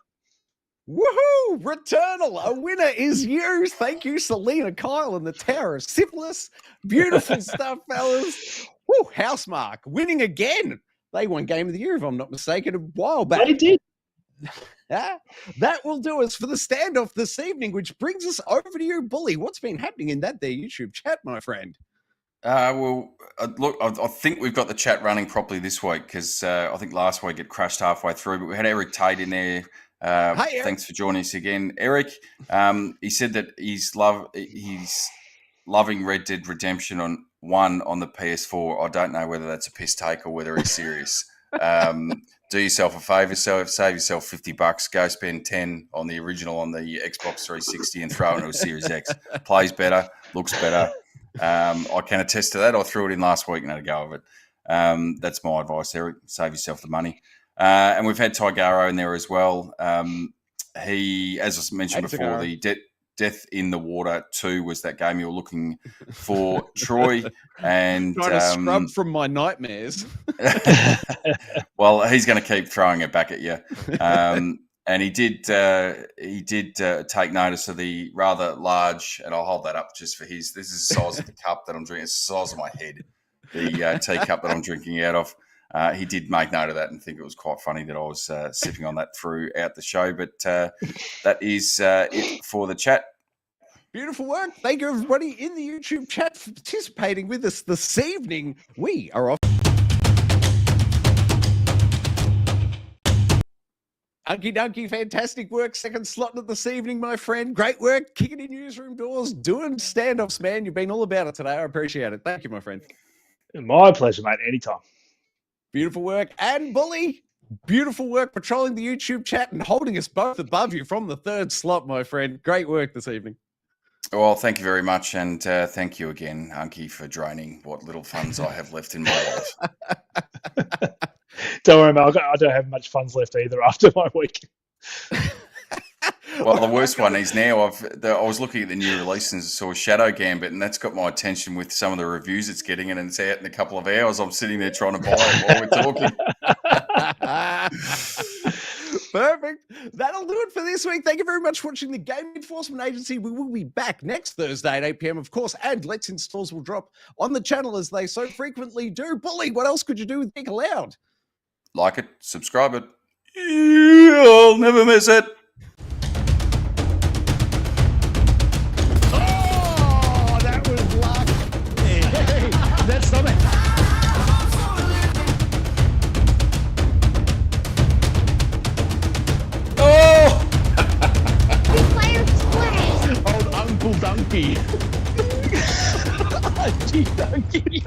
Woohoo! Returnal, a winner is you. Thank you, Selena, Kyle, and the Tower of Syphilis. Beautiful stuff, fellas. Woo, Housemark winning again. They won Game of the Year, if I'm not mistaken, a while back. They did. That will do us for the standoff this evening, which brings us over to you, Bully. What's been happening in that there YouTube chat, my friend? Look, I think we've got the chat running properly this week because I think last week it crashed halfway through, but we had Eric Tate in there. Hey, Eric. Thanks for joining us again, Eric. He said that he's loving Red Dead Redemption on the PS4. I don't know whether that's a piss take or whether he's serious. Do yourself a favor, save yourself $50. Go spend 10 on the original on the Xbox 360 and throw it into a Series X. Plays better, looks better. I can attest to that. I threw it in last week and had a go of it. That's my advice, Eric. Save yourself the money. And we've had Tigaro in there as well. He, as I mentioned before, the Death in the Water 2 was that game you were looking for, Troy. And trying to scrub from my nightmares. Well, he's going to keep throwing it back at you. And he did take notice of the rather large, and I'll hold that up just for his. This is the size of the cup that I'm drinking. It's the size of my head, the teacup that I'm drinking out of. He did make note of that and think it was quite funny that I was sipping on that throughout the show. But that is it for the chat. Beautiful work. Thank you, everybody in the YouTube chat for participating with us this evening. We are off. Unky Dunky, fantastic work. Second slot of this evening, my friend. Great work. Kicking in newsroom doors, doing standoffs, man. You've been all about it today. I appreciate it. Thank you, my friend. My pleasure, mate. Anytime. Beautiful work. And Bully, beautiful work patrolling the YouTube chat and holding us both above you from the third slot, my friend. Great work this evening. Well, thank you very much. And thank you again, Unky, for draining what little funds I have left in my life. Don't worry, mate. I don't have much funds left either after my week. Well, the worst one is now I was looking at the new release and saw Shadow Gambit, and that's got my attention with some of the reviews it's getting, and it's out in a couple of hours. I'm sitting there trying to buy it while we're talking. Perfect. That'll do it for this week. Thank you very much for watching the Game Enforcement Agency. We will be back next Thursday at 8 p.m, of course, and Let's Installs will drop on the channel as they so frequently do. Bully, what else could you do with Geek Aloud? Like it, subscribe it. I'll never miss it. Oh, that was luck. Hey, that's something. Oh! Old Uncle Donkey. Gee, Donkey.